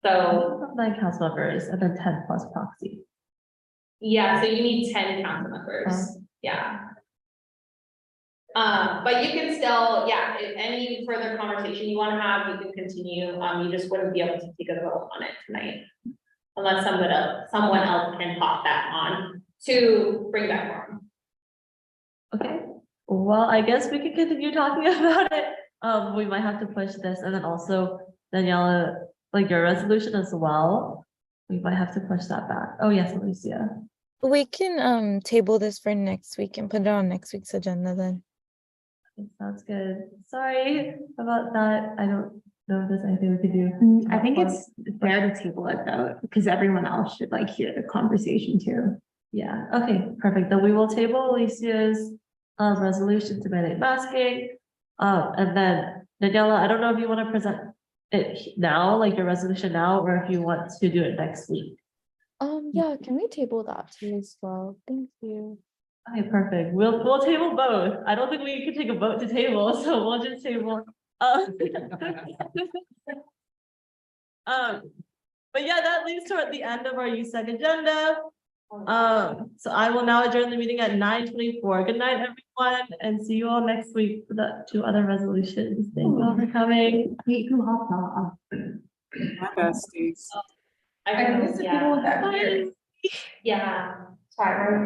So 9 council members and then 10 plus proxy. yeah, so you need 10 council members. Yeah. But you can still, yeah, if any further conversation you want to have, you can continue. You just wouldn't be able to take a vote on it tonight. Unless someone else can pop that on to bring that form. Okay, well, I guess we can continue talking about it. We might have to push this, and then also Daniela, like your resolution as well. We might have to push that back. Oh yes, Alicia. We can table this for next week and put it on next week's agenda then. Sounds good. Sorry about that. I don't know if there's anything we could do. I think it's fair to table it though, because everyone else should like hear the conversation too. Yeah, okay, perfect. Then we will table Alicia's resolution to mandate masking. And then Daniela, I don't know if you want to present it now, like your resolution now, or if you want to do it next week. Yeah, can we table that too as well? Thank you. Okay, perfect. We'll table both. I don't think we can take a vote to table, so we'll just table. But yeah, that leads toward the end of our USAC agenda. So I will now adjourn the meeting at 9:24. Good night, everyone, and see you all next week for the 2 other resolutions. Thank you all for coming. My besties. I miss the people that. Yeah. Sorry.